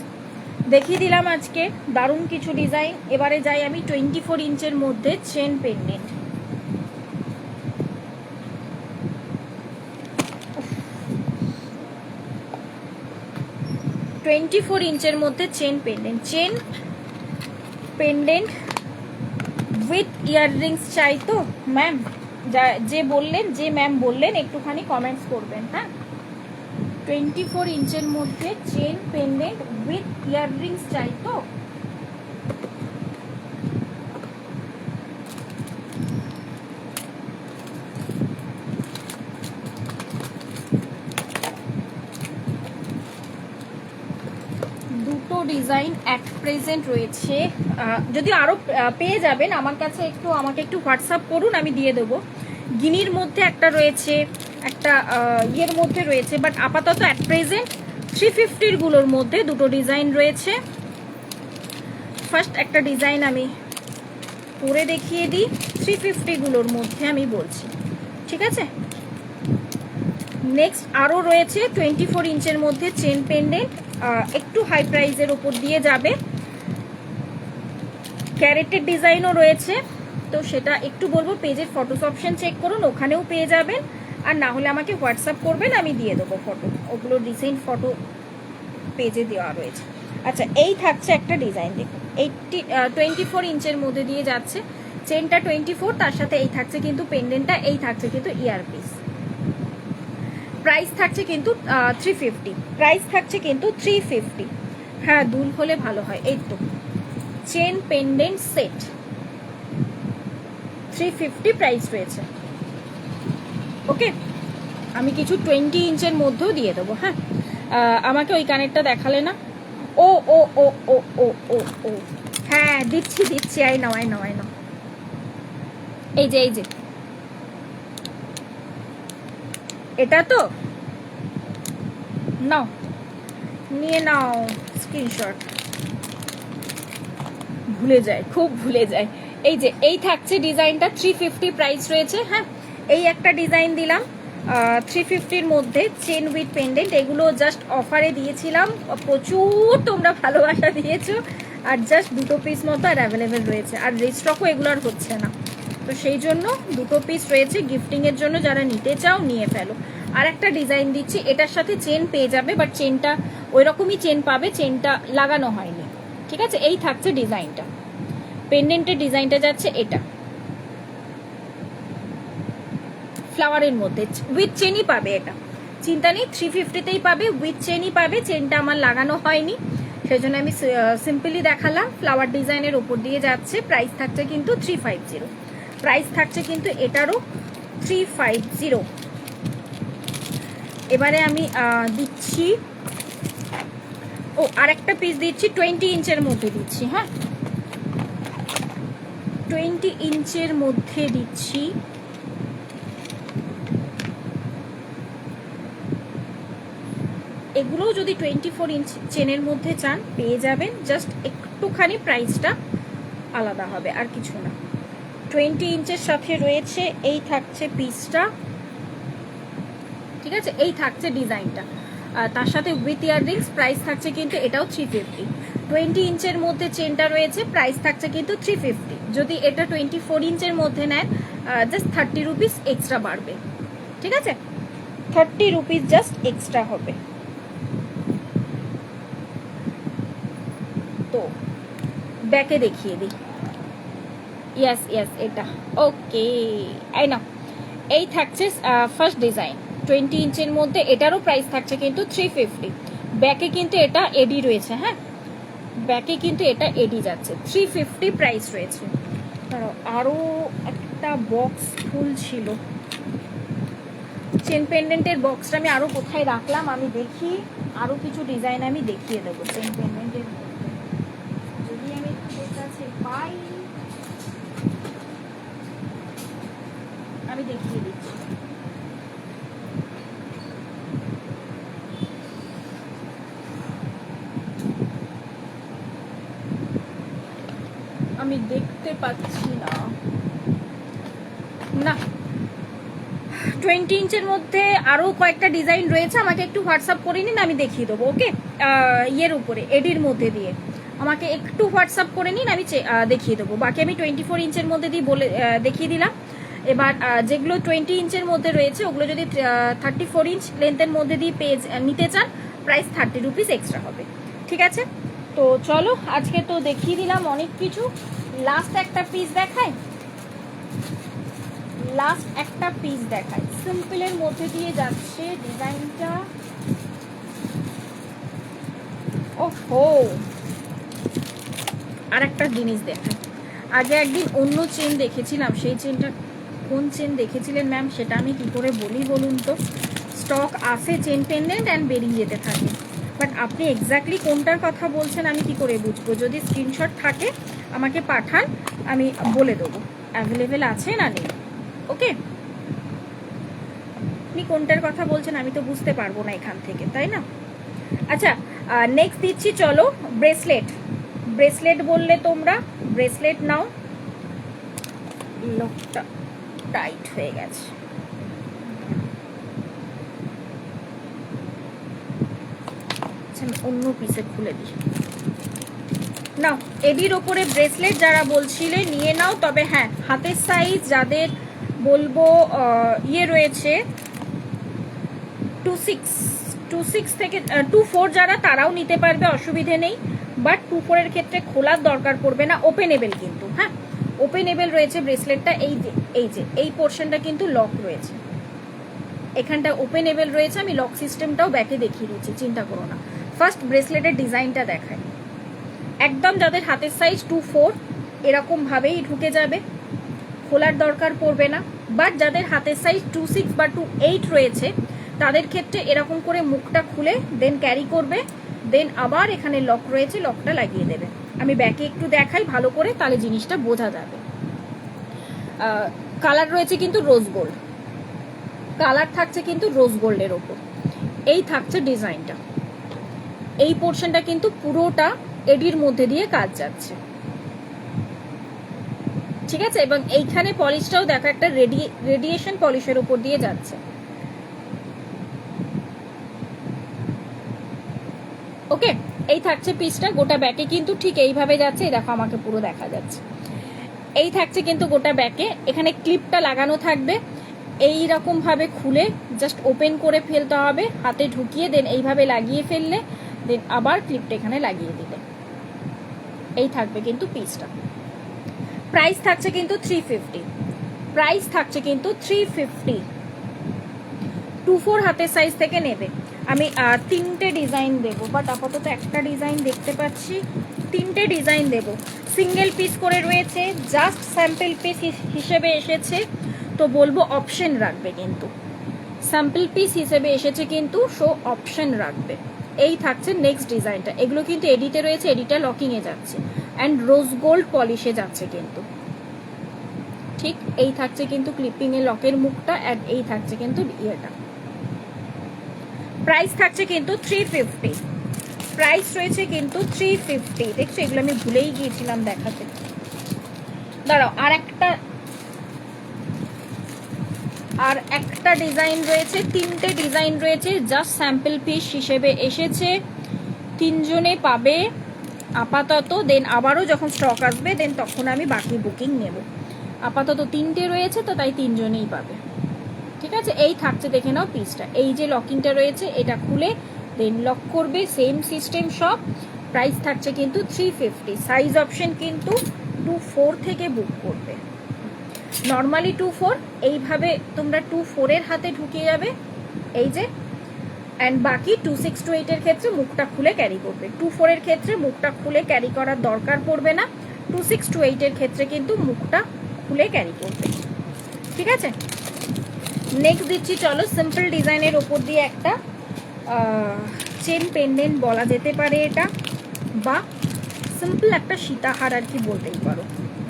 দেখিয়ে দিলাম আজকে দারুণ কিছু ডিজাইন। এবারে যাই আমি 24 ইঞ্চের মধ্যে চেন পেন্ডেন্ট। ইঞ্চের মধ্যে চেন পেন্ডেন্ট উইথ ইয়াররিংস চাই তো ম্যাম? যে ম্যাম বললেন একটুখানি কমেন্টস করবেন, হ্যাঁ। 24 ইঞ্চের মধ্যে চেন পেন্ডেন্ট উইথ ইয়াররিংস চাই তো? দুটো ডিজাইন অ্যাট প্রেজেন্ট রয়েছে, যদি আরও পেয়ে যাবেন আমার কাছে, আমাকে একটু হোয়াটসঅ্যাপ করুন, আমি দিয়ে দেবো। গিনির মধ্যে একটা রয়েছে, একটা ইয়ের মধ্যে রয়েছে, বাট আপাতত অ্যাট প্রেজেন্ট 350 গুলোর মধ্যে দুটো ডিজাইন রয়েছে। ফার্স্ট একটা ডিজাইন আমি পরে দেখিয়ে দিই, 350 গুলোর মধ্যে আমি বলছি, ঠিক আছে। নেক্সট আরও রয়েছে 24 ইঞ্চের মধ্যে চেন পেন্ডেন্ট, একটু হাই প্রাইসের ওপর দিয়ে যাবে, ক্যারেটের ডিজাইনও রয়েছে। তো সেটা একটু বলবো, পেজের ফটোস অপশন চেক করুন, ওখানেও পেয়ে যাবেন। আর না হলে আমাকে হোয়াটসঅ্যাপ করবেন, আমি দিয়ে দেবো ফটো, ওগুলো রিসেন্ট ফটো পেজে দেওয়া রয়েছে। আচ্ছা, এই থাকছে একটা ডিজাইন, দেখুন 24 ইঞ্চের মধ্যে দিয়ে যাচ্ছে, চেনটা 24, তার সাথে এই থাকছে কিন্তু পেন্ডেন্টটা, এই থাকছে কিন্তু ইয়ারপিস। প্রাইস থাকছে কিন্তু 350, প্রাইস থাকছে কিন্তু 350। হ্যাঁ, দুল হলে ভালো হয়। এই তো চেন পেন্ডেন্ট সেট 350 প্রাইস রয়েছে, ওকে। আমি কিছু 20 ইঞ্চের মধ্যেও দিয়ে দেবো, হ্যাঁ। আমাকে ওই কানেরটা দেখালে না? ও ও ও ও ও ও ও হ্যাঁ, দিচ্ছি, আই নাও। এই যে এটা তো নাও, নিয়ে নাও স্ক্রিনশট। খুব ভুলে যায়। এই থাকছে ডিজাইনটা, 350 প্রাইস রয়েছে, হ্যাঁ। এই একটা ডিজাইন দিলাম 350-র মধ্যে, চেন উইথ পেন্ডেন্ট। এগুলো জাস্ট অফারে দিয়েছিলাম, প্রচুর তোমরা ভালোবাসা দিয়েছো, আর জাস্ট দুটো পিস মতো আর অ্যাভেলেবেল রয়েছে, আর রিস্টকও এগুলো আর হচ্ছে না। তো সেই জন্য দুটো পিস রয়েছে, গিফটিংয়ের জন্য যারা নিতে চাও নিয়ে ফেলো। আর একটা ডিজাইন দিচ্ছি, এটার সাথে চেন পেয়ে যাবে, বাট চেনটা ওই রকমই চেন পাবে, চেনটা লাগানো হয়নি, ঠিক আছে। এই থাকছে ডিজাইনটা, পেন্ডেন্টের ডিজাইনটা যাচ্ছে এটা, ফ্লাওয়ারের মধ্যে উইথ চেনই পাবে, এটা চিন্তা নেই, 350-তেই পাবে, উইথ চেনই পাবে। চেনটা আমার লাগানো হয়নি, সেজন্য আমি সিম্পলি দেখালাম। ফ্লাওয়ার ডিজাইনের ওপর দিয়ে যাচ্ছে, প্রাইস থাকছে কিন্তু 350, প্রাইস থাকছে কিন্তু এটারও 350। এবারে আমি দিচ্ছি, আরেকটা পিস দিচ্ছি, 20 ইঞ্চের মধ্যে দিচ্ছি, হ্যাঁ, 20 ইঞ্চের মধ্যে দিচ্ছি। এগুলোও যদি 24 ইঞ্চ চেনের মধ্যে চান পেয়ে যাবেন, জাস্ট একটুখানি প্রাইসটা আলাদা হবে, আর কিছু না। 20 ইঞ্চের সাথে রয়েছে, এই থাকছে পিসটা, ঠিক আছে। এই থাকছে ডিজাইনটা, তার সাথে উইথ ইয়াররিংস, প্রাইস থাকছে কিন্তু এটাও 350। 20 ইঞ্চের মধ্যে চেনটা রয়েছে, প্রাইস থাকছে কিন্তু 350। যদি এটা 24 ইঞ্চের মধ্যে নেন, জাস্ট 30 রুপিস এক্সট্রা বাড়বে, ঠিক আছে, 30 রুপিস জাস্ট এক্সট্রা হবে। তো ব্যাকে দেখিয়ে দিই, ইয়েস এটা, ওকে। এই না, এই থাকছে ফার্স্ট ডিজাইন 20 ইঞ্চের মধ্যে, এটারও প্রাইস থাকছে কিন্তু 350। ব্যাকে কিন্তু এটা এডি রয়েছে, হ্যাঁ, ব্যাকে কিন্তু এটা এডি যাচ্ছে, 350 প্রাইস রয়েছে। আরও একটা বক্স ফুল ছিল, চেন পেন্ডেন্টের বক্সটা আমি আরও কোথায় রাখলাম, আমি দেখি, আরও কিছু ডিজাইন আমি দেখিয়ে দেবো চেন পেন্ডেন্টের মধ্যে, যদি আমি তাদের কাছে পাই আমি দেখিয়ে দিচ্ছি। আমি দেখতে পাচ্ছি না। না, 20 ইঞ্চের মধ্যে আরও কয়েকটা ডিজাইন রয়েছে, আমাকে একটু হোয়াটসঅ্যাপ করে নিন, আমি দেখিয়ে দেবো। ওকে, ইয়ের উপরে এডির মধ্যে দিয়ে আমাকে একটু হোয়াটসঅ্যাপ করে নিন, আমি দেখিয়ে দেবো। বাকি আমি 24 ইঞ্চের মধ্যে দিয়ে বলে দেখিয়ে দিলাম। এবার যেগুলো 20 ইঞ্চের মধ্যে রয়েছে ওগুলো যদি 34 ইঞ্চ লেন্থের মধ্যে দিয়ে পেজ নিতে চান, প্রাইস 30 রুপিস এক্সট্রা হবে। ঠিক আছে, তো চলো আজকে তো দেখিয়ে দিলাম অনেক কিছু। লাস্ট একটা পিস দেখাই, সিম্পলের মধ্যে দিয়ে যাচ্ছে ডিজাইনটা। ওহো, আর একটা জিনিস দেখাই। আগে একদিন অন্য চেন দেখেছিলাম, সেই চেনটা কোন চেন দেখেছিলেন ম্যাম সেটা আমি কি করে বলি বলুন তো। স্টক আসে চেন পেন্ডেন্ট অ্যান্ড বেরিয়ে যেতে থাকে, বাট আপনি এক্স্যাক্টলি কোনটার কথা বলছেন আমি কি করে বুঝবো? যদি স্ক্রিনশট থাকে আমাকে পাঠান, আমি বলে দেবো অ্যাভেলেবেল আছে না নেই। ওকে, আপনি কোনটার কথা বলছেন আমি তো বুঝতে পারবো না এখান থেকে, তাই না? আচ্ছা, নেক্সট দিচ্ছি, চলো ব্রেসলেট বললে তোমরা ব্রেসলেট নাও। লকটা টাইট হয়ে গেছে। আচ্ছা, আমি অন্য পিসে খুলে দিই। নাও, এডির ওপরে ব্রেসলেট যারা বলছিলে নিয়ে নাও, তবে হ্যাঁ হাতের সাইজ যাদের বলবো ইয়ে রয়েছে 26 থেকে 24 যারা, তারাও নিতে পারবে, অসুবিধে নেই। বাট 24-এর ক্ষেত্রে খোলার দরকার পড়বে না, ওপেনেবল কিন্তু। হ্যাঁ, ওপেনেবল রয়েছে ব্রেসলেটটা। এই পোর্শনটা কিন্তু লক রয়েছে, এখানটা ওপেনেবল রয়েছে। আমি লক সিস্টেমটাও ব্যাকে দেখিয়ে দিচ্ছি, চিন্তা করো না। ফার্স্ট ব্রেসলেটের ডিজাইনটা দেখাই। একদম যাদের হাতের সাইজ 24 এরকম ভাবেই ঢুকে যাবে, খোলার দরকার পড়বে না। বাট যাদের হাতের সাইজ 26 বা 28 রয়েছে তাদের ক্ষেত্রে এরকম করে মুখটা খুলে দেন ক্যারি করবে, দেন আবার এখানে লক রয়েছে, লকটা লাগিয়ে দেবে। আমি ব্যাকে একটু দেখাই ভালো করে, তাহলে জিনিসটা বোঝা যাবে। কালার রয়েছে কিন্তু রোজ গোল্ড, কালার থাকছে কিন্তু রোজ গোল্ডের ওপর। এই থাকছে ডিজাইনটা, এই পোর্শনটা কিন্তু পুরোটা এডির মধ্যে দিয়ে কাজ যাচ্ছে। ঠিক আছে, এবং এইখানে পলিশটাও দেখো একটা রেডিয়েশন পলিশের উপর দিয়ে যাচ্ছে। ওকে, এই থাকছে পিসটা, গোটা ব্যাকে কিন্তু ঠিক এইভাবে যাচ্ছে। এই দেখো আমাকে পুরো দেখা যাচ্ছে। এই থাকছে কিন্তু গোটা ব্যাকে, এখানে ক্লিপটা লাগানো থাকবে। এই রকম ভাবে খুলে জাস্ট ওপেন করে ফেলতে হবে, হাতে ঢুকিয়ে দেন এইভাবে লাগিয়ে ফেললে, দেন আবার ক্লিপটা এখানে লাগিয়ে দিলে। এই থাকবে কিন্তু পিসটা। প্রাইস থাকছে কিন্তু 350, প্রাইস থাকছে কিন্তু 350। 24 হাতের সাইজ থেকে নেবে। আমি 3টে ডিজাইন দেবো, বাট আপাতত একটা ডিজাইন দেখতে পাচ্ছি, 3টে ডিজাইন দেব। সিঙ্গেল পিস করে রয়েছে, জাস্ট স্যাম্পল পিস হিসেবে এসেছে, তো বলবো অপশন রাখবে কিন্তু। স্যাম্পল পিস হিসেবে এসেছে কিন্তু, সো অপশন রাখবে। এই থাকছে নেক্সট ডিজাইনটা। এগুলো কিন্তু এডিতে রয়েছে, এডিটা লকিংয়ে যাচ্ছে অ্যান্ড রোজ গোল্ড পলিশে যাচ্ছে কিন্তু। ঠিক এই থাকছে কিন্তু ক্লিপিংয়ে লকের মুখটা, অ্যান্ড এই থাকছে কিন্তু ইয়েটা। প্রাইস থাকছে কিন্তু 350, প্রাইস রয়েছে কিন্তু 350। দেখছো, এগুলো আমি ভুলেই গিয়েছিলাম দেখাতে। দাঁড়াও, আর একটা ডিজাইন রয়েছে, 3টে ডিজাইন রয়েছে, জাস্ট স্যাম্পল পিস হিসেবে এসেছে। 3জনে পাবে আপাতত, দেন আবারও যখন স্টক আসবে দেন তখন আমি বাকি বুকিং নেব। আপাতত 3টে রয়েছে, তো তাই 3জনেই পাবে। ঠিক আছে, এই থাকছে, দেখে নাও পিসটা। এই যে লকিংটা রয়েছে, এটা খুলে দেন লক করবে, সেম সিস্টেম সব। প্রাইস থাকছে কিন্তু 350। সাইজ অপশন কিন্তু 24 থেকে বুক করবে। নর্মালি 24, এইভাবে তোমরা 24-এর হাতে ঢুকিয়ে যাবে, এই যে। অ্যান্ড বাকি 26 to 8-এর ক্ষেত্রে মুখটা খুলে ক্যারি করবে। 24-এর ক্ষেত্রে মুখটা খুলে ক্যারি করার দরকার পড়বে না, 26 to 8-এর ক্ষেত্রে কিন্তু মুখটা খুলে ক্যারি করবে। ঠিক আছে, নেক্সট দিচ্ছি, চলো সিম্পল ডিজাইনের ওপর দিয়ে একটা চেন পেন্ডেন্ট বলা যেতে পারে এটা, বা সিম্পল একটা সীতাহার আর কি বলতেই পারো।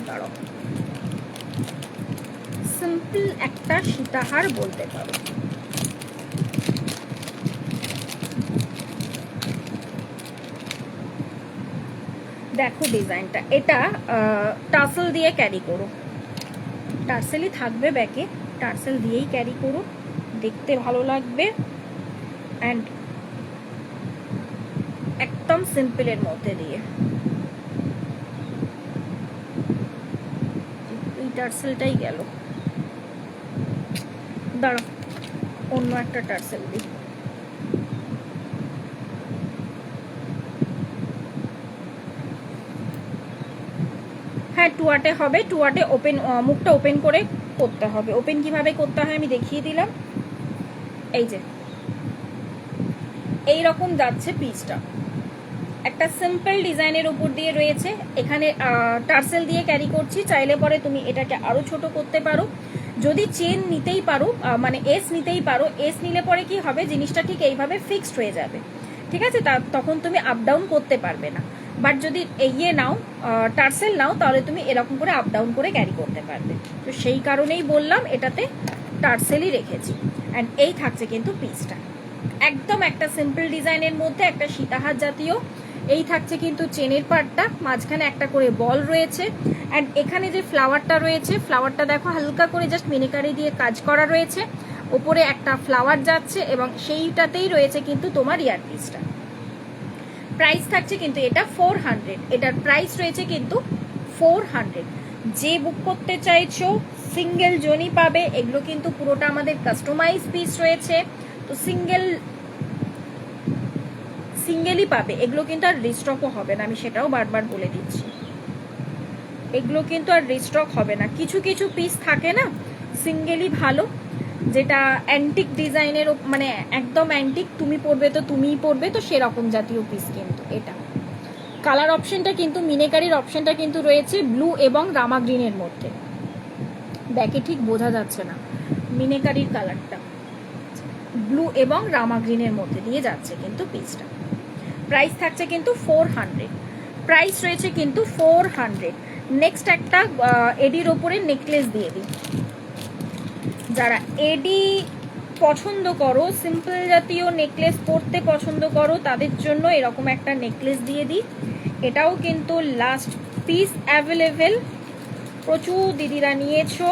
দাঁড়াও, সিম্পল একটা সীতাহার বলতে পারো। দেখো ডিজাইনটা, এটা টার্সেল দিয়ে ক্যারি করো, টার্সেলই থাকবে ব্যাকে, টার্সেল দিয়েই ক্যারি করো, দেখতে ভালো লাগবে। অ্যান্ড একদম সিম্পলের মধ্যে দিয়ে এই টার্সেলটাই গেল, দাঁড়াও অন্য একটা টার্সেল দিই। হ্যাঁ টুয়াটে হবে, টুয়াটে ওপেন, মুখটা ওপেন করে করতে হবে। ওপেন কিভাবে করতে হয় আমি দেখিয়ে দিলাম। এই যে এই রকম যাচ্ছে পিসটা, একটা সিম্পল ডিজাইনের উপর দিয়ে রয়েছে। এখানে টার্সেল দিয়ে ক্যারি করছি, চাইলে পরে তুমি এটাকে আরো ছোট করতে পারো। যদি চেন নিতেই পারো, মানে এস নিতেই পারো, এস নিলে পরে কি হবে, জিনিসটা ঠিক এইভাবে ফিক্সড হয়ে যাবে, ঠিক আছে, তখন তুমি আপ ডাউন করতে পারবে না। বাট যদি ইয়ে নাও, টার্সেল নাও, তাহলে তুমি এরকম করে আপ ডাউন করে ক্যারি করতে পারবে। তো সেই কারণেই বললাম এটাতে টার্সেলই রেখেছি। অ্যান্ড এই থাকছে কিন্তু পিসটা একদম একটা সিম্পল ডিজাইনের মধ্যে, একটা সীতাহার জাতীয়। এই থাকছে কিন্তু চেনের পার্টটা, মাঝখানে একটা করে বল রয়েছে। অ্যান্ড এখানে যে ফ্লাওয়ারটা রয়েছে, ফ্লাওয়ারটা দেখো হালকা করে জাস্ট মিনিকারি দিয়ে কাজ করা রয়েছে, ওপরে একটা ফ্লাওয়ার যাচ্ছে এবং সেইটাতেই রয়েছে কিন্তু তোমার ইয়ারপিসটা। প্রাইস থাকছে কিন্তু এটা 400, এটার প্রাইস রয়েছে কিন্তু 400। যে বুক করতে চাইছো সিঙ্গেল জনই পাবে, এগুলো কিন্তু পুরোটা আমাদের কাস্টমাইজ পিস রয়েছে, তো সিঙ্গেলই পাবে, এগুলো কিন্তু আর রিস্টকও হবে না, আমি সেটাও বারবার বলে দিচ্ছি। এগুলো কিন্তু আর রিস্টক হবে না, কিছু কিছু পিস থাকে না সিঙ্গেলই ভালো, যেটা অ্যান্টিক ডিজাইনের, মানে একদম অ্যান্টিক, তুমি পরবে তো তুমিই পরবে, তো সেরকম জাতীয় পিস কিন্তু এটা। কালার অপশনটা কিন্তু মিনেকারির অপশনটা কিন্তু রয়েছে ব্লু এবং রামা গ্রিনের মধ্যে, ব্যাকে ঠিক বোঝা যাচ্ছে না, মিনেকারির কালারটা ব্লু এবং রামা গ্রিনের মধ্যে দিয়ে যাচ্ছে কিন্তু পিসটা। প্রাইস থাকছে কিন্তু 400, প্রাইস রয়েছে কিন্তু 400। নেক্সট একটা এডির ওপরে নেকলেস দিয়ে দিই, যারা এডি পছন্দ করো, সিম্পল জাতীয় নেকলেস পরতে পছন্দ করো, তাদের জন্য এরকম একটা নেকলেস দিয়ে দিই। এটাও কিন্তু লাস্ট পিস অ্যাভেলেবেল, প্রচুর দিদিরা নিয়েছো।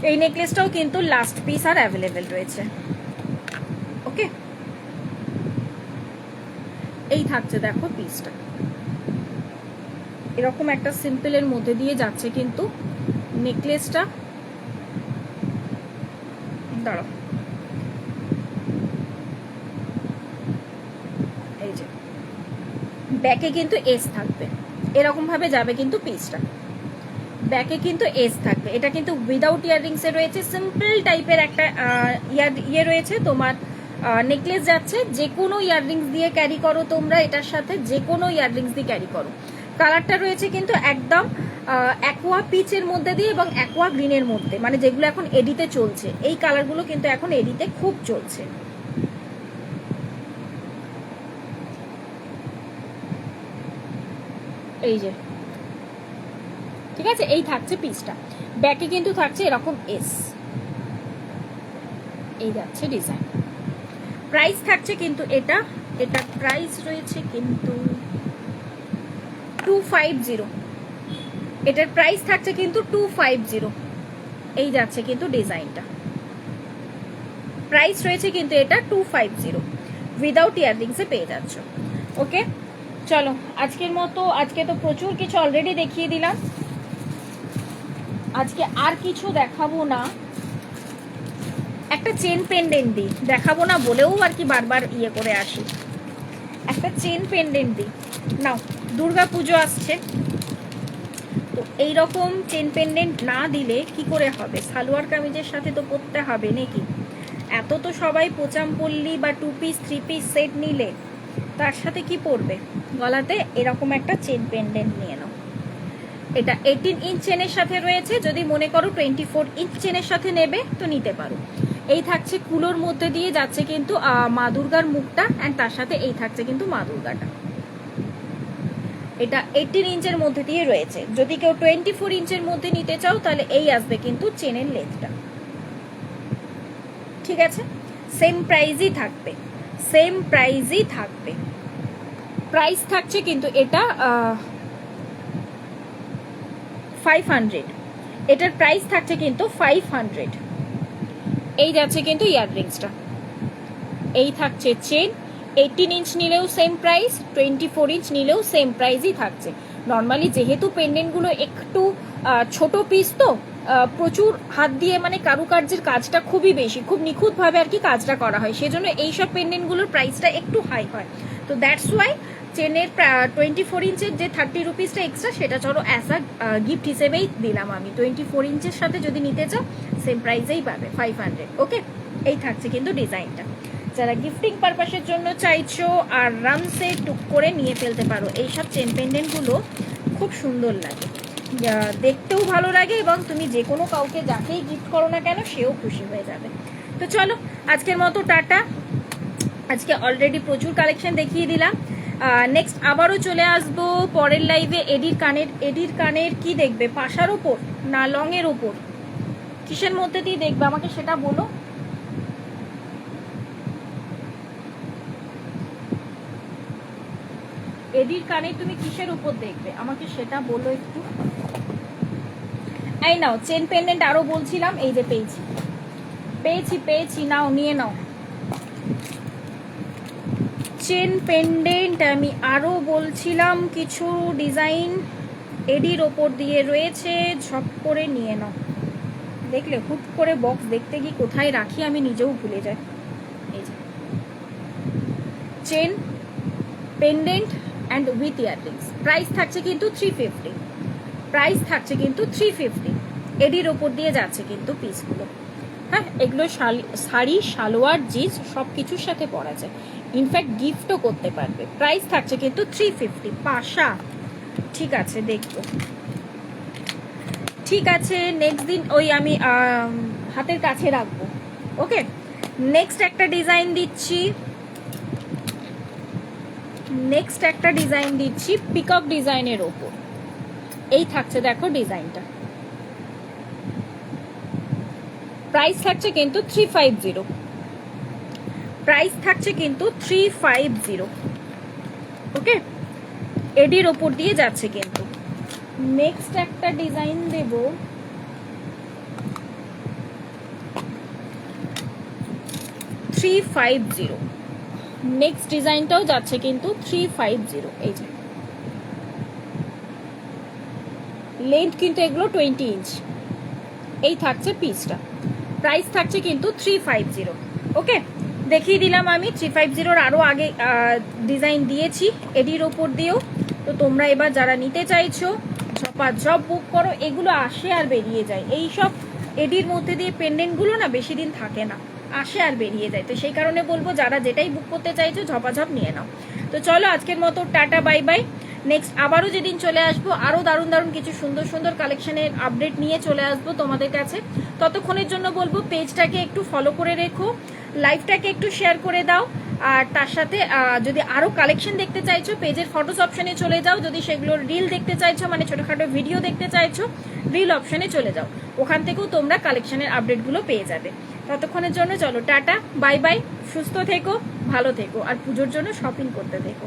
এই নেকলেসটাও কিন্তু লাস্ট পিস আর অ্যাভেলেবেল রয়েছে। ওকে, এই থাকছে দেখো পিসটা, এরকম একটা সিম্পলের মধ্যে দিয়ে যাচ্ছে কিন্তু নেকলেসটা। দাঁড়াও, এই যে ব্যাকে কিন্তু এস থাকবে, এরকম ভাবে যাবে কিন্তু পিসটা, ব্যাকে কিন্তু এস থাকবে। এটা কিন্তু উইদাউট ইয়াররিংসে রয়েছে, সিম্পল টাইপের একটা ইয়ে রয়েছে তোমার, নেকলেস যাচ্ছে। যে কোনো ইয়াররিংস দিয়ে ক্যারি করো তোমরা, এটার সাথে যে কোনো ইয়াররিংস দিয়ে ক্যারি করো। কালারটা রয়েছে কিন্তু একদম অ্যাকোয়া পিচের মধ্যে দিয়ে এবং অ্যাকোয়া গ্রিনের মধ্যে, মানে যেগুলো এখন এডিতে চলছে, এই কালারগুলো কিন্তু এখন এডিতে খুব চলছে। এই যে ঠিক আছে, এই থাকছে পিসটা, ব্যাকে কিন্তু থাকছে এরকম এস, এই যাচ্ছে ডিজাইন। প্রাইস থাকছে কিন্তু এটা প্রাইস রয়েছে কিন্তু 250, এটার প্রাইস থাকছে কিন্তু 250। এই যাচ্ছে কিন্তু ডিজাইনটা, প্রাইস রয়েছে কিন্তু এটা 250, উইদাউট ইয়াররিংসে পেয়ে যাচ্ছ। ওকে চলো আজকের মতো, আজকে তো প্রচুর কিছু অলরেডি দেখিয়ে দিলাম, আজকে আর কিছু দেখাবো না। একটা চেন পেন্ডেন্ট দিই, দেখাবো না বলেও আর কি বারবার ইয়ে করে আসি, একটা চেন পেন্ডেন্ট দিই। নাও দুর্গা পুজো আসছে, তো এইরকম চেন পেন্ডেন্ট না দিলে কি করে হবে, সালোয়ার কামিজের সাথে তো পরতে হবে নাকি। এত তো সবাই পোচামপল্লি বা 2 পিস 3 পিস সেট নিলে তার সাথে কি পরবে, গলাতে এরকম একটা চেন পেন্ডেন্ট নিয়ে নাও। এটা 18 ইঞ্চ চেনের সাথে রয়েছে, যদি মনে করো 24 ইঞ্চ চেনের সাথে নেবে তো নিতে পারো। এই থাকছে কুলোর মধ্যে দিয়ে যাচ্ছে কিন্তু মা দুর্গার মুখটা, অ্যান্ড তার সাথে এই থাকছে কিন্তু মা দুর্গাটা। এটা 18 ইঞ্চের মধ্যে দিয়ে রয়েছে, যদি কেউ 24 ইঞ্চের মধ্যে নিতে চাও তাহলে এই আসবে কিন্তু চেনের লেন্থটা, ঠিক আছে। সেম প্রাইজই থাকবে, সেম প্রাইজই থাকবে। প্রাইস থাকছে কিন্তু এটা 500, এটার প্রাইস থাকছে কিন্তু 500। এই যাচ্ছে কিন্তু ইয়াররিংসটা, এই থাকছে চেন। 18 ইঞ্চ নিলেও সেম প্রাইস, 24 ইঞ্চ নিলেও সেম প্রাইসই থাকছে। নর্মালি যেহেতু পেন্ডেন্টগুলো একটু ছোট পিস, তো প্রচুর হাত দিয়ে মানে কারুকার্যের কাজটা খুবই বেশি, খুব নিখুঁতভাবে আর কি কাজটা করা হয়, সেজন্য এইসব পেন্ডেন্টগুলোর প্রাইসটা একটু হাই হয়। তো দ্যাটস ওয়াই চেনের 24 ইঞ্চের যে 30 রুপিসটা এক্সট্রা, সেটা চলো অ্যাজ আ গিফট হিসেবেই দিলাম আমি। 24 ইঞ্চের সাথে যদি নিতে চাও সেম প্রাইসেই পাবে 500। ওকে, এই থাকছে কিন্তু ডিজাইনটা। যারা গিফটিং পারপাসের জন্য চাইছো আর আরামসে টুক করে নিয়ে ফেলতে পারো। এইসব চেন পেন্ডেন্টগুলো খুব সুন্দর লাগে, দেখতেও ভালো লাগে, এবং তুমি যে কোনো কাউকে যাকেই গিফট করো না কেন সেও খুশি হয়ে যাবে। তো চলো আজকের মতো টাটা। আজকে অলরেডি প্রচুর কালেকশন দেখিয়ে দিলাম। নেক্সট আবারও চলে আসবো পরের লাইভে। এডির কানের কি দেখবে, পাশার ওপর না লংয়ের ওপর, কিসের মধ্যে দিয়ে দেখবে আমাকে সেটা বলো। এডির কানে তুমি কিসের উপর দেখবে আমাকে সেটা বলো একটু। এই নাও চেন পেন্ডেন্ট, আরো বলছিলাম, এই যে পেয়েছি পেয়েছি পেয়েছি, নাও নিয়ে নাও চেন পেন্ডেন্ট। আমি আরো বলছিলাম কিছু ডিজাইন এডির ওপর দিয়ে রয়েছে, ঝপ করে নিয়ে নাও। দেখলে হুট করে বক্স দেখতে গিয়ে কোথায় রাখি আমি নিজেও ভুলে যাই। এই যে chain pendant and with earrings, price থাকছে কিন্তু 350, প্রাইস থাকছে কিন্তু 350। এডির ওপর দিয়ে যাচ্ছে কিন্তু পিসগুলো। হ্যাঁ, এগুলো শাড়ি, সালোয়ার, জিন্স সব কিছুর সাথে পরা যায়, ইনফ্যাক্ট গিফটও করতে পারবে। প্রাইস থাকছে কিন্তু 350। পাশা, ঠিক আছে দেখবো, ঠিক আছে নেক্সট দিন ওই আমি হাতের কাছে রাখবো। ওকে, নেক্সট একটা ডিজাইন দিচ্ছি, পিকক ডিজাইনের ওপর। এই থাকছে দেখো ডিজাইনটা, প্রাইস থাকছে কিন্তু 350, প্রাইস থাকছে কিন্তু 350। ওকে, এডির ওপর দিয়ে যাচ্ছে কিন্তু। নেক্সট একটা ডিজাইন দেব, $350। নেক্সট ডিজাইনটাও যাচ্ছে কিন্তু 350। এই যে লেন্থ কিন্তু এগুলো 20 ইঞ্চ। এই থাকছে পিসটা, প্রাইস থাকছে কিন্তু 350। ওকে, দেখিয়ে দিলাম আমি 350-র আরো আগে ডিজাইন দিয়েছি এডির ওপর দিয়েও। তো তোমরা এবার যারা নিতে চাইছো ঝপাঝপ বুক করো, এগুলো আসে আর বেরিয়ে যায়। এই সব এডির মধ্যে দিয়ে পেন্ডেন্টগুলো না বেশি দিন থাকে না, আসে আর বেরিয়ে যায়। তো সেই কারণে বলবো যারা যেটাই বুক করতে চাইছো ঝপাঝপ নিয়ে নাও। তো চলো আজকের মতো টাটা, বাই বাই। নেক্সট আবারও যেদিন চলে আসবো আরো দারুণ দারুণ কিছু সুন্দর সুন্দর কালেকশনের আপডেট নিয়ে চলে আসবো তোমাদের কাছে। ততক্ষণের জন্য বলবো পেজটাকে একটু ফলো করে রেখো, লাইভটাকে একটু শেয়ার করে দাও, আর তার সাথে যদি আরো কালেকশন দেখতে চাইছো পেজের ফটোস অপশনে চলে যাও। যদি সেগুলোর রিল দেখতে চাইছো, মানে ছোটখাটো ভিডিও দেখতে চাইছো, রিল অপশনে চলে যাও, ওখান থেকেও তোমরা কালেকশনের আপডেটগুলো পেয়ে যাবে। ততক্ষণের জন্য চলো টাটা, বাই বাই, সুস্থ থেকো, ভালো থেকো, আর পুজোর জন্য শপিং করতে থেকো।